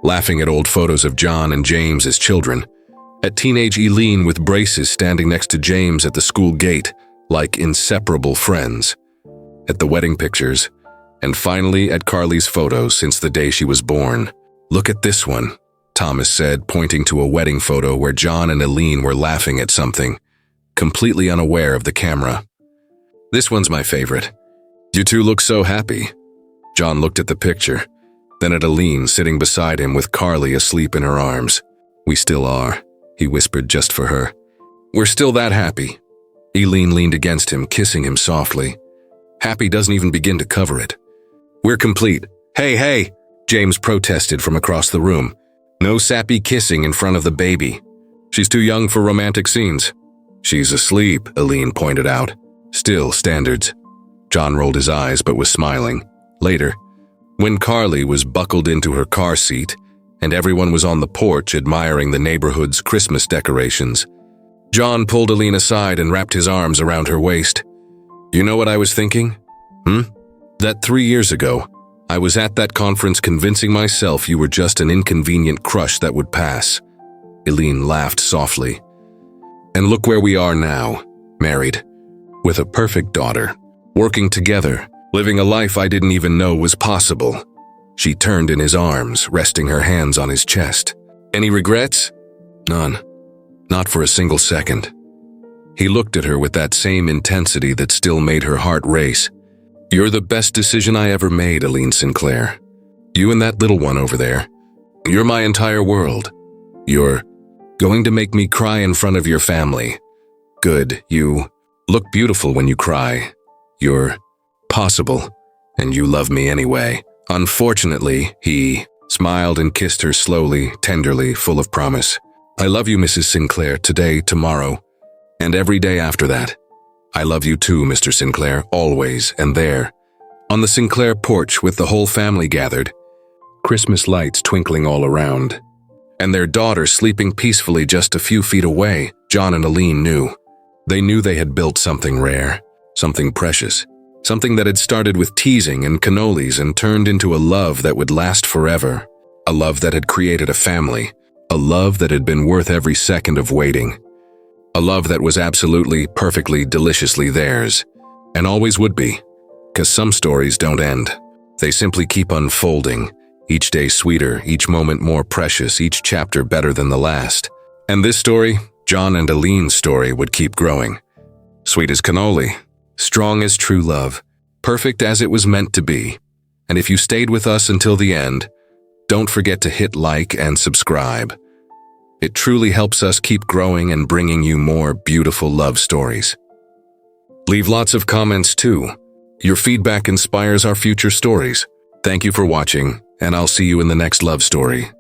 laughing at old photos of John and James as children, at teenage Eline with braces standing next to James at the school gate like inseparable friends, at the wedding pictures, and finally at Carly's photos since the day she was born. "Look at this one," Thomas said, pointing to a wedding photo where John and Eline were laughing at something, completely unaware of the camera. "This one's my favorite. You two look so happy." John looked at the picture, then at Eline sitting beside him with Carly asleep in her arms. "We still are," he whispered just for her. "We're still that happy." Eline leaned against him, kissing him softly. Happy doesn't even begin to cover it. "We're complete." "Hey, hey," James protested from across the room. "No sappy kissing in front of the baby. She's too young for romantic scenes." "She's asleep," Eline pointed out. "Still standards." John rolled his eyes but was smiling. Later, when Carly was buckled into her car seat and everyone was on the porch admiring the neighborhood's Christmas decorations, John pulled Eline aside and wrapped his arms around her waist. "You know what I was thinking? That 3 years ago, I was at that conference convincing myself you were just an inconvenient crush that would pass." Eline laughed softly. "And look where we are now, married, with a perfect daughter, working together, living a life I didn't even know was possible." She turned in his arms, resting her hands on his chest. "Any regrets?" "None. Not for a single second." He looked at her with that same intensity that still made her heart race. "You're the best decision I ever made, Eline Sinclair. You and that little one over there. You're my entire world. You're going to make me cry in front of your family. Good, you look beautiful when you cry. You're possible, and you love me anyway." Unfortunately, he smiled and kissed her slowly, tenderly, full of promise. "I love you, Mrs. Sinclair, today, tomorrow, and every day after that. I love you too, Mr. Sinclair, always." And there, on the Sinclair porch with the whole family gathered, Christmas lights twinkling all around, and their daughter sleeping peacefully just a few feet away, John and Eline knew. They knew they had built something rare, something precious, something that had started with teasing and cannolis and turned into a love that would last forever, a love that had created a family, a love that had been worth every second of waiting, a love that was absolutely, perfectly, deliciously theirs, and always would be, 'cause some stories don't end. They simply keep unfolding, each day sweeter, each moment more precious, each chapter better than the last. And this story, John and Eline's story, would keep growing. Sweet as cannoli, strong as true love, perfect as it was meant to be. And if you stayed with us until the end, don't forget to hit like and subscribe. It truly helps us keep growing and bringing you more beautiful love stories. Leave lots of comments too. Your feedback inspires our future stories. Thank you for watching, and I'll see you in the next love story.